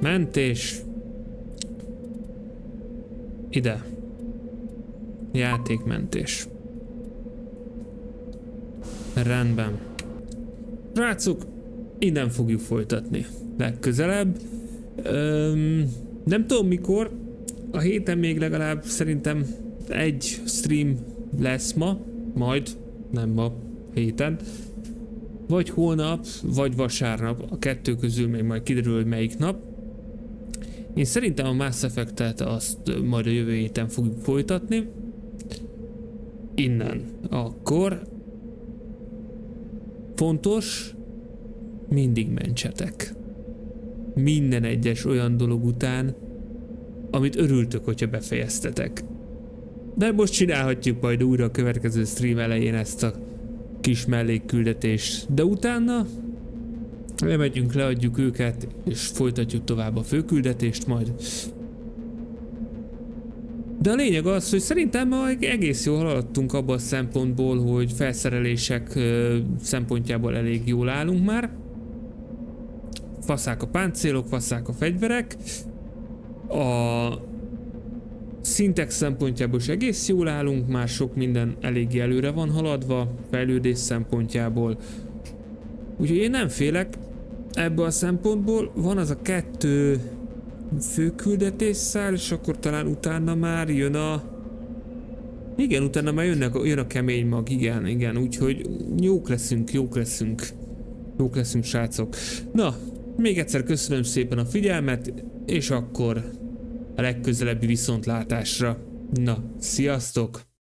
Mentés. Ide. Játékmentés. Rendben. Rácok, innen fogjuk folytatni. Legközelebb. Nem tudom mikor. A héten még legalább szerintem egy stream lesz ma. Majd. Nem ma. Héten. Vagy holnap, vagy vasárnap. A kettő közül még majd kiderül, hogy melyik nap. Én szerintem a Mass Effect-et azt majd a jövő héten fogjuk folytatni. Innen. Akkor fontos, mindig mentsetek. Minden egyes olyan dolog után, amit örültök, hogyha befejeztetek. De most csinálhatjuk majd újra a következő stream elején ezt a kis mellékküldetést. De utána elmegyünk, leadjuk őket, és folytatjuk tovább a főküldetést majd. De a lényeg az, hogy szerintem egész jól haladtunk abban a szempontból, hogy felszerelések szempontjából elég jól állunk már. Faszák a páncélok, faszák a fegyverek. A szintek szempontjából is egész jól állunk, már sok minden eléggé előre van haladva, fejlődés szempontjából. Úgyhogy én nem félek ebből a szempontból. Van az a 2 főküldetésszál, és akkor talán utána már jön a... Igen, utána már jön a kemény mag, igen, úgyhogy jók leszünk, srácok. Na, még egyszer köszönöm szépen a figyelmet, és akkor a legközelebbi viszontlátásra. Na, sziasztok!